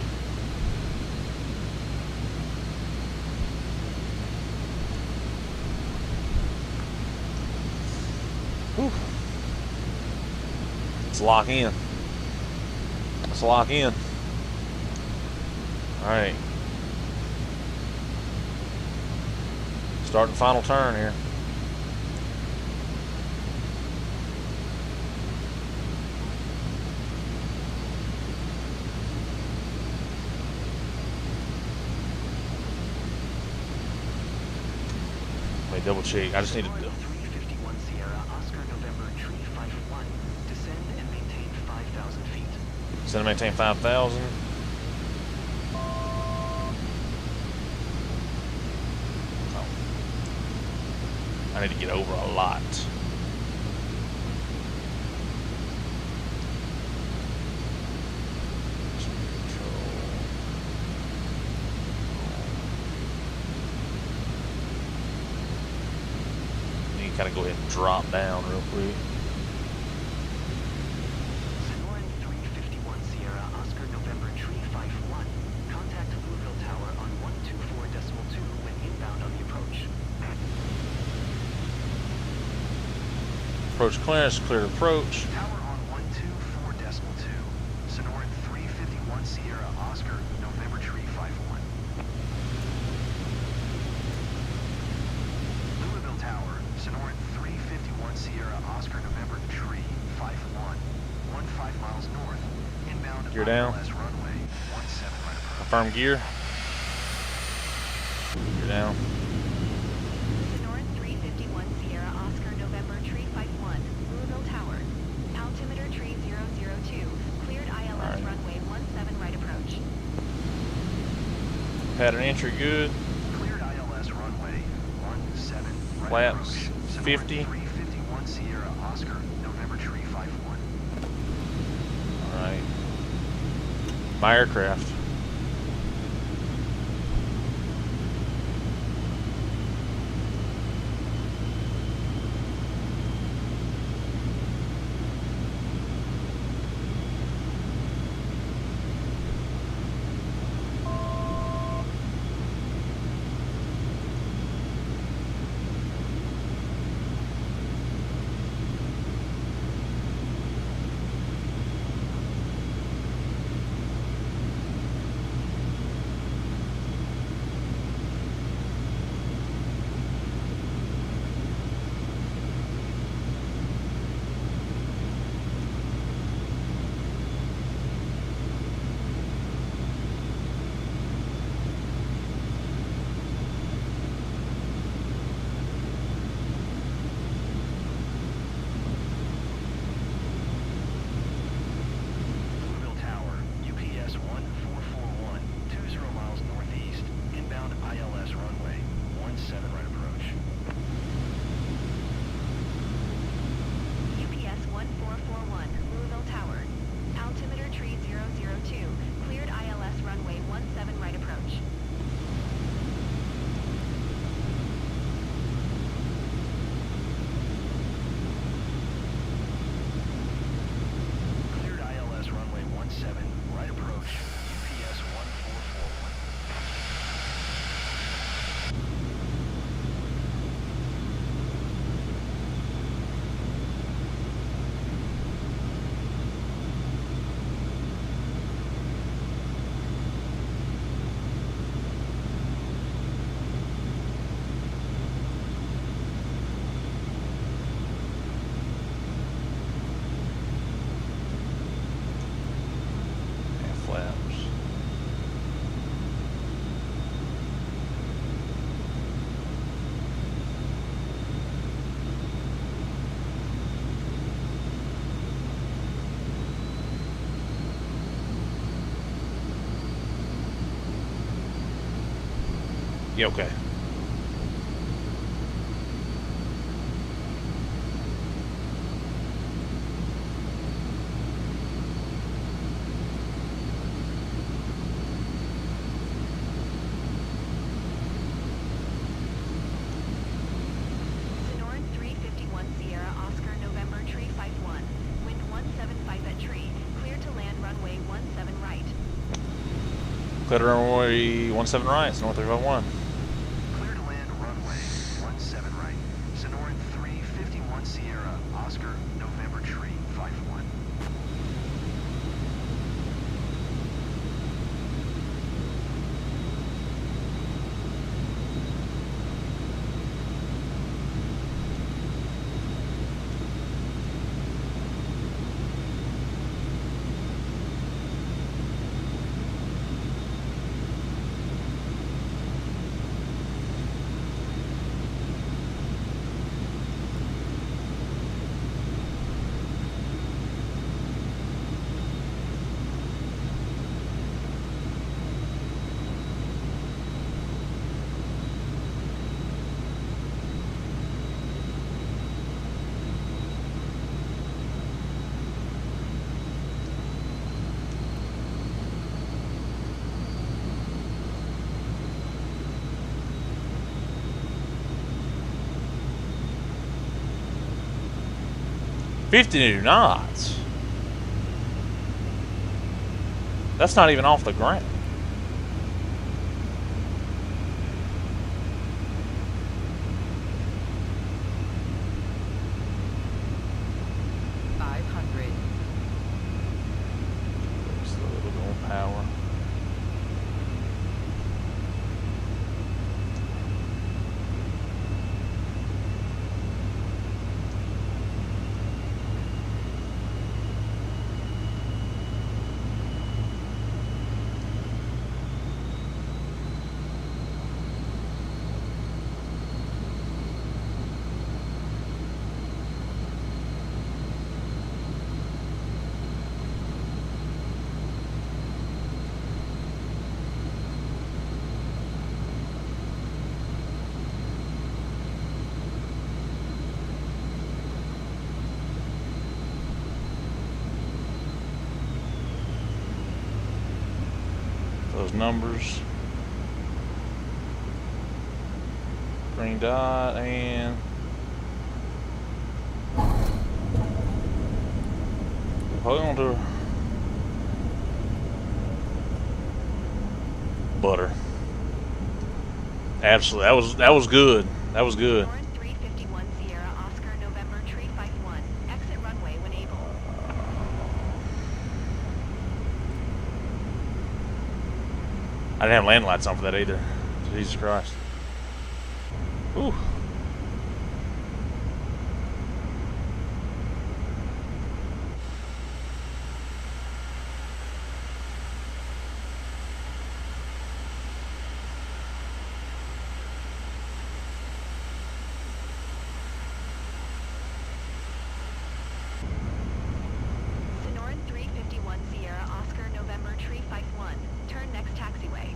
Whew. Let's lock in. Let's lock in. Alright. Starting final turn here. Let me double check. I just need to. 351 Sierra, Oscar November, tree 51. Descend and maintain 5,000 feet. Descend and maintain 5,000. Oh. I need to get over a lot. Kind of go ahead and drop down real quick. Sonoran 351 Sierra, Oscar November, tree 51. Contact Louisville Tower on 124.2 when inbound on the approach. Approach clearance, clear to approach. Tower on 124.2. Sonoran 351 Sierra, Oscar November, tree 51. Louisville Tower, Sonoran 351 Sierra, Oscar November, tree 51. 15 miles north. Inbound Gear down. ILS runway 17 right approach. Confirm gear. Gear down. Sonoran 351 Sierra Oscar November tree 51, Louisville Tower. Altimeter tree 002, cleared ILS Alright. runway 17 right approach. Pattern entry good. Cleared ILS runway 17 right Flaps approach. Sonoran 50. 351 Sierra, Oscar November, tree 51. Alright. My aircraft. Louisville Tower, UPS 1441, 20 miles northeast. Inbound ILS runway 17 right approach. UPS 1441, Louisville Tower. Altimeter tree 002, cleared ILS runway 17 right approach. Cleared ILS runway 17 right approach. UPS 1441. Half flaps. Yeah, okay. Sonoran 351 Sierra Oscar November tree 51, wind 175 at tree, cleared to land runway 17 right. Clear to runway 17 right. It's North 351. Clear to land runway 17 right. Sonoran 351 Sierra, Oscar November, tree 51. 52 knots. That's not even off the ground. Just a little bit more power. Those numbers. Green dot and hold on to butter. Absolutely, that was good. That was good. Sonoran 351 Sierra Oscar November Tree 51. Exit runway when able. I didn't have landing lights on for that either. Jesus Christ. Ooh. Sonoran 351 Sierra Oscar November Tree 51. Turn next taxiway.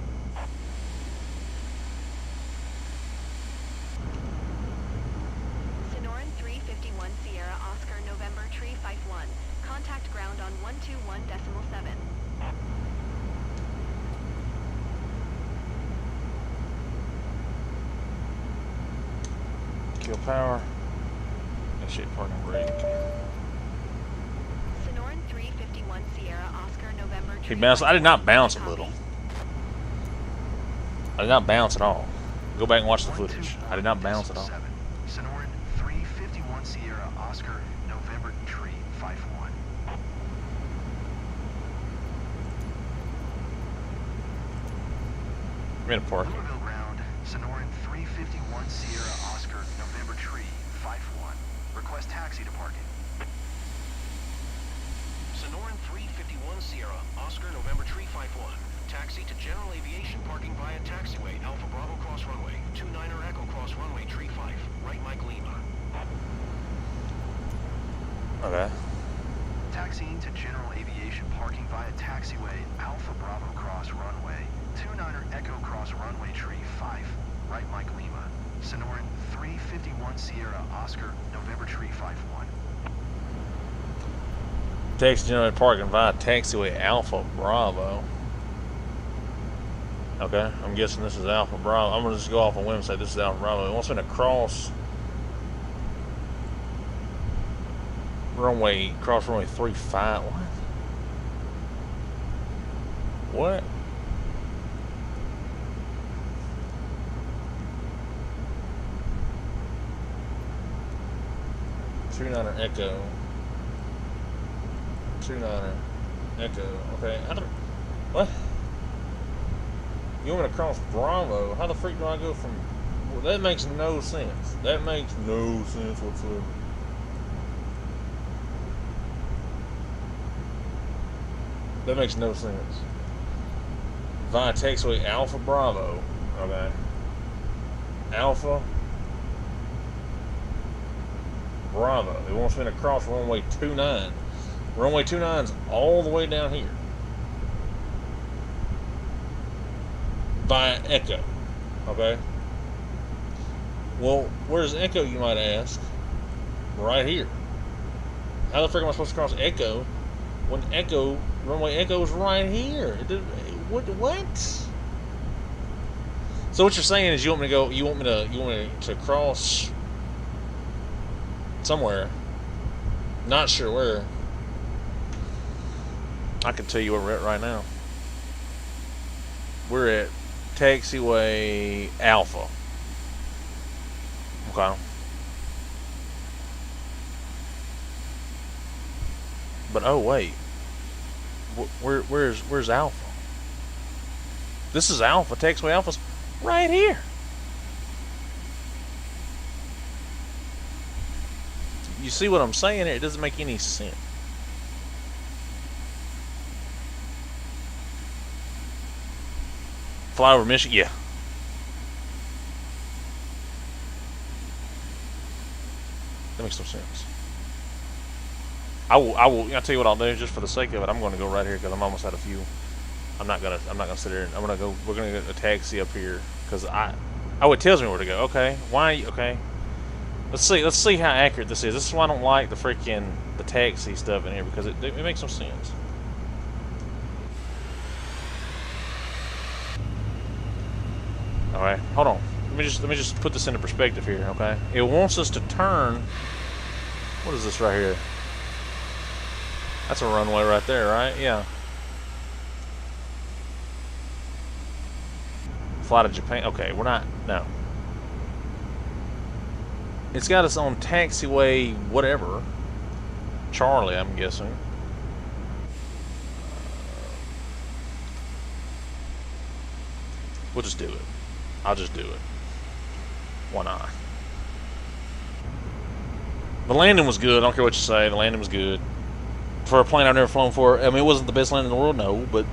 Sonoran 351 Sierra Oscar November Tree 51. Contact ground on 121.7. Kill power. Initiate parking brake. Sonoran 351 Sierra Oscar November He Tree bounced. I did not 51. bounce a Copy. little. I did not bounce at all. Go back and watch the footage. I did not bounce at all. Sonoran 351 Sierra Oscar November Tree 51. I'm in a park. Louisville ground, Sonoran 351 Sierra Oscar November Tree 51. Request taxi to parking. Sonoran 351 Sierra Oscar November Tree 51. Taxi to general aviation parking via taxiway Alpha Bravo cross runway 29er Echo cross runway Tree 5. Right Mike Lima. Okay. Taxiing to general aviation parking via taxiway Alpha Bravo cross runway 29er Echo cross runway Tree 5. Right Mike Lima. Sonoran 351 Sierra Oscar November Tree 51. Taxi general parking via taxiway Alpha Bravo. Okay, I'm guessing this is Alpha Bravo. I'm gonna just go off on whim and say this is Alpha Bravo. It wants me to cross runway 35. What? What? Two-niner Echo. Two-niner Echo. Okay. What? You want me to cross Bravo? How the freak do I go from... Well, that makes no sense. That makes no sense whatsoever. That makes no sense. Via taxiway Alpha Bravo. Okay. Alpha Bravo. It wants me to cross runway 29. Runway 29's all the way down here. Via Echo. Okay. Well, where's Echo, you might ask? Right here. How the frick am I supposed to cross Echo when runway Echo's right here? What? So what you're saying is you want me to cross somewhere Not sure where. I can tell you where we're at right now. We're at taxiway Alpha. Okay. But oh wait, where's Alpha? This is Alpha. Taxiway Alpha's right here. You see what I'm saying here? It doesn't make any sense. Fly over Michigan? Yeah. That makes no sense. I'll tell you what I'll do, just for the sake of it. I'm going to go right here because I'm almost out of fuel. I'm not gonna sit there. I'm gonna go. We're gonna get a taxi up here because it tells me where to go. Okay, why? Okay, let's see how accurate this is. This is why I don't like the taxi stuff in here, because it makes no sense. All right, hold on. Let me just put this into perspective here. Okay, it wants us to turn. What is this right here? That's a runway right there, right? Yeah. Fly to Japan. Okay, we're not. No. It's got us on taxiway whatever. Charlie, I'm guessing. We'll just do it. I'll just do it. Why not? The landing was good. I don't care what you say. The landing was good. For a plane I've never flown for, I mean, it wasn't the best landing in the world, no, but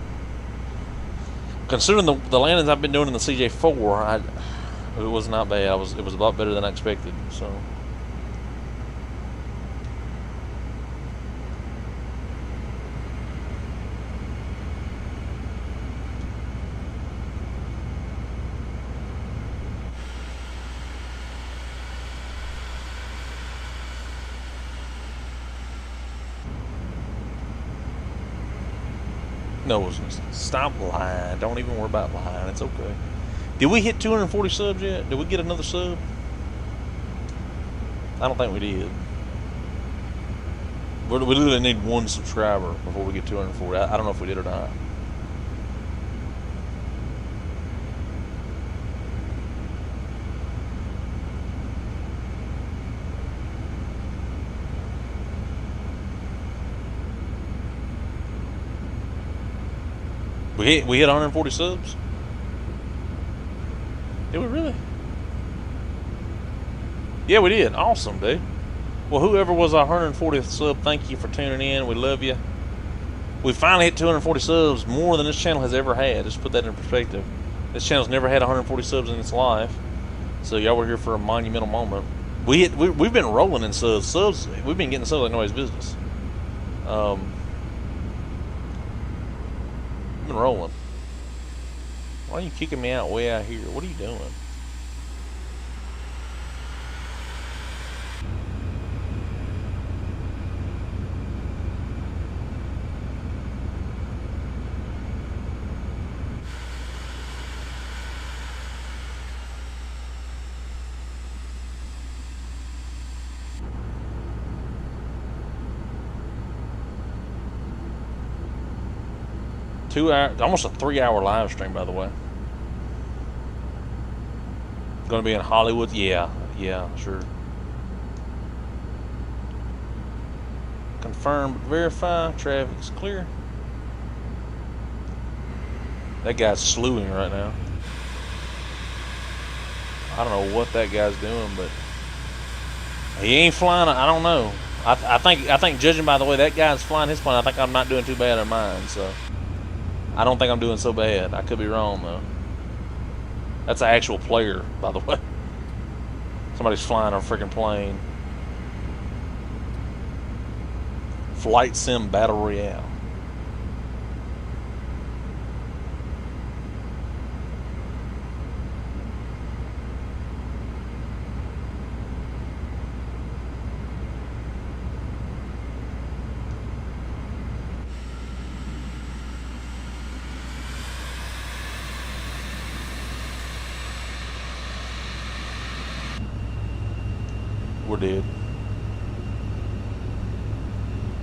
considering the landings I've been doing in the CJ4, it was not bad. It was a lot better than I expected. So. No, it wasn't. Stop lying. Don't even worry about lying. It's okay. Did we hit 240 subs yet? Did we get another sub? I don't think we did. We literally need one subscriber before we get 240. I don't know if we did or not. We hit 140 subs? Did we really? Yeah, we did. Awesome, dude. Well, whoever was our 140th sub, thank you for tuning in. We love you. We finally hit 240 subs, more than this channel has ever had. Just put that in perspective. This channel's never had 140 subs in its life. So y'all were here for a monumental moment. We've been rolling in subs. We've been getting subs like nobody's business. I've been rolling. Why are you kicking me out way out here? What are you doing? Almost a 3-hour live stream, by the way. Going to be in Hollywood? Yeah, sure. Confirm, but verify. Traffic's clear. That guy's slewing right now. I don't know what that guy's doing, but he ain't flying. I don't know. I think judging by the way that guy's flying his plane, I think I'm not doing too bad on mine. So. I don't think I'm doing so bad. I could be wrong, though. That's an actual player, by the way. Somebody's flying a freaking plane. Flight Sim Battle Royale. We're dead.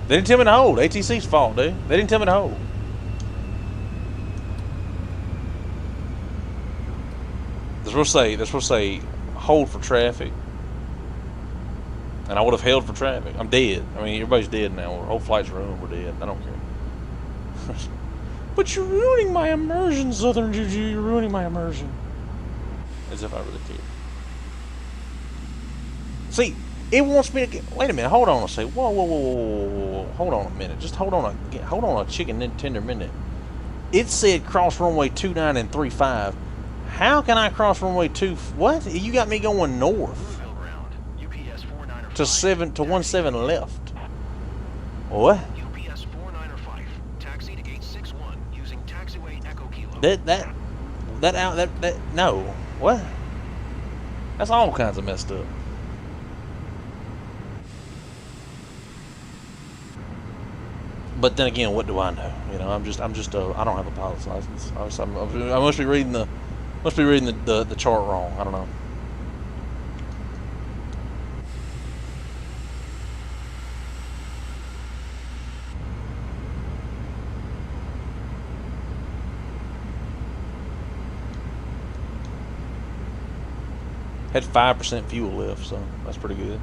They didn't tell me to hold. ATC's fault, dude. They didn't tell me to hold. They're supposed to say hold for traffic. And I would have held for traffic. I'm dead. I mean, everybody's dead now. Our whole flight's ruined. We're dead. I don't care. But you're ruining my immersion, Southern Juju. You're ruining my immersion. As if I really care. See, it wants me to get. Wait a minute. Hold on a second. Whoa, whoa, whoa, whoa, whoa, whoa. Hold on a minute. Just hold on a chicken tender minute. It said cross runway 29 and 35. How can I cross runway 2? What? You got me going north. To 17 left. What? UPS 4905. Taxi to gate 61 using taxiway Echo Kilo. That no. What? That's all kinds of messed up. But then again, what do I know? You know, I'm just I don't have a pilot's license. I must be reading the chart wrong. I don't know. Had 5% fuel left, so that's pretty good.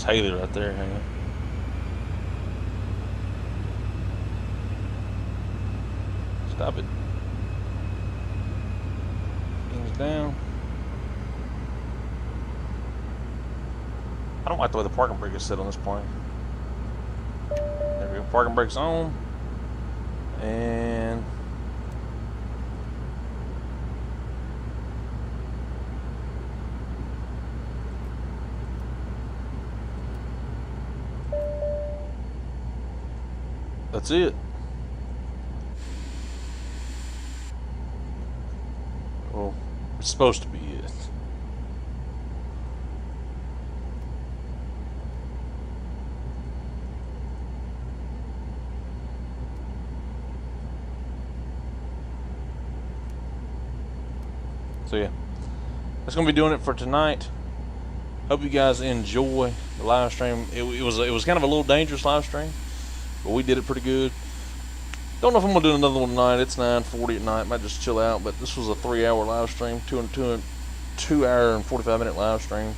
It's Haley right there. Hang on. Stop it. Things down. I don't like the way the parking brake is set on this plane. There we go. Parking brake's on. And that's it. Well, it's supposed to be it. So yeah, that's gonna be doing it for tonight. Hope you guys enjoy the live stream. It was kind of a little dangerous live stream, but we did it pretty good. Don't know if I'm gonna do another one tonight. It's 9:40 at night. Might just chill out. But this was a 3-hour live stream, 2 hour and 45-minute live stream.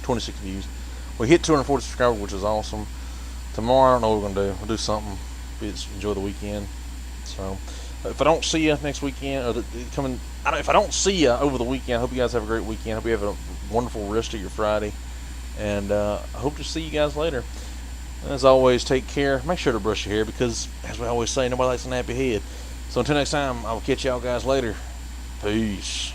26 views. We hit 240 subscribers, which is awesome. Tomorrow, I don't know what we're gonna do. We'll do something. Enjoy the weekend. So, if I don't see you next weekend, or if I don't see you over the weekend, I hope you guys have a great weekend. I hope you have a wonderful rest of your Friday, and I hope to see you guys later. As always, take care. Make sure to brush your hair because, as we always say, nobody likes a nappy head. So until next time, I will catch y'all guys later. Peace.